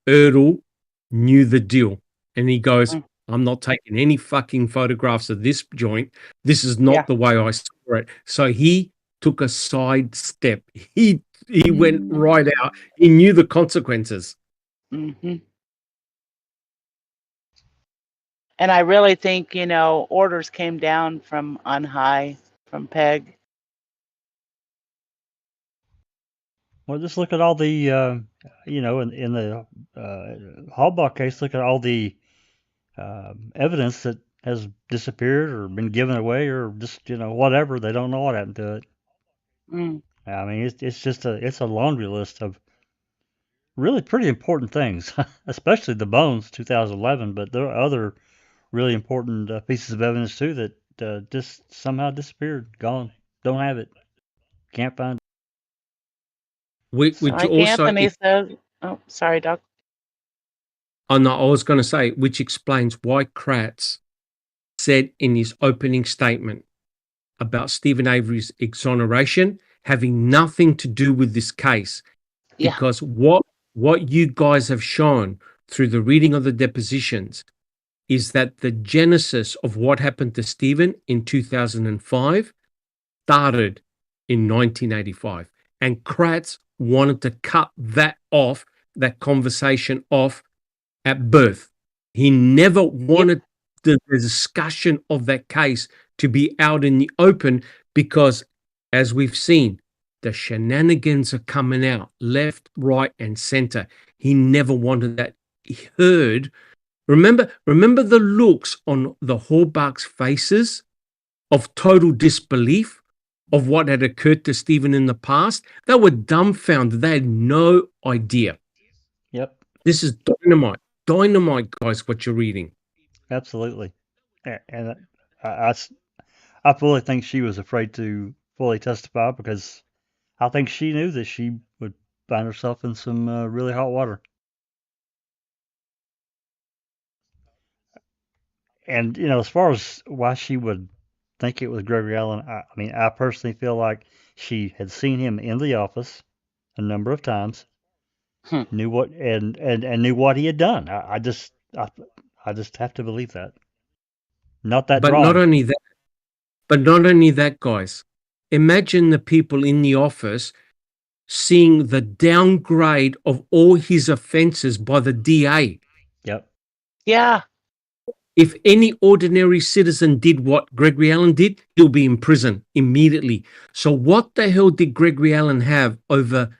Erdl knew the deal. And he goes, I'm not taking any fucking photographs of this joint. This is not the way I saw it. So he took a side step. He went right out. He knew the consequences. Mm-hmm. And I really think, orders came down from on high, from Peg. Well, just look at all the, in the Halbach case, look at all the evidence that has disappeared or been given away or just, whatever. They don't know what happened to it. I mean, it's just it's a laundry list of really pretty important things, especially the bones, 2011. But there are other really important pieces of evidence too that just somehow disappeared, gone, don't have it, can't find it. Which like also, Anthony says, oh, sorry, Doc. Oh no, I was going to say, which explains why Kratz said in his opening statement about Stephen Avery's exoneration having nothing to do with this case. Yeah. Because what you guys have shown through the reading of the depositions is that the genesis of what happened to Stephen in 2005 started in 1985. And Kratz wanted to cut that conversation off at birth. He never wanted the discussion of that case to be out in the open because, as we've seen, the shenanigans are coming out left, right, and center. He never wanted that heard. Remember the looks on the Halbach's faces of total disbelief of what had occurred to Stephen in the past? They were dumbfounded. They had no idea. Yep. This is dynamite, guys, what you're reading. Absolutely. And I fully think she was afraid to fully testify because I think she knew that she would find herself in some really hot water. And, as far as why she would think it was Gregory Allen, I mean, I personally feel like she had seen him in the office a number of times, knew what and knew what he had done. I just have to believe that. Not that But wrong. not only that, guys. Imagine the people in the office seeing the downgrade of all his offenses by the DA. Yep. Yeah. If any ordinary citizen did what Gregory Allen did, he'll be in prison immediately. So what the hell did Gregory Allen have over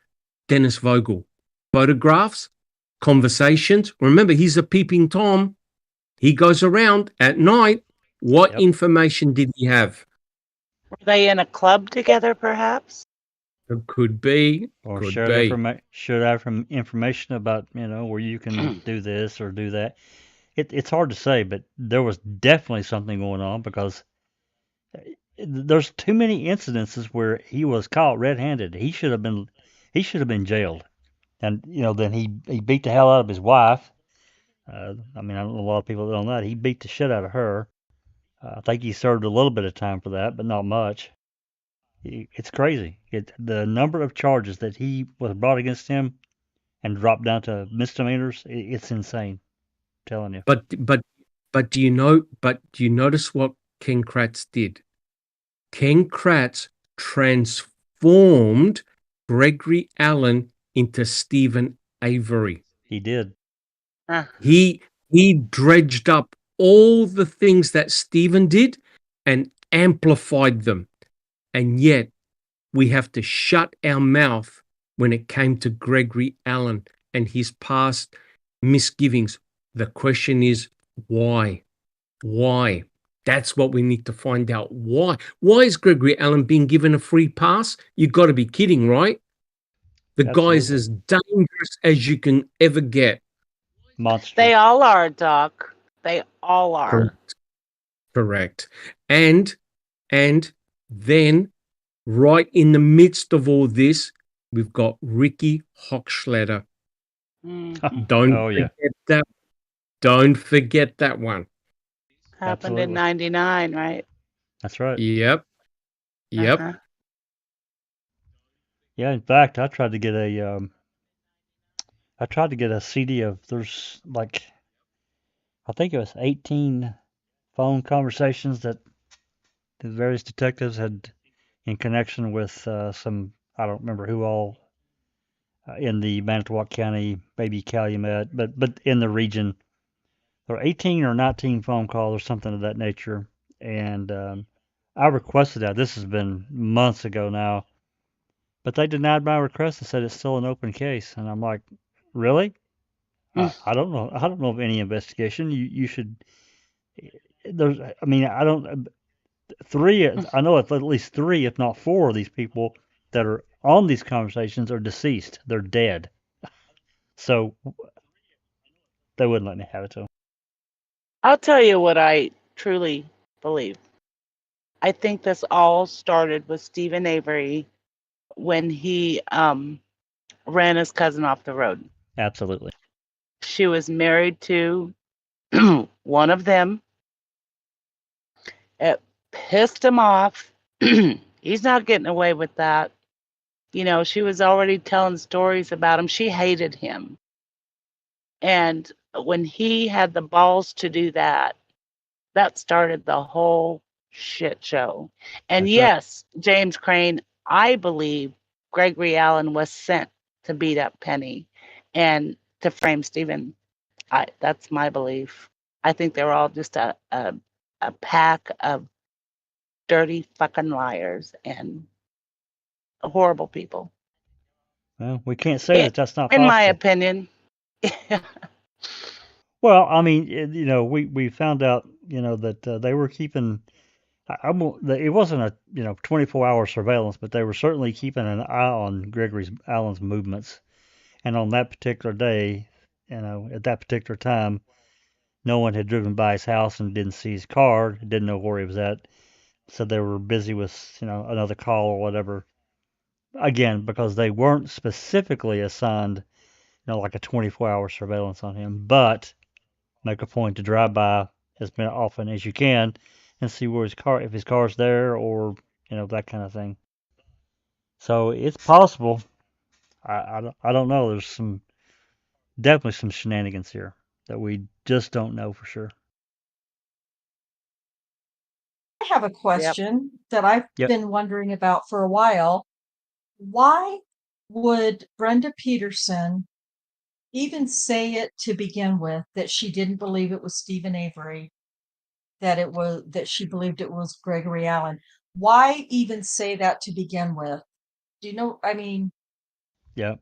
Dennis Vogel? Photographs, conversations. Remember, he's a peeping Tom. He goes around at night. What information did he have? Were they in a club together, perhaps? It could be. Or could should have information about, where you can do this or do that. It's hard to say, but there was definitely something going on because there's too many incidences where he was caught red-handed. He should have been jailed. And, then he beat the hell out of his wife. I mean, I don't know a lot of people that don't know that. He beat the shit out of her. I think he served a little bit of time for that, but not much. It's crazy. The number of charges that he was brought against him and dropped down to misdemeanors, it's insane. I'm telling you. But do you notice what Ken Kratz did? Ken Kratz transformed transformed Gregory Allen into Stephen Avery. He did. He dredged up all the things that Stephen did and amplified them. And yet we have to shut our mouth when it came to Gregory Allen and his past misgivings. The question is, why? Why? That's what we need to find out. Why? Why is Gregory Allen being given a free pass? You've got to be kidding, right? The guy's as dangerous as you can ever get. Monster. They all are, Doc. They all are. Correct. And then right in the midst of all this, we've got Ricky Hochschlatter. Don't forget that. Don't forget that one. Happened in 99, right? That's right. Yep. Uh-huh. Yeah, in fact, I tried to get a CD of, there's like, I think it was 18 phone conversations that the various detectives had in connection with some, I don't remember who all in the Manitowoc County, maybe Calumet, but in the region. There were 18 or 19 phone calls or something of that nature. And I requested that. This has been months ago now. But they denied my request and said it's still an open case. And I'm like, really? I don't know. I don't know of any investigation. You should. There's. I mean, I don't. Three. I know at least three, if not four, of these people that are on these conversations are deceased. They're dead. So they wouldn't let me have it to them. I'll tell you what I truly believe. I think this all started with Stephen Avery when he ran his cousin off the road. Absolutely. She was married to one of them. It pissed him off. He's not getting away with that. You know, she was already telling stories about him. She hated him. And when he had the balls to do that, that started the whole shit show. And yes, James Crane, I believe Gregory Allen was sent to beat up Penny and to frame Stephen. That's my belief. I think they were all just a pack of dirty fucking liars and horrible people. Well, we can't say that that's not in possible. my opinion. Well, I mean, you know, we found out, you know, that they were keeping. It wasn't a 24-hour surveillance, but they were certainly keeping an eye on Gregory Allen's movements. And on that particular day, you know, at that particular time, no one had driven by his house and didn't see his car, didn't know where he was at. So they were busy with, you know, another call or whatever. Again, because they weren't specifically assigned, you know, like a 24-hour surveillance on him, but make a point to drive by as often as you can and see where his car, if his car's there, or you know, that kind of thing. So it's possible. I don't know. There's definitely some shenanigans here that we just don't know for sure. I have a question that I've been wondering about for a while. Why would Brenda Petersen even say it to begin with, that she didn't believe it was Stephen Avery, that she believed it was Gregory Allen? Why even say that to begin with? Do you know? I mean, yeah,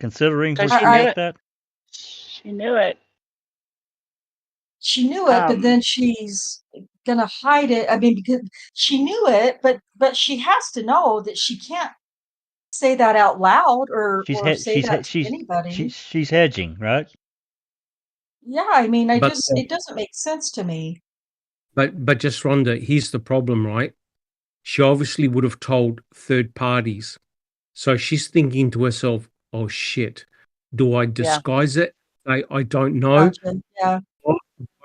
considering where she she knew met it. that, She knew it. She knew it, but then she's gonna hide it. I mean, because she knew it, but she has to know that she can't say that out loud or say that to anybody. She's hedging, right? Yeah, I mean, it doesn't make sense to me. But just Rhonda, here's the problem, right? She obviously would have told third parties. So she's thinking to herself, oh shit, do I disguise it? I don't know. Gotcha. Yeah.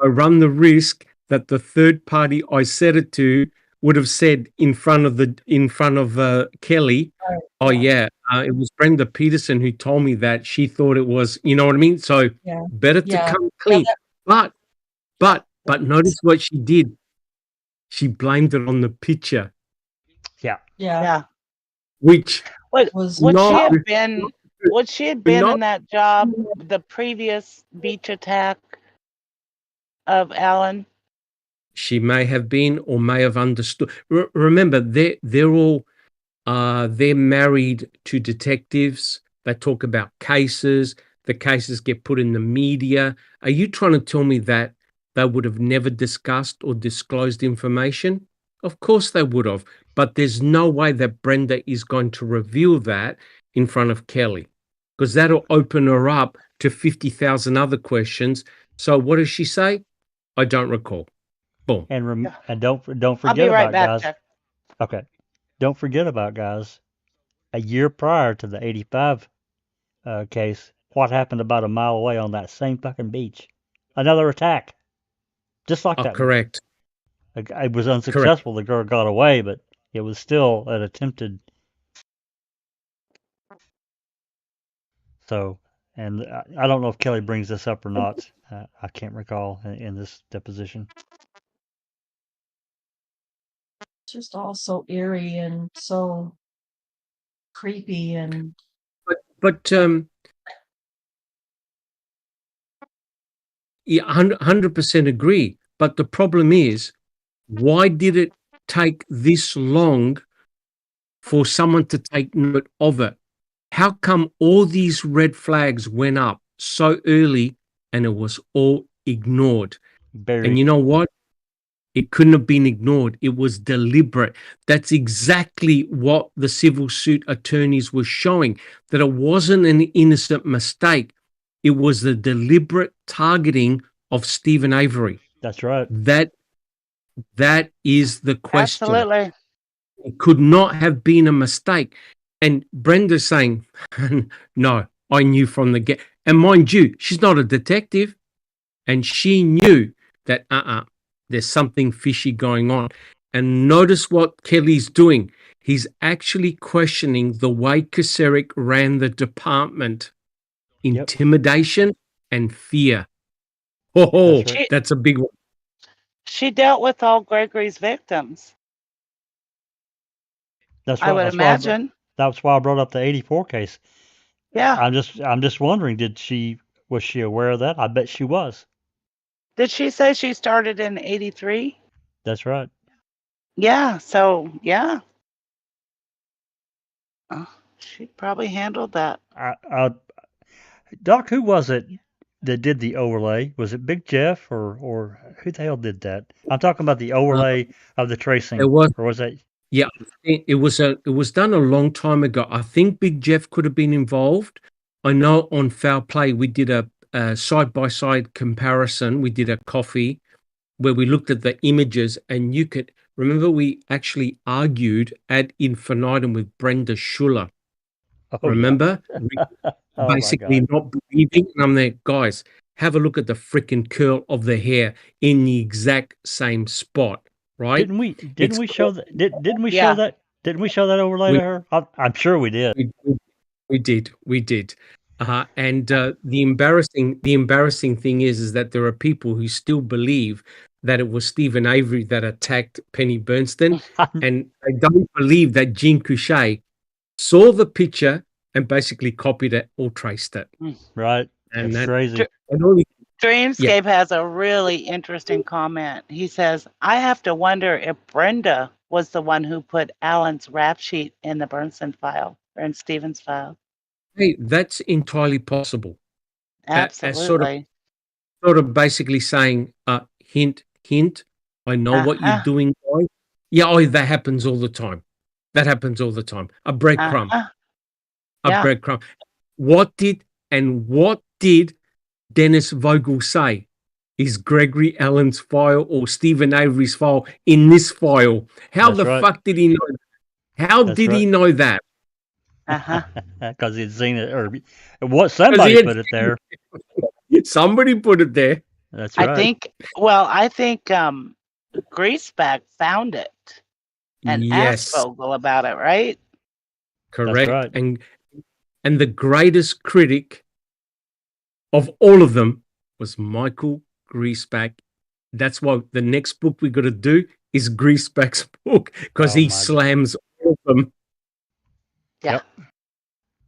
I run the risk that the third party I said it to would have said in front of Kelly, oh yeah, it was Brenda Petersen who told me that. She thought it was, you know what I mean? So better to come clean. But notice what she did. She blamed it on the picture. Yeah. Yeah. which Would Was would she not have been would she have been not in that job the previous beach attack of Alan? she may have been or may have understood. Remember, they're all they're married to detectives. They talk about cases. The cases get put in the media. Are you trying to tell me that they would have never discussed or disclosed information? Of course they would have, but there's no way that Brenda is going to reveal that in front of Kelly, because that'll open her up to 50,000 other questions. So what does she say? I don't recall. Boom. And don't I'll forget be right about back, guys. Chuck. Okay, don't forget about guys. A year prior to the '85 case, what happened about a mile away on that same fucking beach? Another attack, just like Oh, that one. correct. It was unsuccessful. The girl got away, but it was still an attempted. So, and I don't know if Kelly brings this up or not. I can't recall in this deposition. just all so eerie and so creepy and But yeah, 100% agree. But the problem is, why did it take this long for someone to take note of it? How come all these red flags went up so early and it was all ignored? And you know what? It couldn't have been ignored. It was deliberate. That's exactly what the civil suit attorneys were showing, that it wasn't an innocent mistake. It was the deliberate targeting of Stephen Avery. That's right. That is the question. Absolutely. It could not have been a mistake. And Brenda's saying, no, I knew from the get. And mind you, she's not a detective. And she knew that, there's something fishy going on. And notice what Kelly's doing. He's actually questioning the way Kacerik ran the department. Intimidation and fear. Oh, That's right. that's a big one. She dealt with all Gregory's victims. That's I right. would imagine. That's why I brought up the '84 case. Yeah. I'm just wondering, was she aware of that? I bet she was. Did she say she started in '83? That's right. Yeah. So yeah. She probably handled that. Doc, who was it that did the overlay? Was it Big Jeff or who the hell did that? I'm talking about the overlay of the tracing. It was, or was that? Yeah, it was done a long time ago. I think Big Jeff could have been involved. I know on Foul Play we did a side-by-side comparison. We did a coffee where we looked at the images, and you could remember we actually argued ad infinitum with Brenda Schuller. Oh, remember? Yeah. Basically not believing. And I'm there, guys, have a look at the freaking curl of the hair in the exact same spot. Right? Didn't we show that? Didn't we show that? Didn't we show that overlay to her? I'm sure we did. We did. And the embarrassing thing is that there are people who still believe that it was Stephen Avery that attacked Penny Bernstein, and they don't believe that Jean Couchet saw the picture and basically copied it or traced it. Right. And that's crazy. Dreamscape has a really interesting comment. He says, I have to wonder if Brenda was the one who put Alan's rap sheet in the Bernstein file or in Stephen's file. Hey, that's entirely possible. Absolutely. Sort of basically saying, hint, I know what you're doing, guys. Yeah, that happens all the time. A breadcrumb. Breadcrumb. What did Dennis Vogel say? Is Gregory Allen's file or Stephen Avery's file in this file? How fuck did he know that? How did he know that? Because he'd seen it, or what? Somebody put it there. Somebody put it there. That's right. I think Greaseback found it and asked Vogel about it, right? Correct. That's right. And the greatest critic of all of them was Michael Greaseback. That's why the next book we got to do is Greaseback's book, because he slams all of them. Yeah. Yep.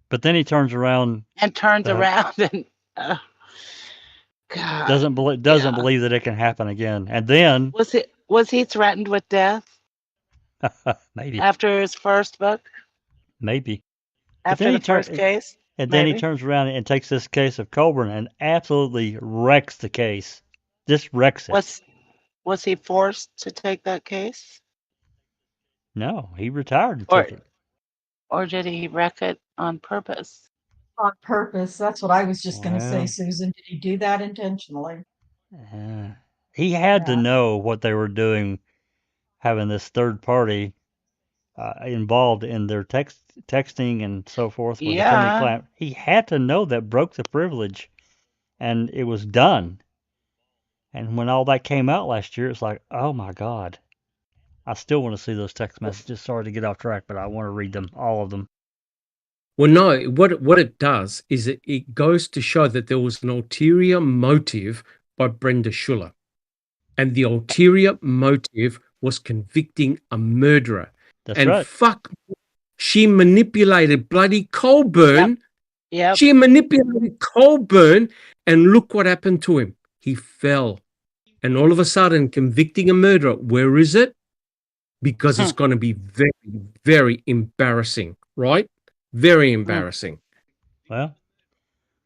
But then he turns around And turns around and God. doesn't believe that it can happen again. And then Was he threatened with death maybe after his first book? But After then the first case? and then he Maybe. turns around and takes this case of Colburn and absolutely wrecks the case. Just wrecks it. Was he forced to take that case? No, he retired and Or took it. or did he wreck it on purpose? On purpose. That's what I was just going to say, Well, Susan. Did he do that intentionally? he had to Yeah. know what they were doing, having this third party involved in their texting and so forth with attorney-client. He had to know that broke the privilege, and it was done. And when all that came out last year, it's like, oh my God. I still want to see those text messages. Sorry to get off track, but I want to read them, all of them. Well, no, what it does is it goes to show that there was an ulterior motive by Brenda Schuller. And the ulterior motive was convicting a murderer. That's right. Fuck, she manipulated bloody Colburn. Yep. She manipulated Colburn, and look what happened to him. He fell. And all of a sudden, convicting a murderer, where is it? Because it's going to be very, very embarrassing, right? Very embarrassing. Well,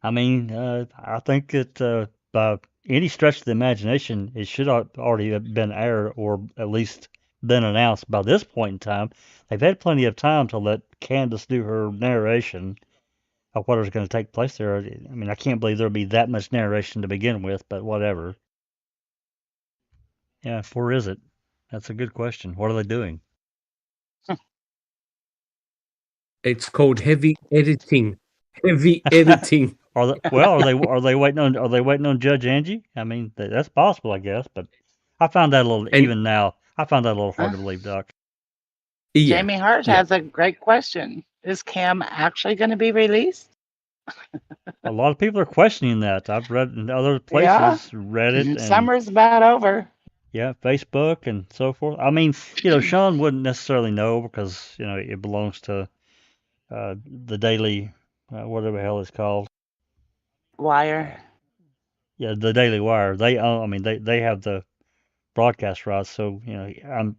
I mean, I think that by any stretch of the imagination, it should have already been aired or at least been announced by this point in time. They've had plenty of time to let Candace do her narration of what is going to take place there. I mean, I can't believe there'll be that much narration to begin with, but whatever. Yeah, where is it? That's a good question. What are they doing? It's called heavy editing. Heavy editing. Are they waiting on Judge Angie? I mean, that's possible, I guess. But I found that a little I found that a little hard to believe, Doc. Yeah, Jamie Hart has a great question. Is Cam actually going to be released? A lot of people are questioning that. I've read in other places, Reddit, and Summer's about over. Yeah, Facebook and so forth. I mean, Sean wouldn't necessarily know because it belongs to the Daily, whatever the hell it's called. Wire. Yeah, the Daily Wire. They own. I mean, they have the broadcast rights. So I'm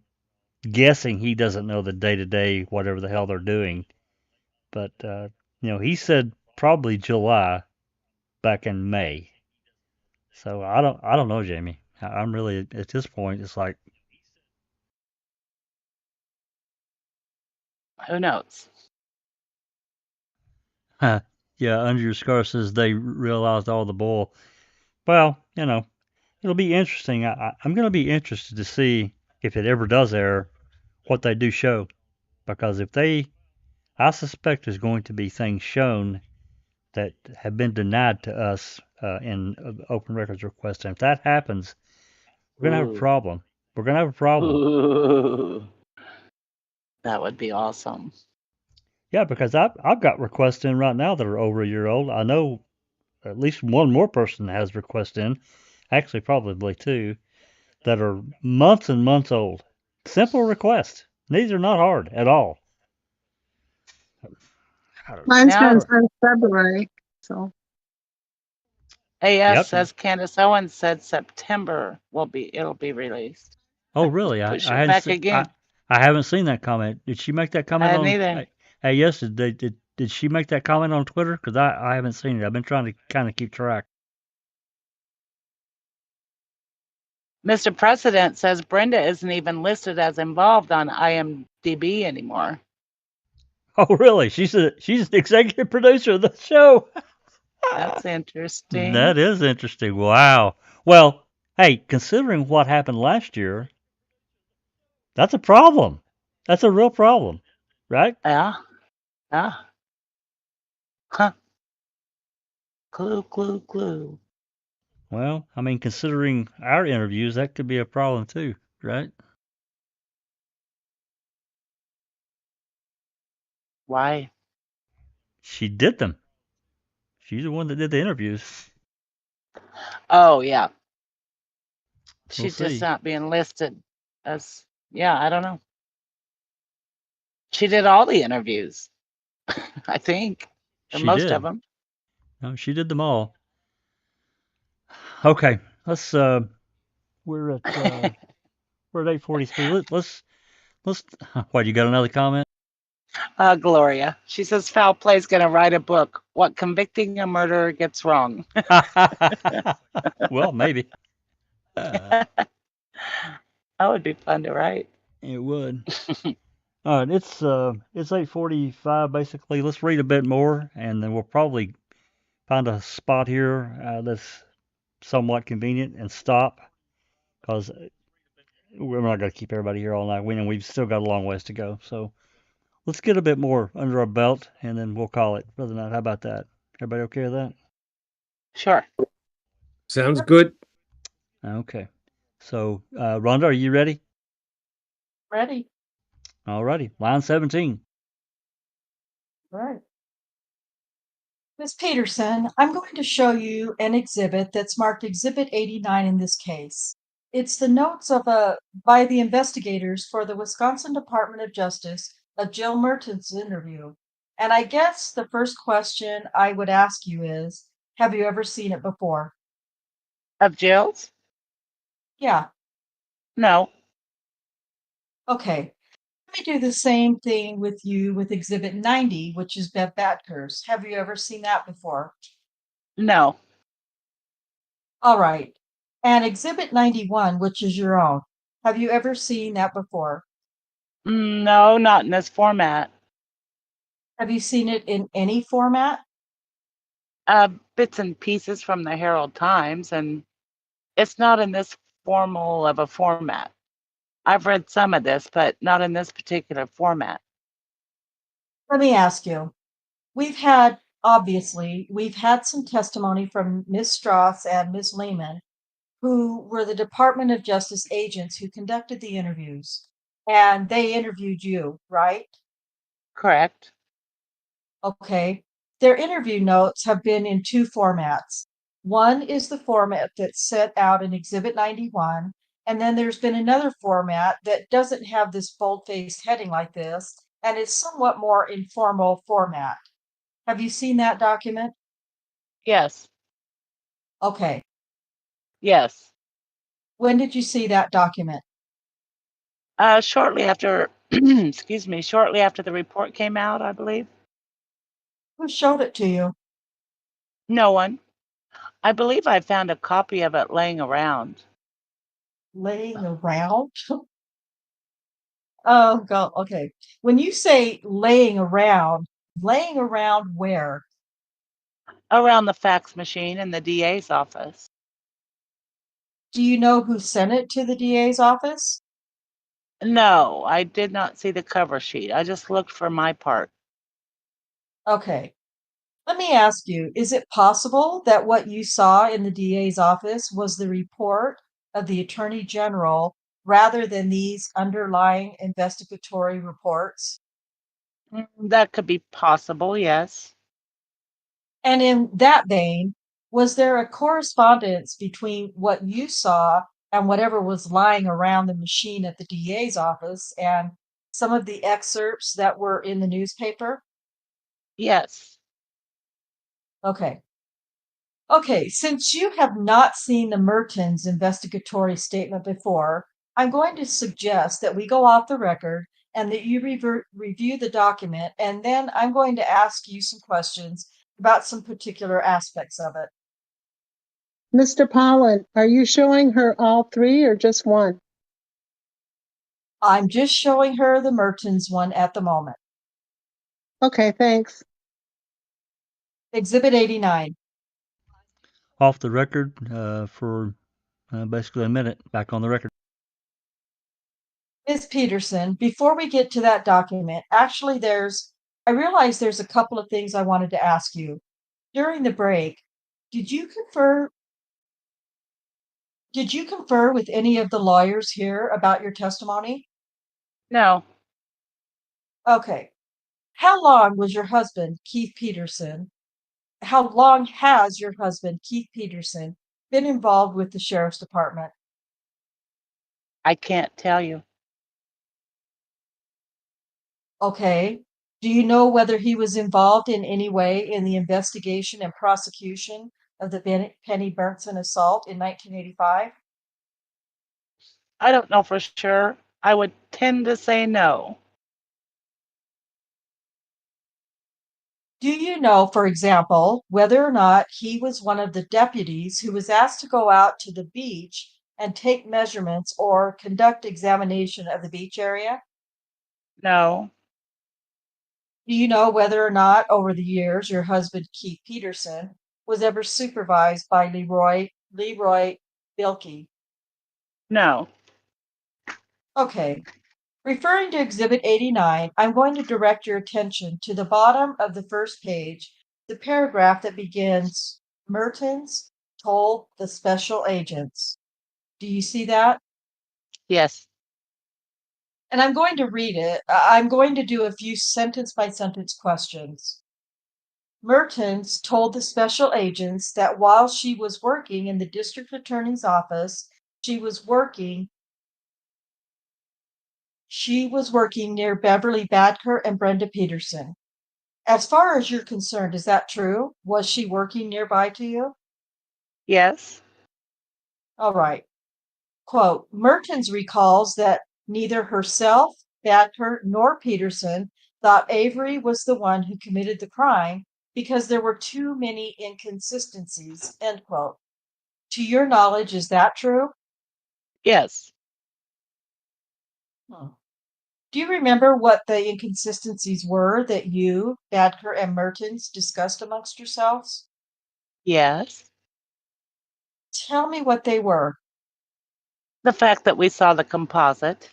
guessing he doesn't know the day-to-day whatever the hell they're doing. But he said probably July, back in May. So I don't know, Jamie. I'm really at this point. It's like, who knows? Yeah, Under Your Scar says they realized all the bull. Well, it'll be interesting. I'm going to be interested to see if it ever does air, what they do show. Because I suspect there's going to be things shown that have been denied to us in open records request. And if that happens, we're going to have a problem. We're going to have a problem. Ooh. That would be awesome. Yeah, because I've got requests in right now that are over a year old. I know at least one more person has requests in, actually probably two, that are months and months old. Simple requests. These are not hard at all. Mine's been since February, so. AS says Candace Owens said September it'll be released. Oh, really? I haven't seen that comment. Did she make that comment on? Neither. Hey, yes. Did she make that comment on Twitter? Because I haven't seen it. I've been trying to kind of keep track. Mr. President says Brenda isn't even listed as involved on IMDb anymore. Oh, really? She's an executive producer of the show. That's interesting. That is interesting. Wow. Well, hey, considering what happened last year, that's a problem. That's a real problem, right? Yeah. Yeah. Huh. Clue. Well, I mean, considering our interviews, that could be a problem too, right? Why? She did them. She's the one that did the interviews. Oh, yeah. We'll She's just not being listed as, I don't know. She did all the interviews. I think. Or She most did. of them. No, she did them all. Okay, let's. We're at 8:43. Let's. What, you got another comment? Gloria. She says foul play's going to write a book. What convicting a murderer gets wrong. Well, maybe. That would be fun to write. It would. All right, it's 8:45 basically. Let's read a bit more, and then we'll probably find a spot here that's somewhat convenient and stop, because we're not going to keep everybody here all night. We know we've still got a long ways to go. So let's get a bit more under our belt, and then we'll call it for the night. How about that? Everybody okay with that? Sure. Sounds good. Okay. So, Rhonda, are you ready? Ready? All righty. Line 17. All right. Ms. Petersen, I'm going to show you an exhibit that's marked Exhibit 89 in this case. It's the notes by the investigators for the Wisconsin Department of Justice of Jill Merton's interview. And I guess the first question I would ask you is, have you ever seen it before? Of Jill's? Yeah. No. Okay. Let me do the same thing with you with Exhibit 90, which is Bev Batker's. Have you ever seen that before? No. All right. And Exhibit 91, which is your own. Have you ever seen that before? No, not in this format. Have you seen it in any format? Bits and pieces from the Herald Times, and it's not in this formal of a format. I've read some of this, but not in this particular format. Let me ask you. We've had some testimony from Ms. Strauss and Ms. Lehman, who were the Department of Justice agents who conducted the interviews, and they interviewed you, right? Correct. Okay. Their interview notes have been in two formats. One is the format that's set out in Exhibit 91, and then there's been another format that doesn't have this bold-faced heading like this, and it's somewhat more informal format. Have you seen that document? Yes. Okay. Yes. When did you see that document? Shortly after, shortly after the report came out, I believe. Who showed it to you? No one. I believe I found a copy of it laying around. Laying around? Oh, God. Okay. When you say laying around where? Around the fax machine in the DA's office. Do you know who sent it to the DA's office? No, I did not see the cover sheet. I just looked for my part. Okay. Let me ask you, is it possible that what you saw in the DA's office was the report of the Attorney General rather than these underlying investigatory reports? That could be possible, yes. And in that vein, was there a correspondence between what you saw and whatever was lying around the machine at the DA's office and some of the excerpts that were in the newspaper? Yes. Okay. Okay, since you have not seen the Mertens investigatory statement before, I'm going to suggest that we go off the record and that you review the document, and then I'm going to ask you some questions about some particular aspects of it. Mr. Pollen, are you showing her all three or just one? I'm just showing her the Mertens one at the moment. Okay, thanks. Exhibit 89. Off the record for basically a minute. Back on the record. Ms. Petersen, before we get to that document, actually I realize there's a couple of things I wanted to ask you. During the break, did you confer with any of the lawyers here about your testimony? No. Okay. How long was your husband, Keith Petersen? How long has your husband, Keith Petersen, been involved with the sheriff's department? I can't tell you. Okay. Do you know whether he was involved in any way in the investigation and prosecution of the Penny Berntsen assault in 1985? I don't know for sure. I would tend to say no. Do you know, for example, whether or not he was one of the deputies who was asked to go out to the beach and take measurements or conduct examination of the beach area? No. Do you know whether or not over the years your husband, Keith Petersen, was ever supervised by Leroy Bilkey? No. Okay. Referring to Exhibit 89, I'm going to direct your attention to the bottom of the first page, the paragraph that begins, Mertens told the special agents. Do you see that? Yes. And I'm going to read it. I'm going to do a few sentence by sentence questions. Mertens told the special agents that while she was working in the district attorney's office, she was working near Beverly Badker and Brenda Petersen. As far as you're concerned, is that true? Was she working nearby to you? Yes. All right. Quote, Mertens recalls that neither herself, Badker, nor Petersen thought Avery was the one who committed the crime because there were too many inconsistencies, end quote. To your knowledge, is that true? Yes. Do you remember what the inconsistencies were that you, Badker, and Mertens discussed amongst yourselves? Yes. Tell me what they were. The fact that we saw the composite.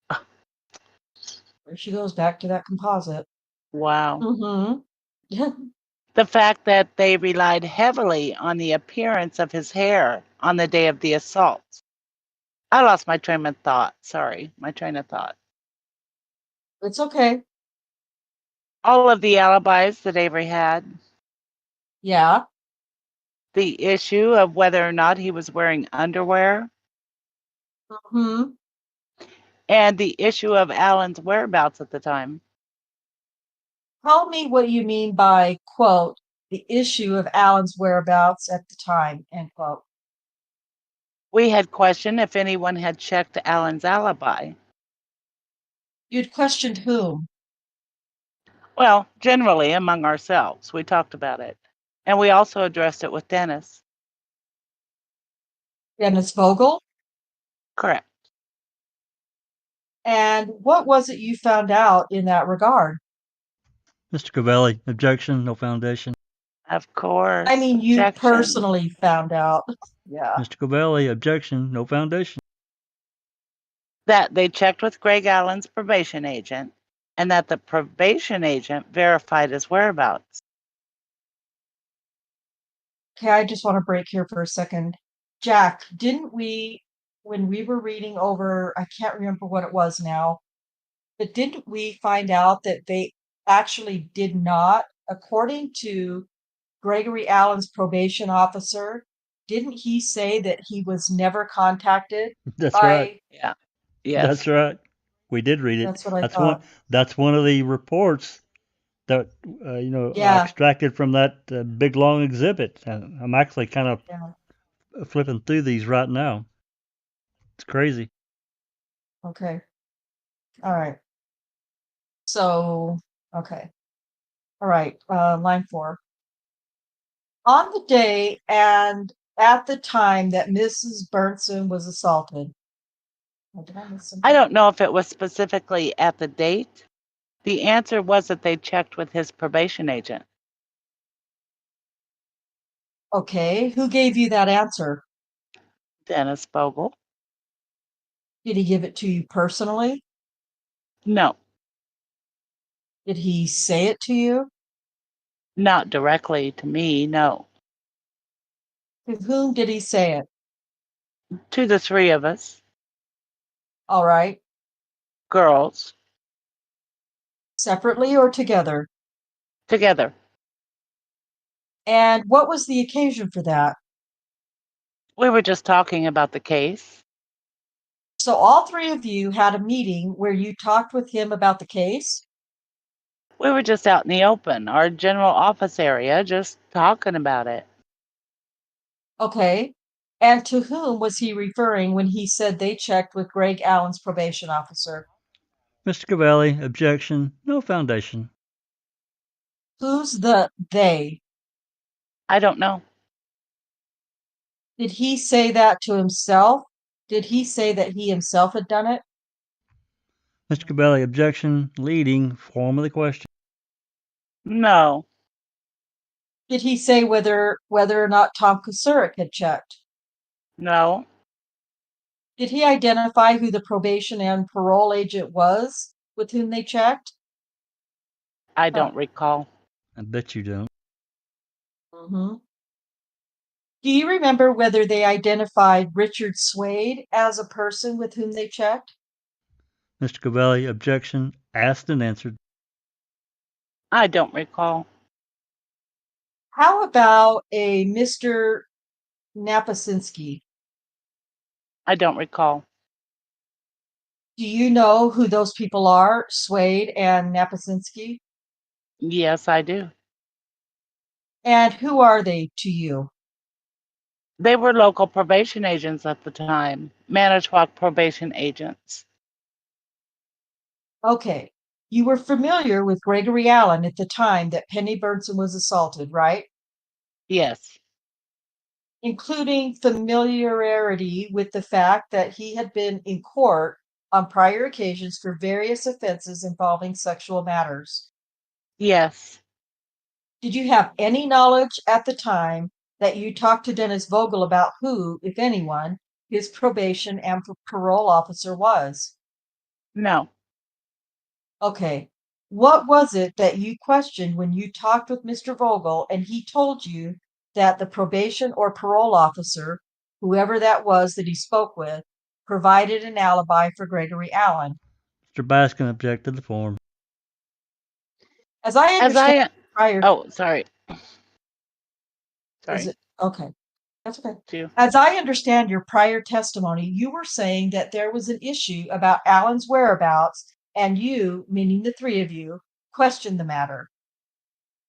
There she goes back to that composite. Wow. Mm-hmm. The fact that they relied heavily on the appearance of his hair on the day of the assault. I lost my train of thought. Sorry, my train of thought. It's okay. All of the alibis that Avery had. Yeah. The issue of whether or not he was wearing underwear. Mm-hmm. And the issue of Alan's whereabouts at the time. Tell me what you mean by, quote, the issue of Alan's whereabouts at the time, end quote. We had questioned if anyone had checked Alan's alibi. You'd questioned whom? Well, generally among ourselves. We talked about it. And we also addressed it with Dennis. Dennis Vogel? Correct. And what was it you found out in that regard? Mr. Covelli, objection, no foundation. Of course. I mean, you Objection. personally found out. Yeah. Mr. Covelli, objection, no foundation. That they checked with Greg Allen's probation agent and that the probation agent verified his whereabouts. Okay, I just want to break here for a second. Jack, didn't we, when we were reading over, I can't remember what it was now, but didn't we find out that they actually did not, according to Gregory Allen's probation officer, didn't he say that he was never contacted? That's right. Yeah. Yes. That's right. We did read it. That's what I thought. That's one of the reports that Yeah. extracted from that big long exhibit. And I'm actually kind of flipping through these right now. It's crazy. Okay. All right. So, okay. All right. Line 4. On the day and at the time that Mrs. Berntsen was assaulted. Oh, did I miss something? I don't know if it was specifically at the date. The answer was that they checked with his probation agent. Okay. Who gave you that answer? Dennis Vogel. Did he give it to you personally? No, Did he say it to you? not directly to me, no. To whom did he say it? To the three of us, All right. girls, Separately or together? together. And what was the occasion for that? We were just talking about the case. So all three of you had a meeting where you talked with him about the case? We were just out in the open, our general office area, just talking about it. Okay. And to whom was he referring when he said they checked with Greg Allen's probation officer? Mr. Cavalli, objection, no foundation. Who's the they? I don't know. Did he say that to himself? Did he say that he himself had done it? Mr. Cavalli, objection, leading, form of the question. No. Did he say whether or not Tom Kusurik had checked? No. Did he identify who the probation and parole agent was with whom they checked? I don't recall. I bet you don't. Mm-hmm. Do you remember whether they identified Richard Swade as a person with whom they checked? Mr. Cavalli, objection, asked and answered. I don't recall. How about a Mr. Napasinski? I don't recall. Do you know who those people are, Swade and Napasinski? Yes, I do. And who are they to you? They were local probation agents at the time, Manitowoc probation agents. Okay. You were familiar with Gregory Allen at the time that Penny Burnson was assaulted, right? Yes. Including familiarity with the fact that he had been in court on prior occasions for various offenses involving sexual matters. Yes. Did you have any knowledge at the time that you talked to Dennis Vogel about who, if anyone, his probation and parole officer was? No. Okay. What was it that you questioned when you talked with Mr. Vogel and he told you that the probation or parole officer, whoever that was that he spoke with, provided an alibi for Gregory Allen? Mr. Baskin objected to the form. As I As understand I prior, Oh, sorry. is Sorry. it okay? That's okay. Too. As I understand your prior testimony, you were saying that there was an issue about Allen's whereabouts, and you, meaning the three of you, questioned the matter.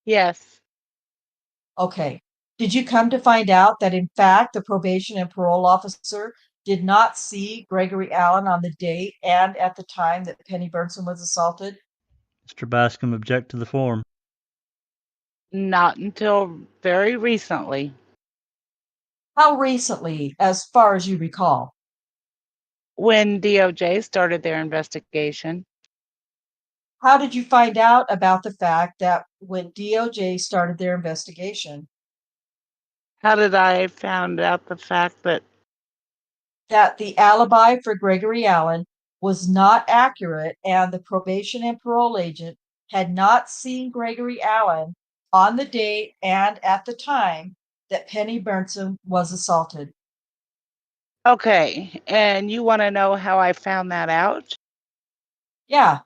Yes. Okay. Did you come to find out that, in fact, the probation and parole officer did not see Gregory Allen on the date and at the time that Penny Burnson was assaulted? Mr. Bascom object to the form. Not until very recently. How recently, as far as you recall? When DOJ started their investigation. How did you find out about the fact that when DOJ started their investigation, How did I found out the fact that that the alibi for Gregory Allen was not accurate and the probation and parole agent had not seen Gregory Allen on the date and at the time that Penny Burnson was assaulted? Okay, and you want to know how I found that out? Yeah.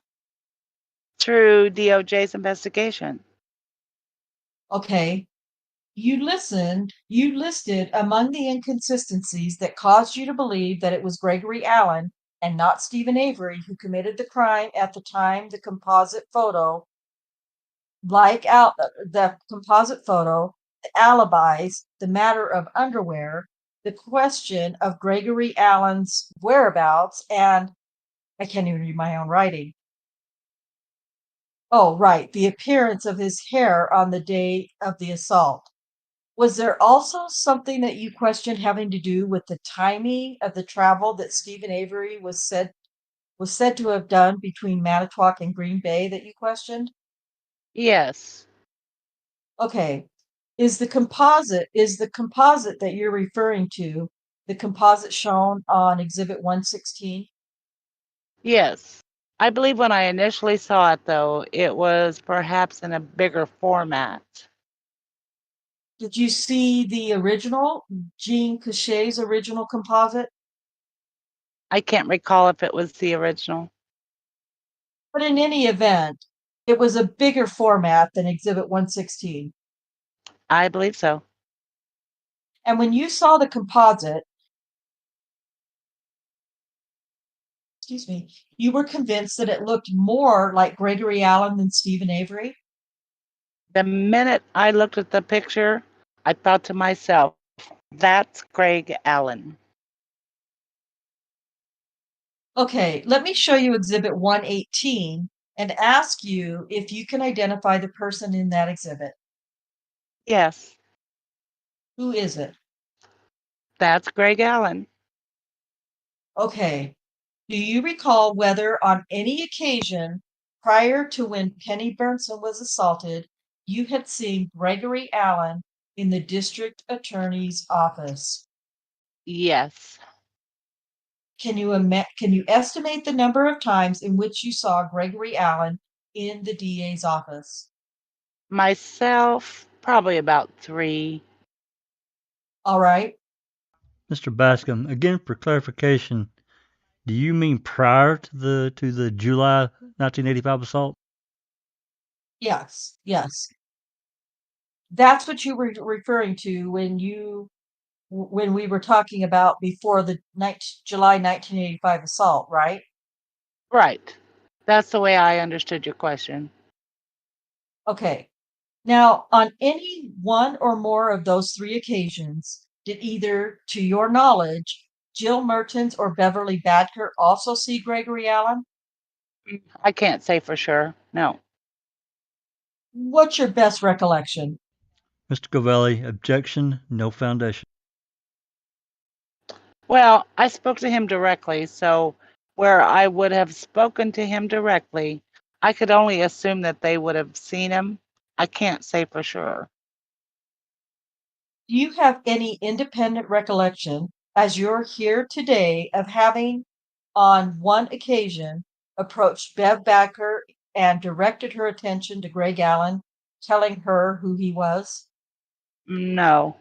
Through DOJ's investigation. Okay. You listed among the inconsistencies that caused you to believe that it was Gregory Allen and not Stephen Avery who committed the crime at the time the composite photo, the composite photo, the alibis, the matter of underwear, the question of Gregory Allen's whereabouts, and I can't even read my own writing. Oh, right, the appearance of his hair on the day of the assault. Was there also something that you questioned having to do with the timing of the travel that Stephen Avery was said to have done between Manitowoc and Green Bay that you questioned? Yes. Okay. Is the composite that you're referring to the composite shown on Exhibit 116? Yes. I believe when I initially saw it, though, it was perhaps in a bigger format. Did you see the original, Jean Cachet's original composite? I can't recall if it was the original. But in any event, it was a bigger format than Exhibit 116. I believe so. And when you saw the composite, excuse me, you were convinced that it looked more like Gregory Allen than Stephen Avery? The minute I looked at the picture, I thought to myself, that's Greg Allen. Okay, let me show you Exhibit 118 and ask you if you can identify the person in that exhibit. Yes, Who is it? that's Greg Allen. Okay. Do you recall whether on any occasion prior to when Penny Burnson was assaulted, you had seen Gregory Allen in the district attorney's office? Yes. Can you estimate the number of times in which you saw Gregory Allen in the DA's office? Myself, probably about 3. All right. Mr. Bascom, again for clarification, do you mean prior to the July 1985 assault? Yes. Yes. That's what you were referring to when we were talking about before the July 1985 assault, right? Right. That's the way I understood your question. Okay. Now, on any one or more of those 3 occasions, did either, to your knowledge, Jill Mertens or Beverly Badker also see Gregory Allen? I can't say for sure. No. What's your best recollection? Mr. Covelli, objection, no foundation. Well, I spoke to him directly, so where I would have spoken to him directly, I could only assume that they would have seen him. I can't say for sure. Do you have any independent recollection, as you're here today, of having, on one occasion, approached Bev Badker and directed her attention to Greg Allen, telling her who he was? No.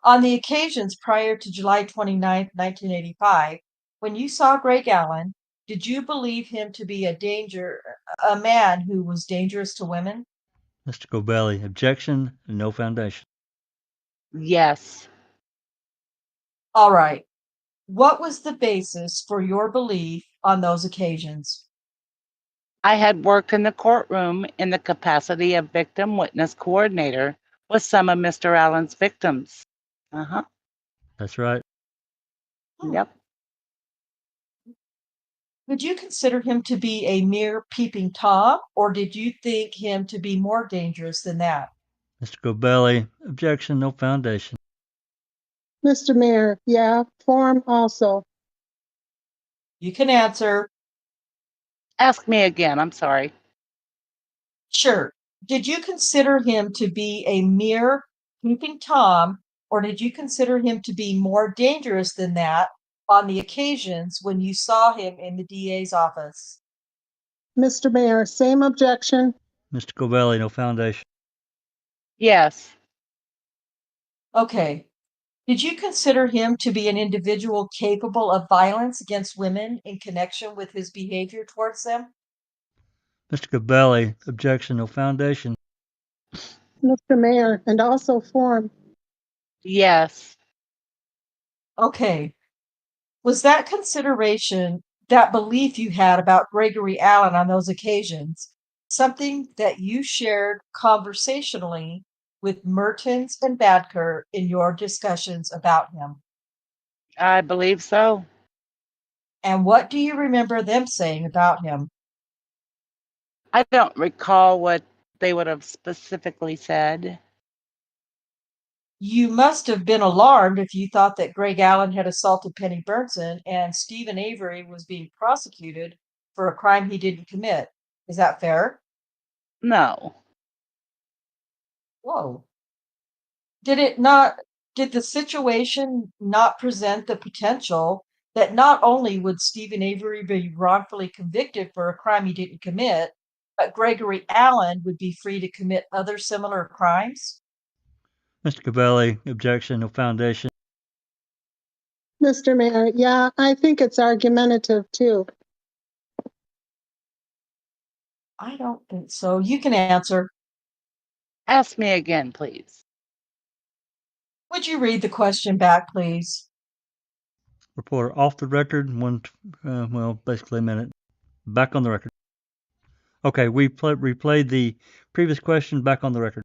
On the occasions prior to July 29th, 1985, when you saw Greg Allen, did you believe him to be a man who was dangerous to women? Mr. Covelli, objection, no foundation. Yes. All right. What was the basis for your belief on those occasions? I had worked in the courtroom in the capacity of victim witness coordinator with some of Mr. Allen's victims. Uh-huh. That's right. Yep. Did you consider him to be a mere peeping Tom, or did you think him to be more dangerous than that? Mr. Covelli, objection, no foundation. Mr. Mayor, yeah, form also. You can answer. Ask me again. I'm sorry. Sure. Did you consider him to be a mere peeping Tom, or did you consider him to be more dangerous than that on the occasions when you saw him in the DA's office? Mr. Mayor, same objection. Mr. Covelli, no foundation. Yes. Okay. Did you consider him to be an individual capable of violence against women in connection with his behavior towards them? Mr. Covelli, objection, no foundation. Mr. Mayor, and also form. Yes. Okay. Was that consideration, that belief you had about Gregory Allen on those occasions, something that you shared conversationally with Mertens and Badker in your discussions about him? I believe so. And what do you remember them saying about him? I don't recall what they would have specifically said. You must have been alarmed if you thought that Greg Allen had assaulted Penny Burnson and Stephen Avery was being prosecuted for a crime he didn't commit. Is that fair? No. Whoa. Did the situation not present the potential that not only would Stephen Avery be wrongfully convicted for a crime he didn't commit, but Gregory Allen would be free to commit other similar crimes? Mr. Covelli, objection, no foundation. Mr. Mayor, yeah, I think it's argumentative too. I don't think so. You can answer. Ask me again, please. Would you read the question back, please? Reporter, off the record. Well, basically a minute. Back on the record. Okay, we replayed the previous question. Back on the record.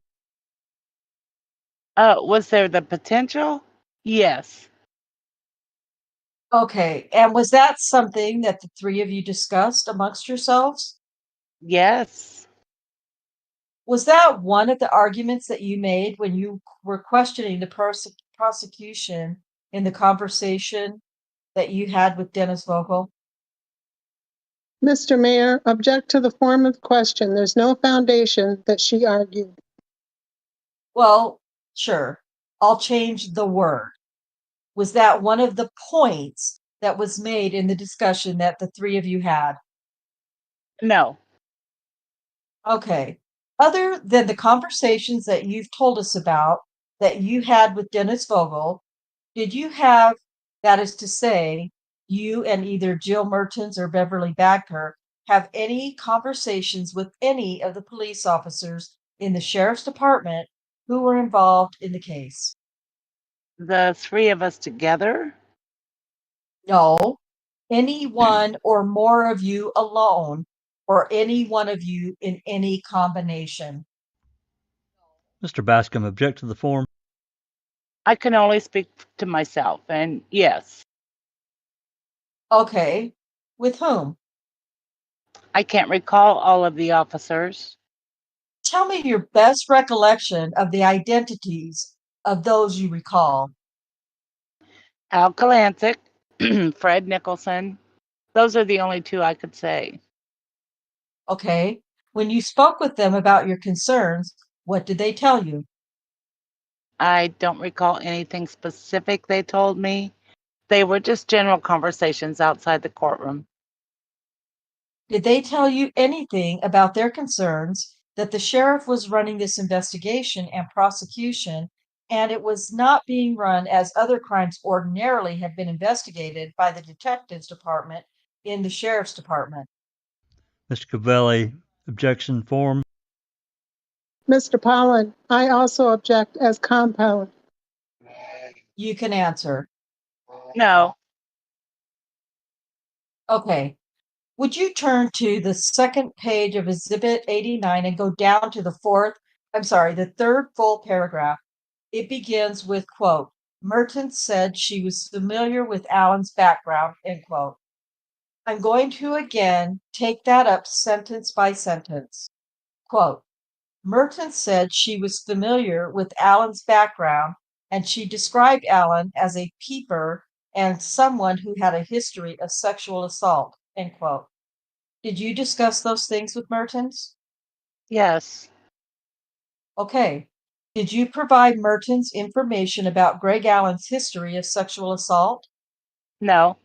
Was there the potential? Yes. Okay, and was that something that the three of you discussed amongst yourselves? Yes. Was that one of the arguments that you made when you were questioning the prosecution in the conversation that you had with Dennis Vogel? Mr. Mayor, object to the form of the question. There's no foundation that she argued. Well, sure. I'll change the word. Was that one of the points that was made in the discussion that the three of you had? No. Okay. Other than the conversations that you've told us about that you had with Dennis Vogel, did you have, that is to say, you and either Jill Mertens or Beverly Bagger have any conversations with any of the police officers in the sheriff's department who were involved in the case? The three of us together? No. Any one or more of you alone, or any one of you in any combination? Mr. Bascom, object to the form. I can only speak to myself, and yes. Okay. With whom? I can't recall all of the officers. Tell me your best recollection of the identities of those you recall. Al Kalansic, Fred Nicholson. Those are the only two I could say. Okay. When you spoke with them about your concerns, what did they tell you? I don't recall anything specific they told me. They were just general conversations outside the courtroom. Did they tell you anything about their concerns that the sheriff was running this investigation and prosecution, and it was not being run as other crimes ordinarily have been investigated by the detectives department in the sheriff's department? Mr. Covelli, objection form. Mr. Pollen, I also object as compound. You can answer. No. Okay. Would you turn to the second page of Exhibit 89 and go down to the third full paragraph? It begins with, quote, Mertens said she was familiar with Alan's background, end quote. I'm going to again take that up sentence by sentence. Quote, Mertens said she was familiar with Alan's background, and she described Alan as a peeper and someone who had a history of sexual assault, end quote. Did you discuss those things with Mertens? Yes. Okay. Did you provide Mertens information about Greg Allen's history of sexual assault? No.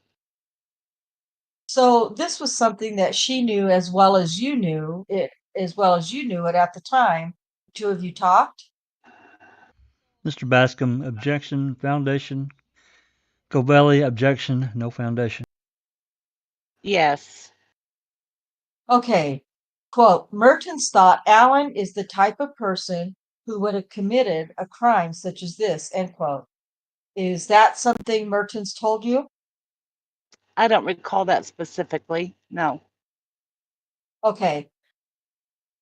So this was something that she knew as well as you knew it at the time. The two of you talked? Mr. Bascom, objection, foundation. Covelli, objection, no foundation. Yes. Okay. Quote, Mertens thought Allen is the type of person who would have committed a crime such as this, end quote. Is that something Mertens told you? I don't recall that specifically. No. Okay.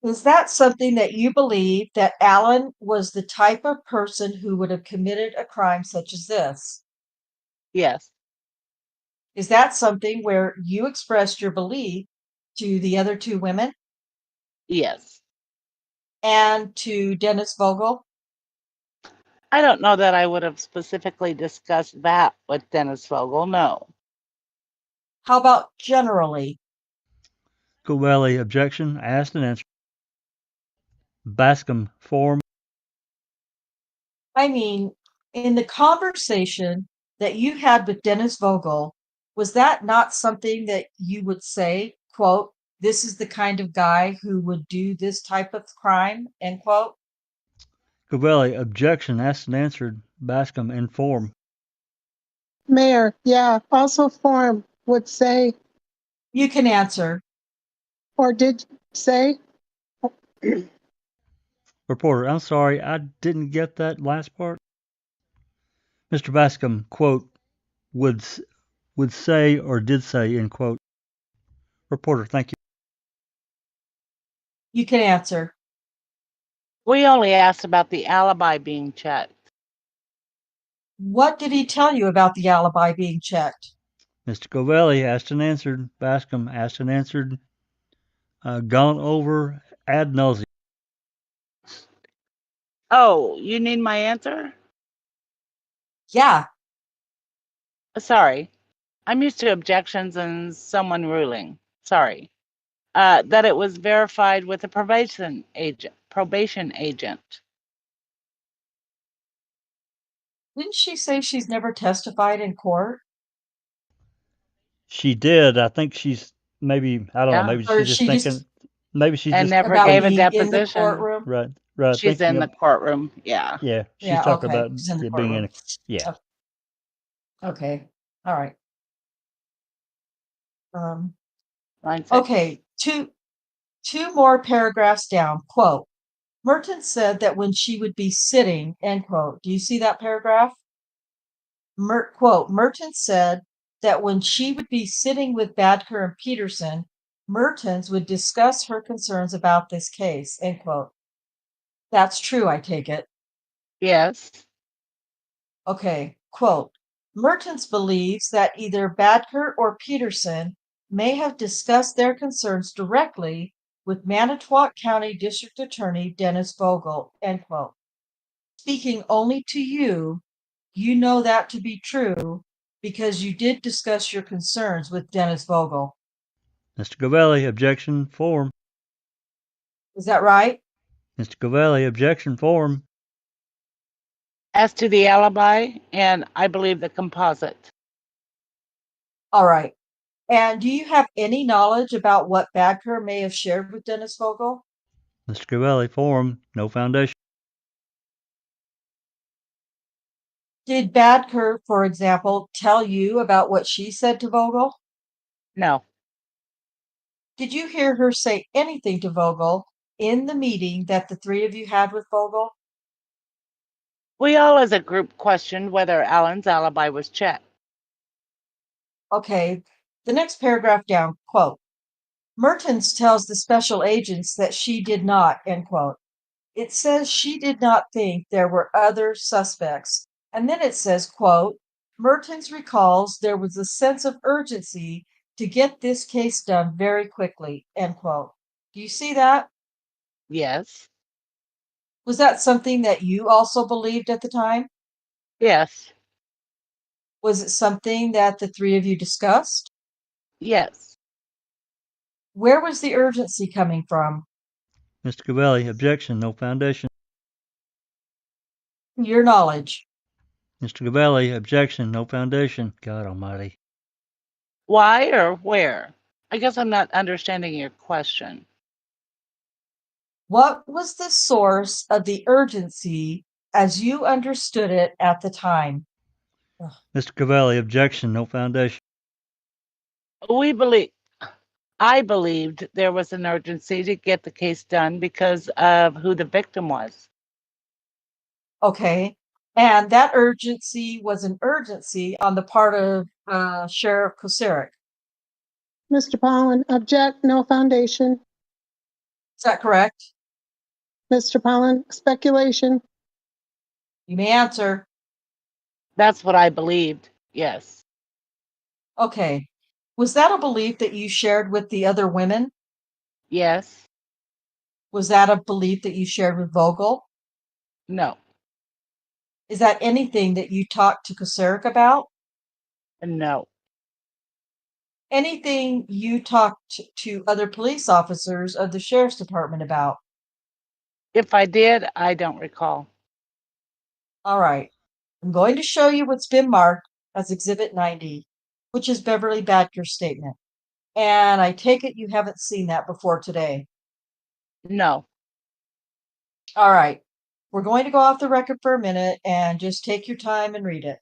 Is that something that you believe that Allen was the type of person who would have committed a crime such as this? Yes. Is that something where you expressed your belief to the other two women Yes. and to Dennis Vogel? I don't know that I would have specifically discussed that with Dennis Vogel. No. How about generally? Covelli, objection, asked and answered. Bascom, form. I mean, in the conversation that you had with Dennis Vogel, was that not something that you would say, quote, this is the kind of guy who would do this type of crime, end quote? Covelli, objection, asked and answered. Bascom, in form. Mayor, yeah, also form would say, You can answer. or did say, Reporter, I'm sorry, I didn't get that last part. Mr. Bascom, quote, would would say or did say, end quote. Reporter, thank you. You can answer. We only asked about the alibi being checked. What did he tell you about the alibi being checked? Mr. Covelli asked and answered. Bascom asked and answered. Gone over ad nauseum. Oh, you need my answer? Yeah. Sorry. I'm used to objections and someone ruling. Sorry. That it was verified with a probation agent. Didn't she say she's never testified in court? She did. I think she's maybe, I don't know, Yeah. maybe Or she's is just she thinking, just maybe she's And just never about gave a being in the deposition. courtroom? right. She's in the courtroom. Yeah. Yeah, she's Yeah, talking okay. about She's in the it being in courtroom. yeah. Okay. All right. Line 6. Okay. Two more paragraphs down. Quote, Merton said that when she would be sitting, end quote. Do you see that paragraph? Quote, Merton said that when she would be sitting with Badker and Petersen, Mertens would discuss her concerns about this case, end quote. That's true, I take it. Yes. Okay, quote, Mertens believes that either Badker or Petersen may have discussed their concerns directly with Manitowoc County District Attorney Dennis Vogel, end quote. Speaking only to you, you know that to be true because you did discuss your concerns with Dennis Vogel. Mr. Covelli, objection form. Is that right? Mr. Covelli, objection form. As to the alibi, and I believe the composite. All right. And do you have any knowledge about what Badker may have shared with Dennis Vogel? Mr. Covelli, form, no foundation. Did Badker, for example, tell you about what she said to Vogel? No. Did you hear her say anything to Vogel in the meeting that the three of you had with Vogel? We all as a group questioned whether Alan's alibi was checked. Okay, the next paragraph down, quote, Mertens tells the special agents that she did not, end quote. It says she did not think there were other suspects. And then it says, quote, Mertens recalls there was a sense of urgency to get this case done very quickly, end quote. Do you see that? Yes. Was that something that you also believed at the time? Yes. Was it something that the three of you discussed? Yes. Where was the urgency coming from? Mr. Covelli, objection, no foundation. Your knowledge. Mr. Covelli, objection, no foundation. God almighty. Why or where? I guess I'm not understanding your question. What was the source of the urgency as you understood it at the time? Mr. Covelli, objection, no foundation. I believed there was an urgency to get the case done because of who the victim was. Okay. And that urgency was an urgency on the part of Sheriff Kosirik. Mr. Pollan, object, no foundation. Is that correct? Mr. Pollan, speculation. You may answer. That's what I believed. Yes. Okay. Was that a belief that you shared with the other women? Yes. Was that a belief that you shared with Vogel? No. Is that anything that you talked to Kosirik about? No. Anything you talked to other police officers of the sheriff's department about? If I did, I don't recall. All right. I'm going to show you what's been marked as Exhibit 90, which is Beverly Badger's statement. And I take it you haven't seen that before today. No. All right. We're going to go off the record for a minute and just take your time and read it.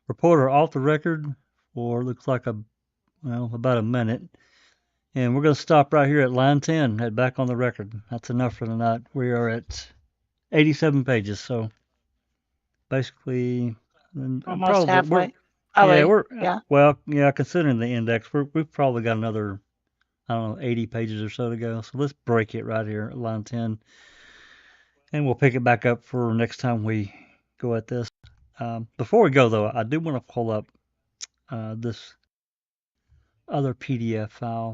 Reporter off the record for looks like about a minute. And we're going to stop right here at line 10, head back on the record. That's enough for tonight. We are at 87 pages, so basically Almost halfway. Oh, Yeah, wait, we're yeah. well, yeah, considering the index, we've probably got another, I don't know, 80 pages or so to go. So let's break it right here at line 10, and we'll pick it back up for next time we go at this. Before we go, though, I do want to pull up this other PDF file.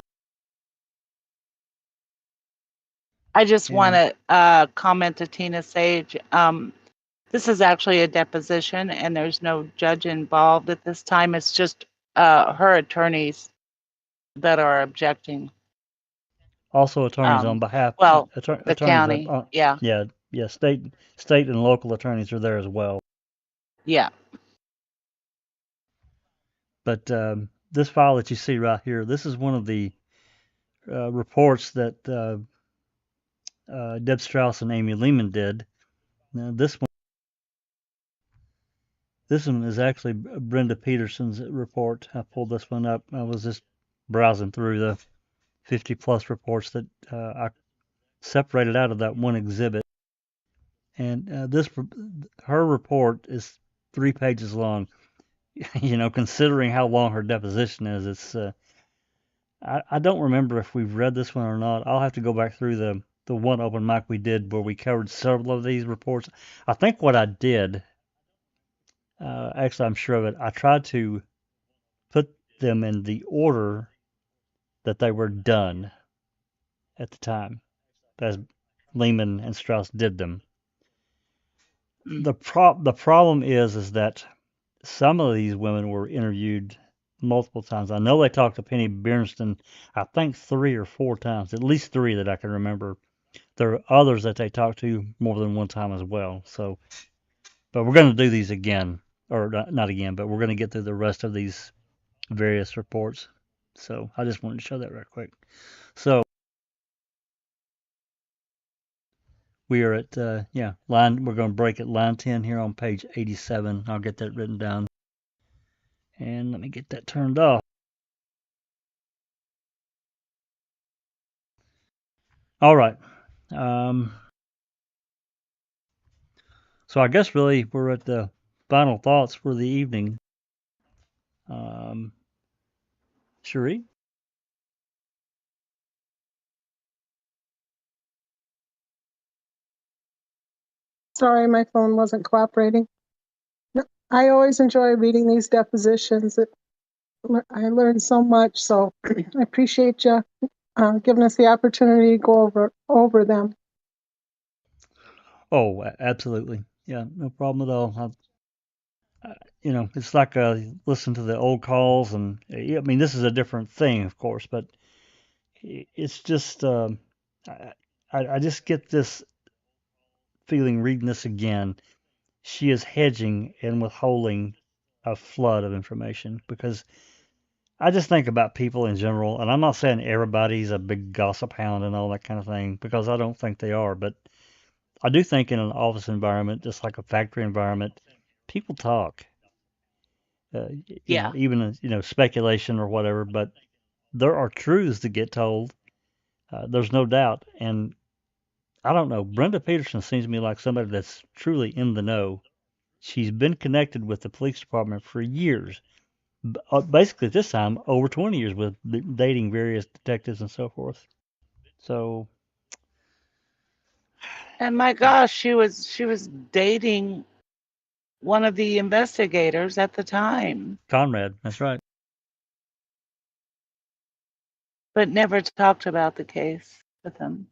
I just want And to comment to Tina Sage. This is actually a deposition, and there's no judge involved at this time. It's just her attorneys that are objecting. also attorneys on behalf, Well, the attorneys county, yeah, yeah, state and local attorneys are there as well. yeah. But this file that you see right here, this is one of the reports that Deb Strauss and Amy Lehman did. Now, this one is actually Brenda Petersen's report. I pulled this one up. I was just browsing through the 50 plus reports that I separated out of that one exhibit. And her report is 3 pages long. You know, considering how long her deposition is, it's I don't remember if we've read this one or not. I'll have to go back through the one open mic we did where we covered several of these reports. I think what I did, actually, I'm sure of it, I tried to put them in the order that they were done at the time, as Lehman and Strauss did them. The problem is that some of these women were interviewed multiple times. I know they talked to Penny Bernstein, I think 3 or 4 times, at least 3 that I can remember. There are others that they talked to more than one time as well. So, but we're going to do these again, or not again, but we're going to get through the rest of these various reports. So I just wanted to show that real quick. So we are at, we're going to break at line 10 here on page 87. I'll get that written down. And let me get that turned off. All right. So I guess really we're at the final thoughts for the evening. Cherie? Sorry, my phone wasn't cooperating. I always enjoy reading these depositions. I learned so much, so I appreciate you giving us the opportunity to go over them. Oh, absolutely. Yeah, no problem at all. You know, it's like listen to the old calls, and I mean, this is a different thing, of course, but it's just I just get this feeling reading this again. She is hedging and withholding a flood of information because I just think about people in general, and I'm not saying everybody's a big gossip hound and all that kind of thing because I don't think they are, but I do think in an office environment, just like a factory environment, people talk. You know, Yeah. even speculation or whatever, but there are truths that get told. There's no doubt, and I don't know. Brenda Petersen seems to me like somebody that's truly in the know. She's been connected with the police department for years, basically this time over 20 years with dating various detectives and so forth. So, And my gosh, she was dating one of the investigators at the time, Conrad, that's right. but never talked about the case with him.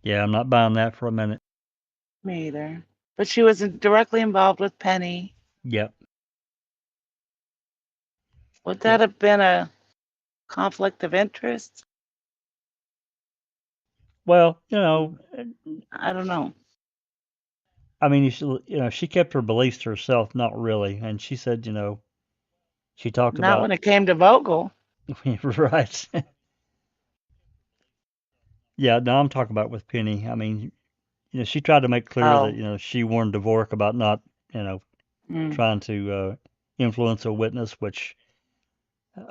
Yeah, I'm not buying that for a minute. Me either. But she was directly involved with Penny. Yep. Would that have been a conflict of interest? Well, I don't know. I mean, she kept her beliefs to herself, not really. And she said, she talked Not about, when it came to Vogel. right. Yeah, no, I'm talking about with Penny. I mean, she tried to make clear Oh. that, she warned Dvorak about not, trying to influence a witness, which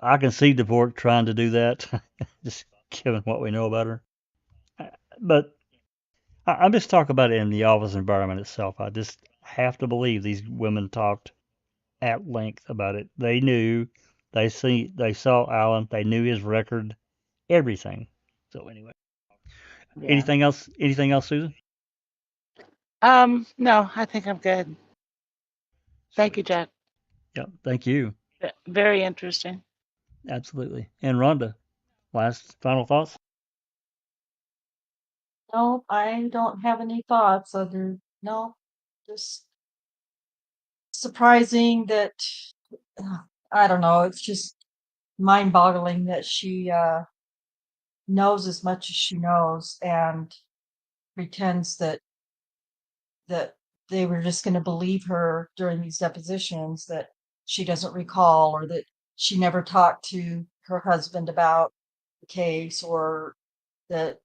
I can see Dvorak trying to do that, just given what we know about her. But I'm just talking about it in the office environment itself. I just have to believe these women talked at length about it. They knew, they saw Alan, they knew his record, everything. So anyway, Yeah. anything else? Anything else, Susan? No, I think I'm good. Thank you, Jack. Yeah, thank you. Very interesting. Absolutely. And Rhonda, last final thoughts? No, I don't have any thoughts no, just surprising that, I don't know, it's just mind boggling that she knows as much as she knows and pretends that they were just going to believe her during these depositions, that she doesn't recall, or that she never talked to her husband about the case, or that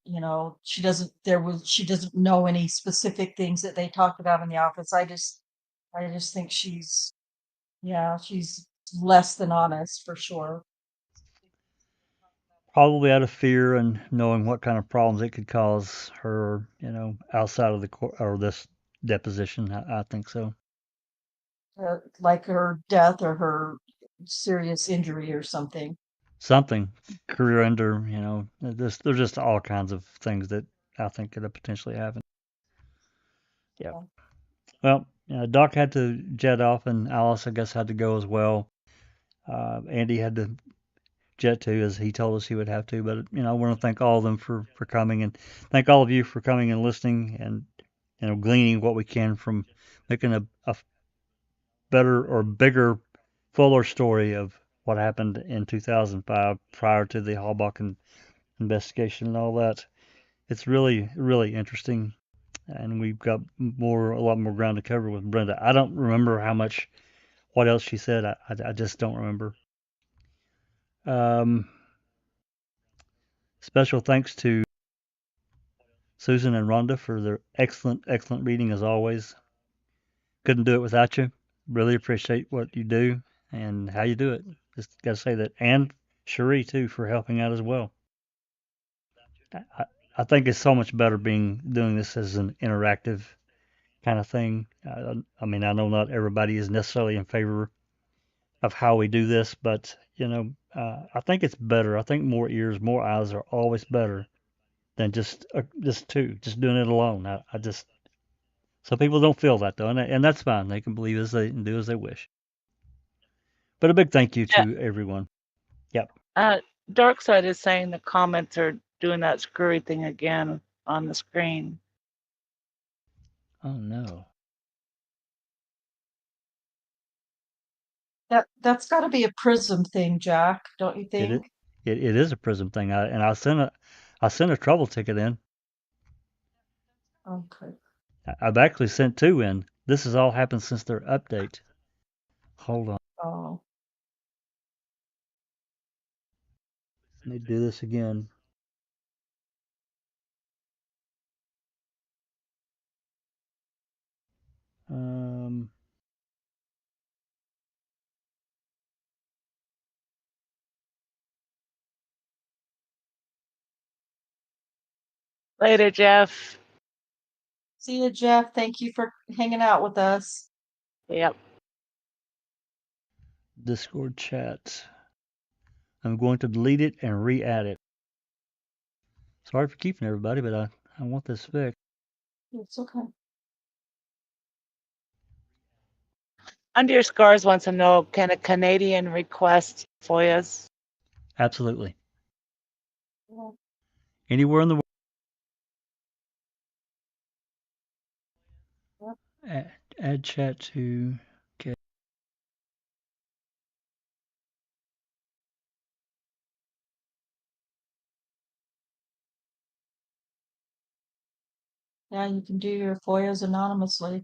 she doesn't know any specific things that they talked about in the office. I just think she's less than honest for sure. Probably out of fear and knowing what kind of problems it could cause her, outside of the court or this deposition. I think so. Like her death or her serious injury or something. Something, career ender, there's just all kinds of things that I think could have potentially happened. Yeah. Well, Doc had to jet off, and Alice, I guess, had to go as well. Andy had to jet too, as he told us he would have to. But I want to thank all of them for coming, and thank all of you for coming and listening, and gleaning what we can from making a better or bigger, fuller story of what happened in 2005 prior to the Halbach investigation and all that. It's really, really interesting, and we've got a lot more ground to cover with Brenda. I don't remember what else she said. I just don't remember. Special thanks to Susan and Rhonda for their excellent, excellent reading as always. Couldn't do it without you. Really appreciate what you do and how you do it. Just got to say that. And Cherie, too, for helping out as well. I think it's so much better doing this as an interactive kind of thing. I mean, I know not everybody is necessarily in favor of how we do this, but I think it's better. I think more ears, more eyes are always better than just doing it alone. I just some people don't feel that though, and that's fine. They can believe as they and do as they wish. But a big thank you to everyone. Yep. Darkside is saying the comments are doing that screwy thing again on the screen. Oh no. That's got to be a Prism thing, Jack, don't you think? It is a Prism thing. I sent a trouble ticket in. Okay. I've actually sent 2 in. This has all happened since their update. Hold on. Oh. Let me do this again. Later, Jeff. See you, Jeff. Thank you for hanging out with us. Yep. Discord chat. I'm going to delete it and re-add it. Sorry for keeping everybody, but I want this fixed. It's okay. Underscores wants to know, can a Canadian request FOIAs? Absolutely. Yeah. Anywhere in the world. Yep. Add chat to. Okay. Yeah, you can do your FOIAs anonymously.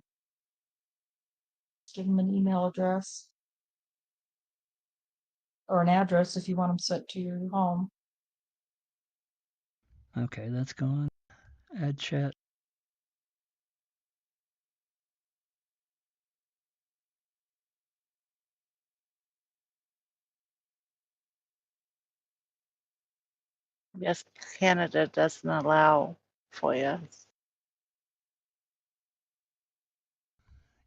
Give them an email address or an address if you want them sent to your home. Okay, that's gone. Add chat. Yes, Canada doesn't allow FOIAs.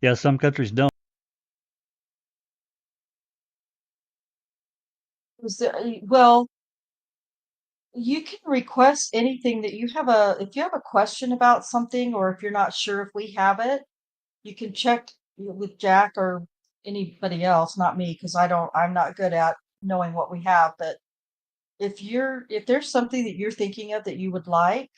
Yeah, some countries don't. Was there? Well, you can request anything that you have if you have a question about something, or if you're not sure if we have it, you can check with Jack or anybody else, not me, because I'm not good at knowing what we have. But if there's something that you're thinking of that you would like,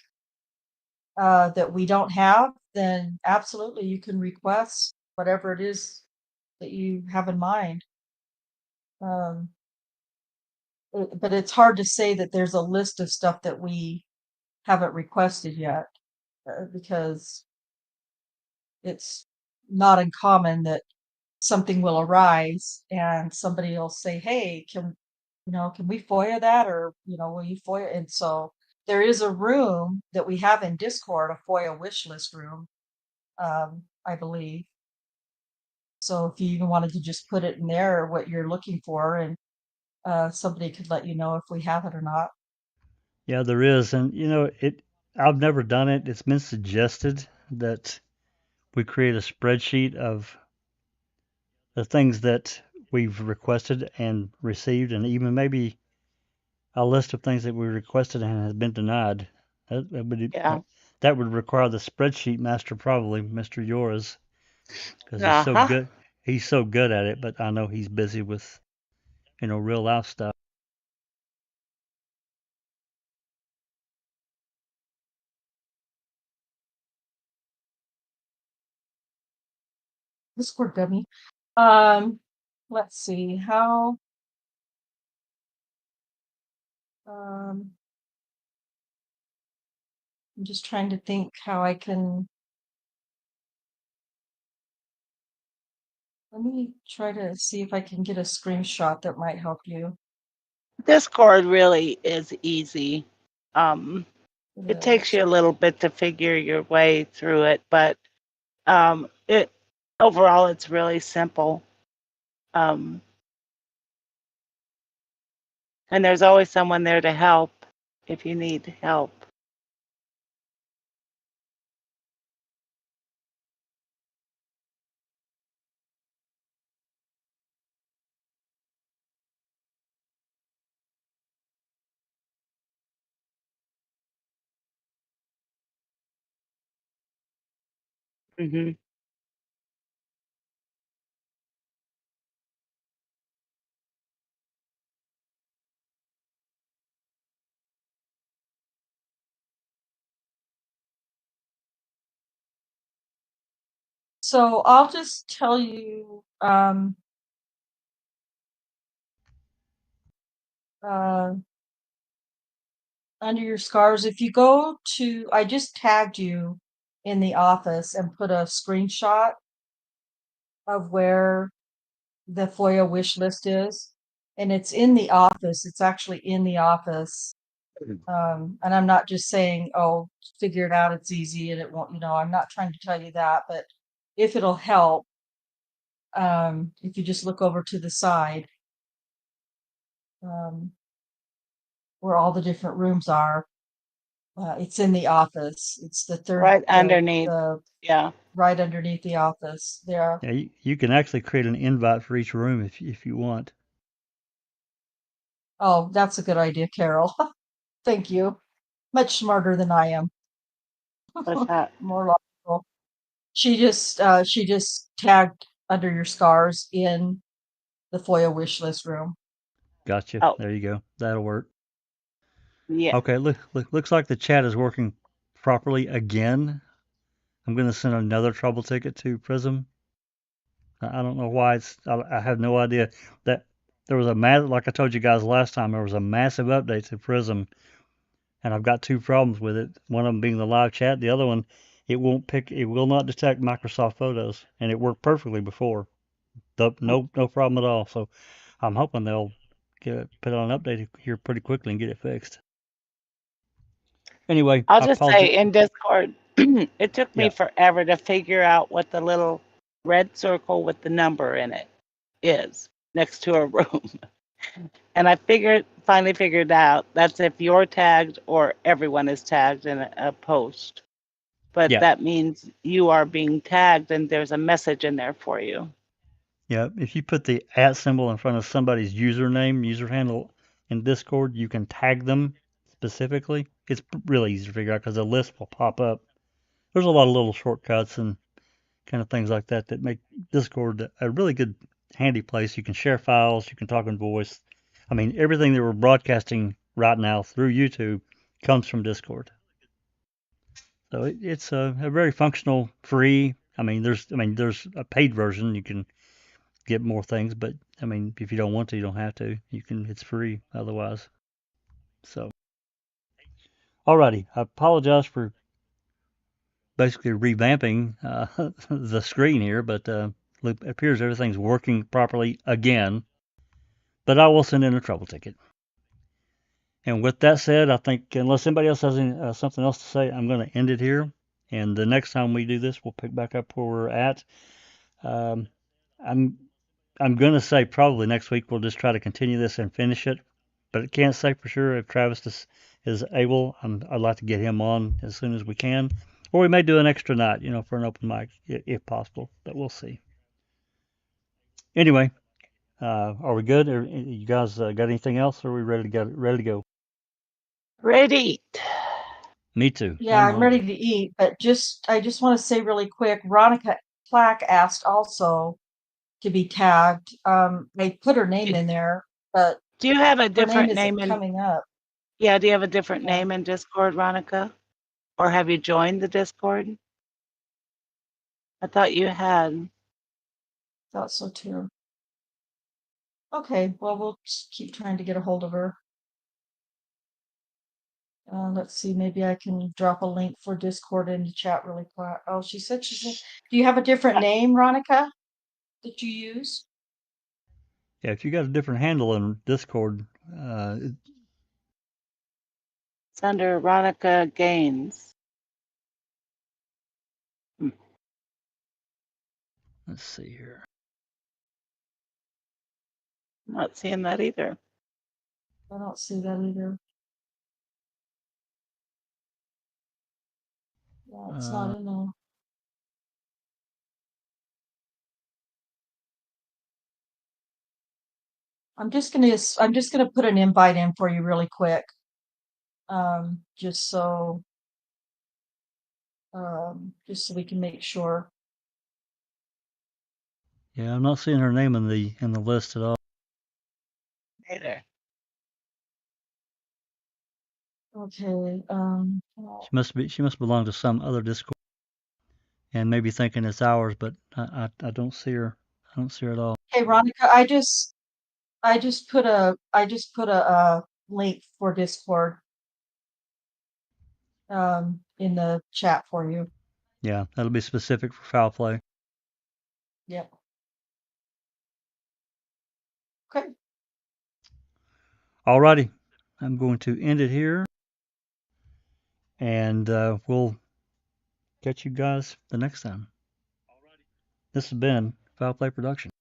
that we don't have, then absolutely you can request whatever it is that you have in mind. Um, but it's hard to say that there's a list of stuff that we haven't requested yet, because it's not uncommon that something will arise and somebody will say, "Hey, can we FOIA that?" Or, will you FOIA? And so there is a room that we have in Discord, a FOIA wish list room, I believe. So if you even wanted to just put it in there, what you're looking for, and somebody could let you know if we have it or not. Yeah, there is, and I've never done it. It's been suggested that we create a spreadsheet of the things that we've requested and received, and even maybe a list of things that we requested and has been denied. Yeah. That would require the spreadsheet master, probably Mr. Yora's, because he's so Uh-huh. good. He's so good at it, but I know he's busy with real life stuff. Discord dummy. Let's see how. I'm just trying to think how I can. Let me try to see if I can get a screenshot that might help you. Discord really is easy. It Yeah. takes you a little bit to figure your way through it, but overall it's really simple. And there's always someone there to help if you need help. Hmm. So I'll just tell you, under your scars, if you go to, I just tagged you in the office and put a screenshot of where the FOIA wish list is. And it's in the office. It's actually in the office. And I'm not just saying, oh, figure it out, it's easy and it won't, I'm not trying to tell you that, but if it'll help, if you just look over to the side, where all the different rooms are, it's in the office. It's the third, Right underneath. Yeah. right underneath the office there. Yeah, you can actually create an invite for each room if you want. Oh, that's a good idea, Carol. Thank you. Much smarter than I am. What's that? More logical. She just tagged under your scars in the FOIA wish list room. Gotcha. Oh. There you go. That'll work. Yeah. Okay, looks like the chat is working properly again. I'm going to send another trouble ticket to Prism. I don't know why I have no idea that there was like I told you guys last time, there was a massive update to Prism, and I've got two problems with it. One of them being the live chat. The other one, it will not detect Microsoft Photos, and it worked perfectly before. No problem at all. So I'm hoping they'll put on an update here pretty quickly and get it fixed. Anyway, I'll just say in Discord, it took me Yeah. forever to figure out what the little red circle with the number in it is next to a room. And I finally figured out that's if you're tagged or everyone is tagged in a post. But Yeah. that means you are being tagged and there's a message in there for you. Yeah, if you put the @ symbol in front of somebody's username, user handle in Discord, you can tag them specifically. It's really easy to figure out because a list will pop up. There's a lot of little shortcuts and kind of things like that that make Discord a really good, handy place. You can share files, you can talk in voice. I mean, everything that we're broadcasting right now through YouTube comes from Discord. So it's a very functional, free. I mean, there's a paid version. You can get more things, but I mean, if you don't want to, you don't have to. You can. It's free otherwise. So, alrighty. I apologize for basically revamping the screen here, but it appears everything's working properly again. But I will send in a trouble ticket. And with that said, I think unless anybody else has something else to say, I'm going to end it here. And the next time we do this, we'll pick back up where we're at. Um, I'm going to say probably next week we'll just try to continue this and finish it, but I can't say for sure if Travis is able. I'd like to get him on as soon as we can, or we may do an extra night, for an open mic if possible. But we'll see. Anyway, are we good? You guys got anything else? Or are we ready to go? Ready. Me too. Yeah, I'm ready to eat, but I just want to say really quick, Veronica Clack asked also to be tagged. I put her name in there, but do you have a her different name name isn't coming up. Yeah, do you have a different Yeah. name in Discord, Veronica? Or have you joined the Discord? I thought you had. Thought so too. Okay, well, we'll just keep trying to get a hold of her. Let's see, maybe I can drop a link for Discord in the chat really quick. Oh, she said do you have a different name, Veronica, that you use? Yeah, if you got a different handle in Discord, It's under Veronica Gaines. let's see here. I'm not seeing that either. I don't see that either. Yeah, it's not in there. I'm just gonna put an invite in for you really quick. Just so we can make sure. Yeah, I'm not seeing her name in the list at all. Either. Okay. She must belong to some other Discord, and maybe thinking it's ours, but I don't see her. I don't see her at all. Hey, Veronica, I just put a link for Discord in the chat for you. Yeah, that'll be specific for foul play. Yep. Okay. Alrighty, I'm going to end it here, and we'll catch you guys the next time. This has been Foul Play Production.